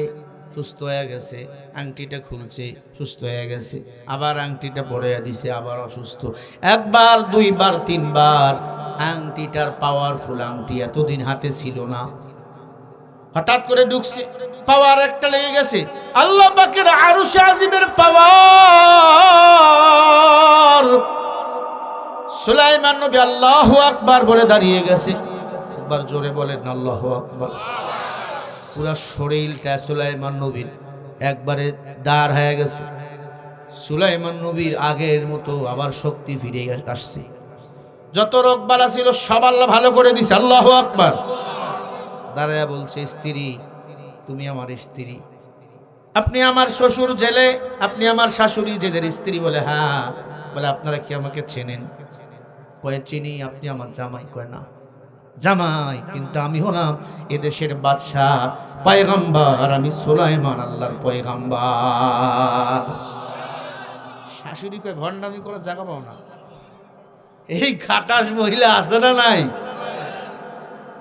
সুস্থ হয়ে গেছে, আংটিটা খুলছে, সুস্থ হয়ে গেছে, আবার আংটিটা পরে দিছে, আবার অসুস্থ। একবার, দুইবার, তিনবার। আংটিটার পাওয়ারফুল আংটি এতদিন হাতে ছিল না, হঠাৎ করে ঢুকছে, পাওয়ার একটা লেগে গেছে। আল্লাহ পাকের আরশে আজিমের পাওয়ার। সুলাইমান নবী আল্লাহু আকবার বলে দাঁড়িয়ে গেছে। একবার জোরে বলেন আল্লাহু আকবার। পুরা শরীরটা সুলাইমান নবীর একবারে দাঁড় হয়ে গেছে। সুলাইমান নবীর আগের মতো আবার শক্তি ফিরে আসছে। যত রোগ বালা ছিল সব আল্লাহ ভালো করে দিছে। আল্লাহু আকবার। দাঁড়ায়া বলছে, স্ত্রী, তুমি আমার স্ত্রী, আপনি আমার শ্বশুর জেলে, আপনি আমার শাশুড়ি জেলের স্ত্রী। বলে হ্যাঁ। বলে আপনারা কি আমাকে চেনেন? কয়ে চিনি। আপনি আমার জামাই? কয় না, জামাই, কিন্তু আমি হলাম এদেশের বাদশাহ, পয়গম্বর, আমি সুলাইমান আল্লাহর পয়গম্বর। শাশুড়ি কয় ভণ্ডামি করে জায়গা পাও না। এই খাটাস মহিলা আছে না নাই?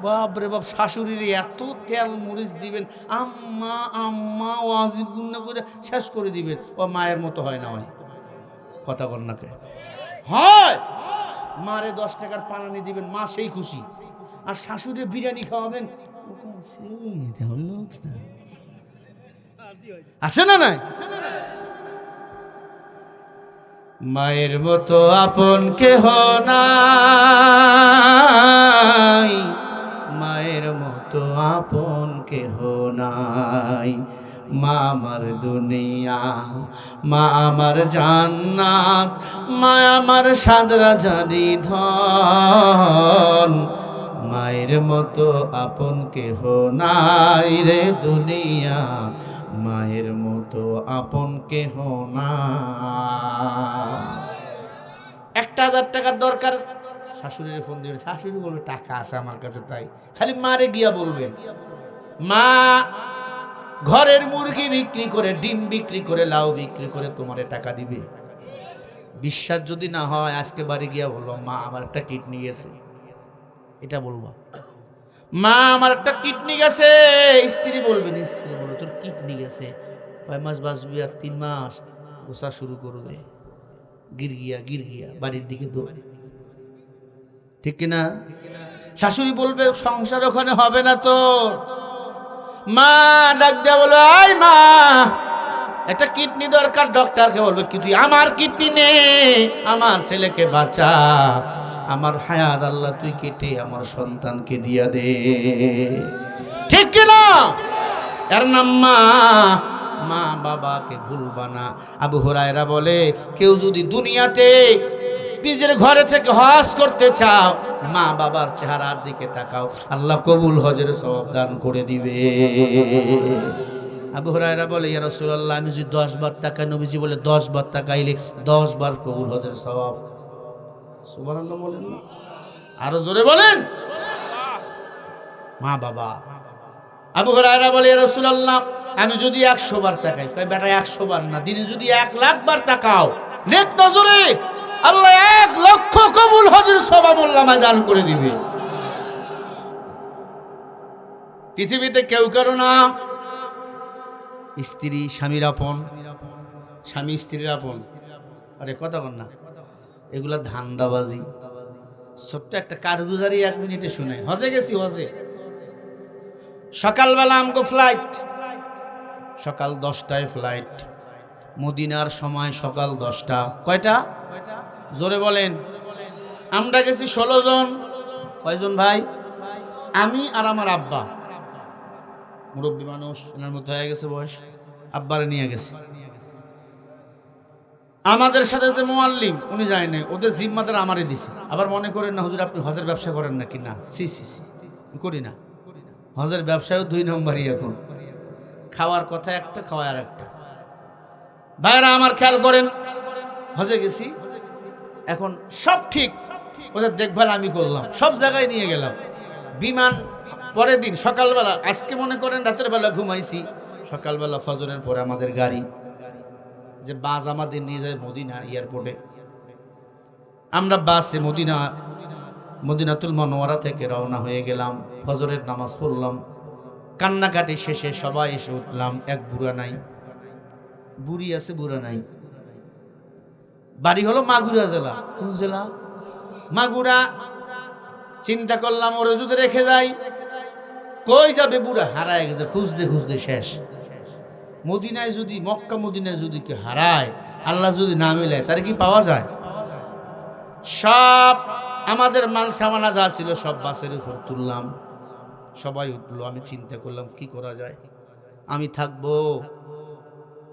বাপরে বাপ, শাশুড়ির এত তেল মরিচ দিবেন, আম্মা আম্মা ওয়াজিব গুন্না করে শেষ করে দিবেন। ও মায়ের মতো হয় না? হয় কথা বল না কে? হয়। মারে 10 টাকার পানানি দিবেন, মা সেই খুশি। আর শাশুড়ির বিরিয়ানি খাওয়াবেন, আছে না নাই? মায়ের মতো আপন কেহ নাই, মায়ের মতো আপন কেহ নাই। মা আমার দুনিয়া, মা আমার জান্নাত, মা আমার সাদরা জানি ধন। মায়ের মতো আপন কেহ নাই রে দুনিয়া, মায়ের মতো আপন কেহ না। 1000 টাকার দরকার, শাশুড়ির ফোন দিবেন, শাশুড়ি বলবে টাকা আছে আমার কাছে, তাই খালি মারে গিয়া বলবেন। মা ঘরের মুরগি বিক্রি করে, ডিম বিক্রি করে, লাউ বিক্রি করে তোমারে টাকা দিবে। বিশ্বাস যদি না হয় আজকে বাড়ি গিয়া বলবো, মা আমার একটা কিডনি গেছে, এটা বলবা। মা আমার একটা কিডনি গেছে। স্ত্রী বলবেন, স্ত্রী বলবে তোর কিডনি গেছে, 5 মাস বাঁচবি, আর 3 মাস গোসা শুরু করবে, গিরগিয়া বাড়ির দিকে দৌড়, ঠিক কিনা? শাশুড়ি বলবে সংসার ওখানে হবে না তো, মা ডাক দেয়া বলো, আই মা, একটা কিডনি দরকার। ডক্টরকে বলবে কি তুই আমার কিডনি নে, আমার ছেলেকে বাঁচা, আমার হায়াত আল্লাহ তুই কেটে আমার সন্তানকে দিয়া দে। ঠিক কিনা? এর নাম মা। মা বাবাকে ভুলবা না। আবু হুরায়রা বলে, কেউ যদি দুনিয়াতে নিজের ঘরে থেকে হজ করতে চাও, মা বাবার চেহারার দিকে তাকাও, আল্লাহ কবুল হজের সওয়াব দান করে দিবে। আবু হুরায়রা বলে, ইয়া রাসূলুল্লাহ, আমি যদি 10 বার তাকাই, নবীজি বলে 10 বার তাকাইলে 10 বার কবুল হজের সওয়াব। সুবহানাল্লাহ বলেন না? আরো জোরে বলেন। মা বাবা। আবু হুরায়রা বলে, ইয়া রাসূলুল্লাহ, আমি যদি 100 বার তাকাই, কয় বেটা 100 বার না, দিনে যদি 1 লাখ বার তাকাও, নেক নজরে আল্লাহ 1 লক্ষ কবুল হজের সওয়াব আল্লাহ দান করে দিবে। পৃথিবীতে কেউ কারো না। স্ত্রী স্বামীর আপন, স্বামী স্ত্রীর আপন। আরে কথা বল না, এগুলা ধান্দাবাজি। ছোট্ট একটা কারগুজারি 1 মিনিটে শুনে। হজে গেছি, হজে সকালবেলা আমগো ফ্লাইট, সকাল 10টায় ফ্লাইট। মদিনার সময় সকাল 10টা। কয়টা? জোরে বলেন। আমরা গেছি 16 জন। কয়জন ভাই? আমি আর আমার আব্বা, মুরব্বী মানুষ, এনার মধ্যে হয়ে গেছে বয়স, আব্বারে নিয়ে গেছে। আমাদের সাথে যে মুআল্লিম, উনি যায় নাই, ওদের জিম্মাদার আমারে দিছে। আবার মনে করেন না হুজুর আপনি হজের ব্যবসা করেন নাকি? না, সি সি সি, করি না। হজের ব্যবসায়ও 2 নম্বরই। এখন খাওয়ার কথা একটা, খাওয়া আর একটা। ভাইরা আমার খেয়াল করেন, হজে গেছি, এখন সব ঠিক, ওদের দেখভাল আমি করলাম, সব জায়গায় নিয়ে গেলাম। বিমান পরের দিন সকালবেলা, আজকে মনে করেন রাতের বেলা ঘুমাইছি, সকালবেলা ফজরের পরে আমাদের গাড়ি যে বাস আমাদের নিয়ে যায় মদিনা এয়ারপোর্টে। আমরা বাসে মদিনাতুল মুনাওয়ারা থেকে রওনা হয়ে গেলাম। ফজরের নামাজ পড়লাম, কান্নাকাটি শেষে সবাই এসে উঠলাম। এক বুড়া নাই, বুড়ি আছে, বুড়া নাই। বাড়ি হলো মাগুরা জেলা। কোন জেলা? মাগুরা। চিন্তা করলাম ওরে যদি রেখে যাই, কই যাবে বুড়া? হারায় গেছে, খুঁজতে খুঁজতে শেষ। মদিনায় যদি, মক্কা মদিনায় যদি কেউ হারায়, আল্লাহ যদি না মিলায়, তার কি পাওয়া যায়? সব আমাদের মাল সামানা যা ছিল সব বাসের উপর তুললাম, সবাই উঠলো। আমি চিন্তা করলাম কি করা যায়, আমি থাকবো।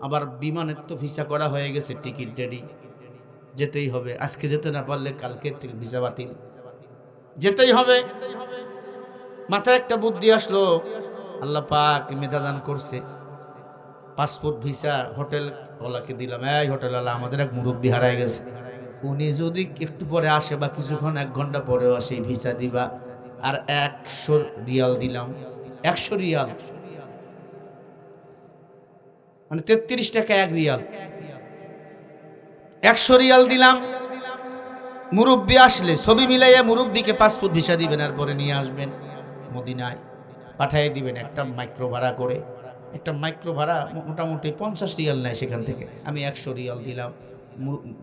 আবার বিমানের তো ভিসা করা হয়ে গেছে, টিকিট রেডি, যেতেই হবে। আজকে যেতে না পারলে কালকে ভিসা বাতিল, যেতেই হবে। মাথায় একটা বুদ্ধি আসলো, আল্লাহ পাক মেধা দান করছে। পাসপোর্ট ভিসা হোটেল ওলাকে দিলাম, এই হোটেল ওলা, আমাদের এক মুরব্বী হারায় গেছে, উনি যদি একটু পরে আসে বা কিছুক্ষণ 1 ঘন্টা পরেও আসে, ভিসা দিবা। আর 100 রিয়াল দিলাম। 100 রিয়াল মানে 33 টাকা 1 রিয়াল। 100 রিয়াল দিলাম। মুরব্বী আসলে ছবি মিলাইয়া মুরব্বীকে পাসপোর্ট ভিসা দিবেন, আর পরে নিয়ে আসবেন মদিনায়, পাঠিয়ে দিবেন একটা মাইক্রো ভাড়া করে। একটা মাইক্রো ভাড়া মোটামুটি 50 রিয়াল নেয় সেখান থেকে। আমি 100 রিয়াল দিলাম।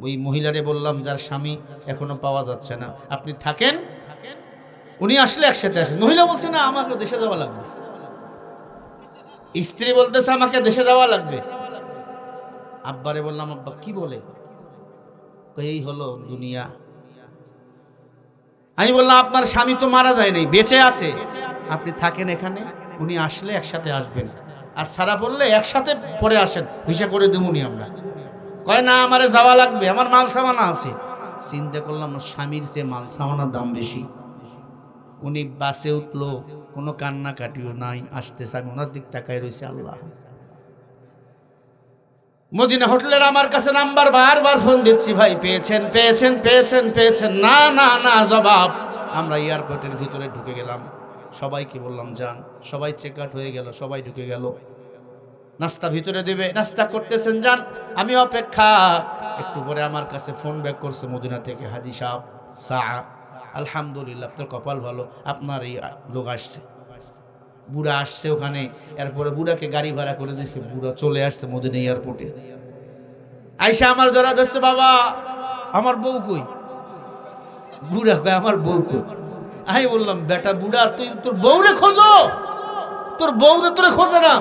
ওই মহিলারে বললাম, যার স্বামী এখনো পাওয়া যাচ্ছে না, আপনি থাকেন, উনি আসলে একসাথে আসেন। মহিলা বলছে, না আমাকে দেশে যাওয়া লাগবে। স্ত্রী বলতেছে আমাকে দেশে যাওয়া লাগবে। আব্বারে বললাম, আব্বা কি বলে? এই হলো দুনিয়া। আমি বললাম, আপনার স্বামী তো মারা যায় নাই, বেঁচে আছে, আপনি থাকেন এখানে, উনি আসলে একসাথে আসবেন, আর সারা পড়লে একসাথে পরে আসেন, ভিসা করে দেবুনি আমরা। কয় না, আমারে যাওয়া লাগবে, আমার মাল সামানা আছে। চিন্তা করলাম স্বামীর চেয়ে মাল সামানার দাম বেশি। উনি বাসে উঠলো, কোনো কান্নাকাটিও নাই, আসতেছে। আমি ওনার দিক তাকায় রয়েছে। আল্লাহ, মদিনা হোটেলের আমার কাছে নাম্বার বারবার ফোন দিচ্ছি, ভাই পেয়েছেন পেয়েছেন পেয়েছেন পেয়েছেন, না না না জবাব। আমরা এয়ারপোর্টের ভিতরে ঢুকে গেলাম, সবাইকে বললাম যান, সবাই চেক আউট হয়ে গেল, সবাই ঢুকে গেল। নাস্তা ভিতরে দেবে, নাস্তা করতেছেন, যান, আমি অপেক্ষা। একটু পরে আমার কাছে ফোন ব্যাক করছে মদিনা থেকে, হাজী সাহেব আলহামদুলিল্লাহ, আপনার কপাল ভালো, আপনার এই লোক আসছে। বুড়া আসছে ওখানে, এরপরে বুড়াকে গাড়ি ভাড়া করে দিয়েছে, বুড়া চলে আসছে মদিনা এয়ারপোর্টে। আইসা আমার জড়া ধরছে, বাবা আমার বউ কই? বুড়া কয়, আমার বউ কই? আমি বললাম, বেটা বুড়া, তুই তোর বউরে খোঁজো, তোর বউ তো তোরে খোঁজে না।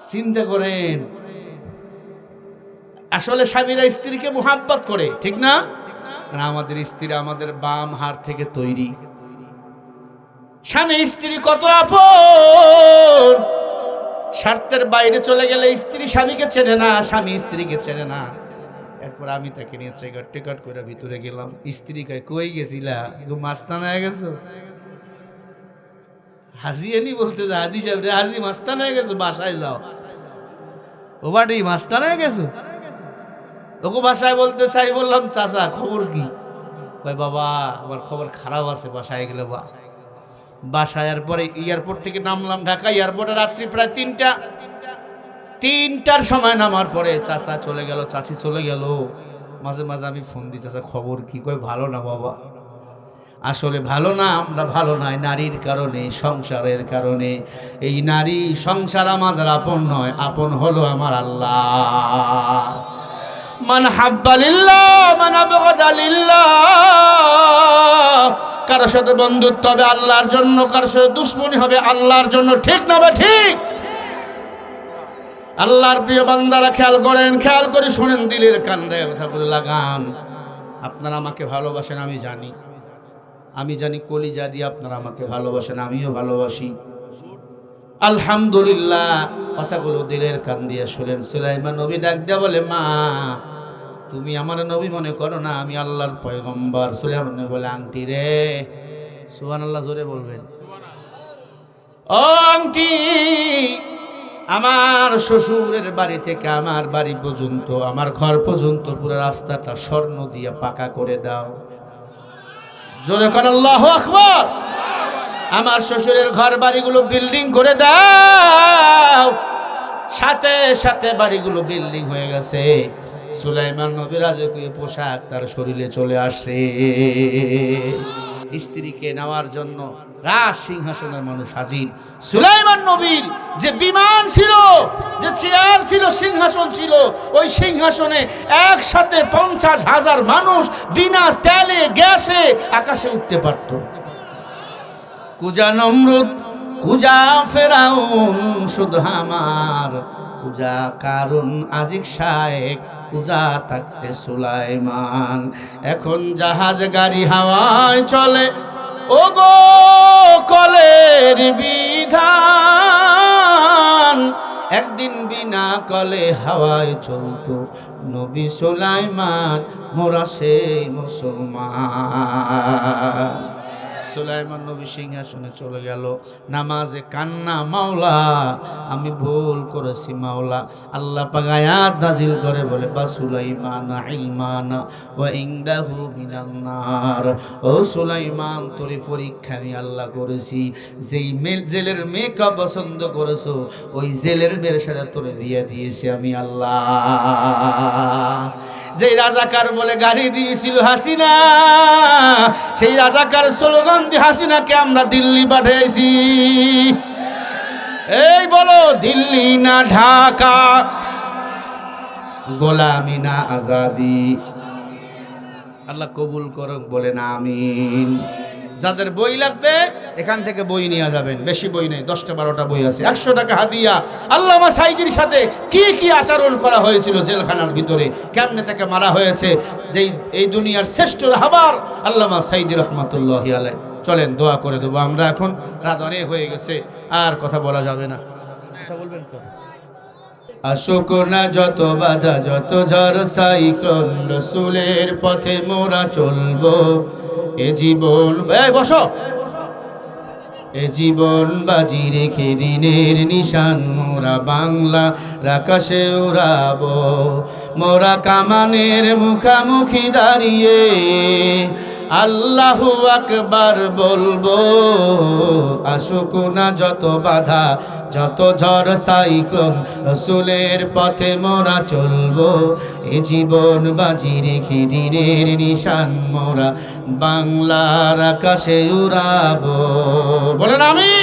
চিন্তা করেন, আসলে স্বামীরা স্ত্রীকে মোহাব্বত করে, ঠিক না? আমাদের স্ত্রী আমাদের বাম হাড় থেকে তৈরি। স্বামী স্ত্রী কত আপন, স্বার্থের বাইরে চলে গেলে স্ত্রী স্বামীকে চেনে না, স্বামী স্ত্রীকে চেনে না। এরপর আমি তাকে নিয়ে টেকট করে ভিতরে গেলাম। স্ত্রী কয়, কই গেছিলা? মাস্তানা হয়ে গেছো? হাজি এনি বলতে যা, হাজি সাহেব রে, হাজি মাস্তানা হয়ে গেছো, বাসায় যাও। ও বাড়ি মাস্তানা হয়ে গেছো? ওকে বাসায় বলতে চাই, বললাম চাচা খবর কি? কয় বাবা আমার খবর খারাপ আছে, বাসায় গেলে বা। বাসায় পরে এয়ারপোর্ট থেকে নামলাম ঢাকা, এয়ারপোর্টে রাত্রি প্রায় 3টার সময় নামার পরে চাচা চলে গেল, চাচি চলে গেল। মাঝে মাঝে আমি ফোন দিই, চাচা খবর কি? কয় ভালো না বাবা। আসলে ভালো না, আমরা ভালো নাই নারীর কারণে, সংসারের কারণে। এই নারী সংসার আমাদের আপন নয়, আপন হলো আমার আল্লাহ। মান হাব্বা লিল্লাহ মান আবগাদা লিল্লাহ। কারোর সাথে বন্ধুত্ব হবে আল্লাহর জন্য, কারোর সাথে দুশ্মনী হবে আল্লাহর জন্য, ঠিক না? বা ঠিক? আল্লাহর প্রিয় বান্দারা খেয়াল করেন, খেয়াল করে শুনেন, দিলের কান্দে কথা করে লাগান। আপনারা আমাকে ভালোবাসেন, আমি জানি, আমি জানি কলিজা দিয়ে আপনারা আমাকে ভালোবাসেন, আমিও ভালোবাসি। আলহামদুলিল্লাহ, কথাগুলো দিলের কান দিয়ে শুনেন। সুলাইমান নবী ডাক দিয়া বলে, মা তুমি আমার নবী মনে করো না, আমি আল্লাহর পয়গম্বর। সুলাইমান নবী বলে, আংটি রে। সুবহানাল্লাহ জোরে বলবেন। ও আংটি, আমার শ্বশুরের বাড়ি থেকে আমার বাড়ি পর্যন্ত, আমার ঘর পর্যন্ত পুরো রাস্তাটা স্বর্ণ দিয়ে পাকা করে দাও। জোরে কর আল্লাহু আকবার। আমার শ্বশুরের ঘর বাড়িগুলো বিল্ডিং করে দাও। সাথে সাথে বাড়িগুলো বিল্ডিং হয়ে গেছে। সুলাইমান নবীর রাজকীয় পোশাক তার শরীরে চলে আসছে। স্ত্রীকে নেওয়ার জন্য রাজ সিংহাসনের মানুষ হাজির। সুলাইমান নবীর যে বিমান ছিল, যে চেয়ার ছিল, সিংহাসন ছিল, ওই সিংহাসনে একসাথে 50,000 মানুষ বিনা তেলে গ্যাসে আকাশে উঠতে পারত। কুজা নমরুদ, কুজা ফেরাউন, শুধু আমার কুজা কারুন, আজিক শায়েক, কুজা থাকতে সুলাইমান। এখন জাহাজ গাড়ি হাওয়ায় চলে, ও গো কলের বিধান। একদিন বিনা কলে হাওয়ায় চলতো নবী সুলাইমান, মোরা সেই মুসলমান। সুলাইমান নবী সিংহাসনে চলে গেল, নামাজে কান্না, মাওলা আমি ভুল করেছি মাওলা। আল্লাহ পাক আয়াত নাজিল করে বলে, বা সুলাইমান ইলমানা ওয়া ইনদাহু মিনান নার। ও সুলাইমান, তোর পরীক্ষা আমি আল্লাহ করেছি। যেই জেলের মেয়েকে পছন্দ করেছো, ওই জেলের মেয়ের সাথে তোর বিয়ে দিয়েছি আমি আল্লাহ। যেই রাজাকার বলে গাড়ি দিয়েছিল হাসিনা, সেই রাজাকার স্লোগান দিয়ে হাসিনাকে আমরা দিল্লি পাঠিয়েছি। এই বলো, দিল্লি না ঢাকা, গোলামি না আজাদি। আল্লাহ কবুল করুক, বলেন আমিন। যাদের বই লাগবে এখান থেকে বই নিয়ে যাবেন, বেশি বই নেই, 10টা-12টা বই আছে, 100 টাকা হাদিয়া। আল্লামা সাঈদীর সাথে কি কি আচরণ করা হয়েছিল জেলখানার ভিতরে, কেমনে তাকে মারা হয়েছে, যেই এই দুনিয়ার শ্রেষ্ঠ রাহবার আল্লামা সাঈদী রহমাতুল্লাহি আলাইহি। চলেন দোয়া করে দেবো আমরা, এখন রাত অনেক হয়ে গেছে, আর কথা বলা যাবে না। কথা বলবেন তো? আসুক না যত বাধা, যত ঝড় সাইক্লোন, রসুলের পথে মোরা চলবো। এ জীবন, বসো, এ জীবন বাজি রেখে দিনের নিশান মোরা বাংলা আকাশে উড়াবো। মোরা কামানের মুখামুখি দাঁড়িয়ে আল্লাহু আকবার বলবো। আসুক না যত বাধা, যত ঝড় সাইক্লোন, রসুলের পথে মোরা চলবো। এ জীবন বাজি রেখে দিনের নিশান মোরা বাংলার আকাশে উড়াবো। বলেন আমিন।